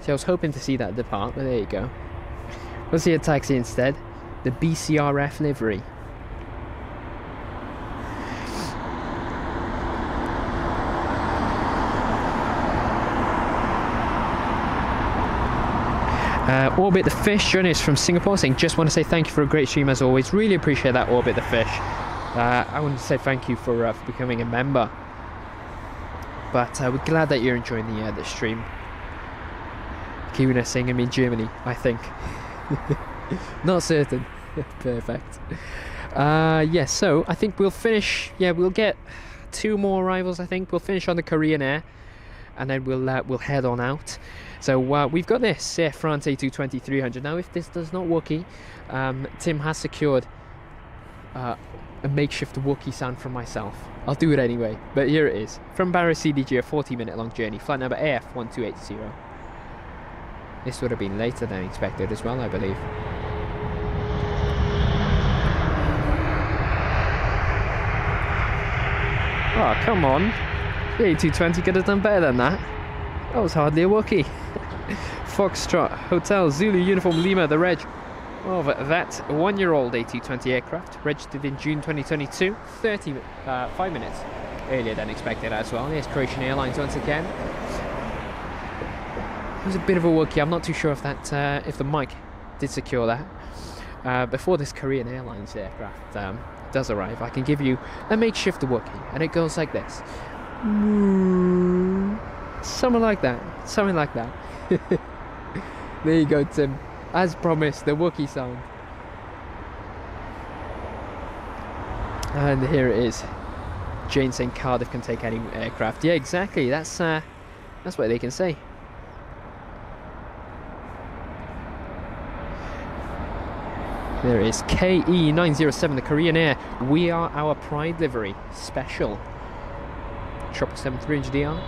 So I was hoping to see that depart, but there you go. We'll see a taxi instead. The BCRF livery. Orbit the Fish joining us from Singapore, saying just want to say thank you for a great stream as always. Really appreciate that, Orbit the Fish. I want to say thank you for becoming a member. But we're glad that you're enjoying the stream. Keeping us saying I'm in Germany, I think. Not certain. Perfect. Yes, so I think we'll finish. Yeah, we'll get 2 more arrivals. I think we'll finish on the Korean Air, and then we'll head on out. So we've got this Air France A220-300. Now, if this does not Wookiee, Tim has secured a makeshift Wookiee sound from myself. I'll do it anyway, but here it is. From Barrow CDG, a 40-minute long journey, flight number AF1280. This would have been later than expected as well, I believe. Oh, come on. The A220 could have done better than that. That was hardly a Wookiee. Foxtrot Hotel Zulu Uniform Lima, the reg of that 1-year-old A220 aircraft, registered in June 2022, 5 minutes earlier than expected as well. Here's Croatian Airlines once again. It was a bit of a Wookiee. I'm not too sure if that if the mic did secure that. Before this Korean Airlines aircraft does arrive, I can give you a makeshift Wookiee, and it goes like this. Something like that. Something like that. There you go, Tim. As promised, the Wookiee sound. And here it is. Jane saying Cardiff can take any aircraft. Yeah, exactly. That's what they can say. There is KE907, the Korean Air. We are our pride livery. Special. 777-300DR.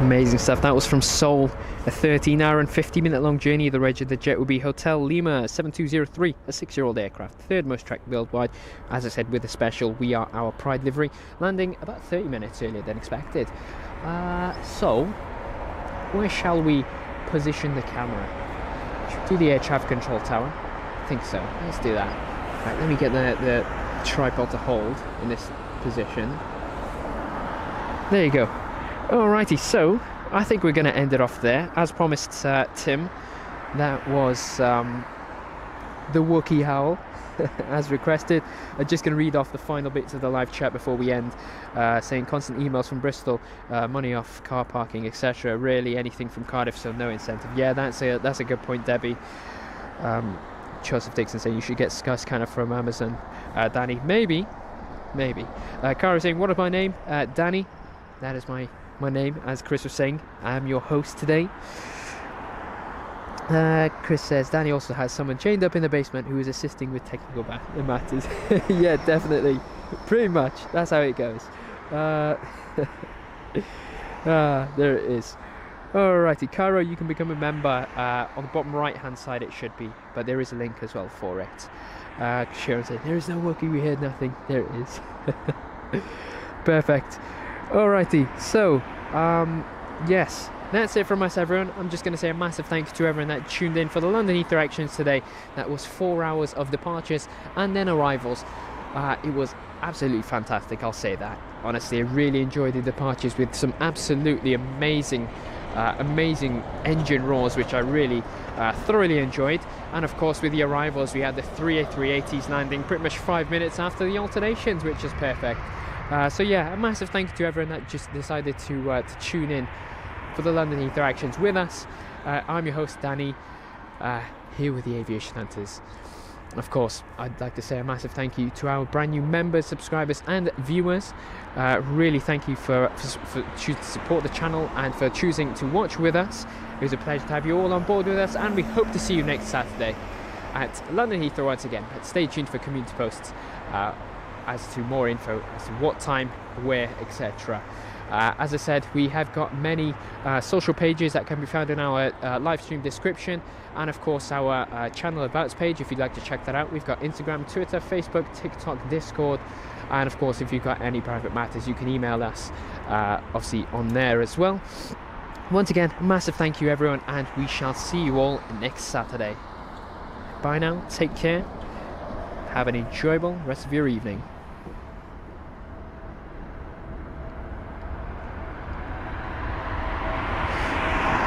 Amazing stuff. That was from Seoul, a 13-hour and 50-minute long journey. The reg of the jet would be Hotel Lima 7203, a 6-year-old aircraft, third most tracked worldwide. As I said, with a special, we are our pride livery, landing about 30 minutes earlier than expected. So, where shall we position the camera? Should we do the air traffic control tower? I think so. Let's do that. Right, let me get the tripod to hold in this position. There you go. Alrighty, so I think we're going to end it off there. As promised, Tim, that was the Wookiee howl, as requested. I'm just going to read off the final bits of the live chat before we end, saying constant emails from Bristol, money off car parking, etc. Really anything from Cardiff, so no incentive. Yeah, that's a good point, Debbie. Joseph Dixon saying you should get Skyscanner from Amazon. Danny, maybe. Cara saying, what is my name? Danny, that is my name, as Chris was saying. I am your host today. Chris says Danny also has someone chained up in the basement who is assisting with technical matters. Yeah, definitely. Pretty much. That's how it goes. There it is. Alrighty, Caro, you can become a member. On the bottom right hand side it should be, but there is a link as well for it. Sharon said, there is no Wookiee, we heard nothing. There it is. Perfect. Alrighty, so yes, that's it from us, everyone. I'm just going to say a massive thank you to everyone that tuned in for the London Heathrow actions today. That was 4 hours of departures and then arrivals. It was absolutely fantastic, I'll say that. Honestly, I really enjoyed the departures with some absolutely amazing engine roars, which I really thoroughly enjoyed. And of course, with the arrivals, we had the 3 A380s landing pretty much 5 minutes after the alternations, which is perfect. So yeah, a massive thank you to everyone that just decided to tune in for the London Heathrow actions with us. I'm your host, Danny, here with the Aviation Hunters. Of course, I'd like to say a massive thank you to our brand new members, subscribers and viewers. Really thank you for choosing to support the channel and for choosing to watch with us. It was a pleasure to have you all on board with us, and we hope to see you next Saturday at London Heathrow once again. But stay tuned for community posts as to more info as to what time, where, etc. As I said, we have got many social pages that can be found in our live stream description, and of course our channel abouts page if you'd like to check that out. We've got Instagram, Twitter, Facebook, TikTok, Discord, and of course if you've got any private matters you can email us obviously on there as well. Once again, a massive thank you everyone, and we shall see you all next Saturday. Bye now, take care, have an enjoyable rest of your evening.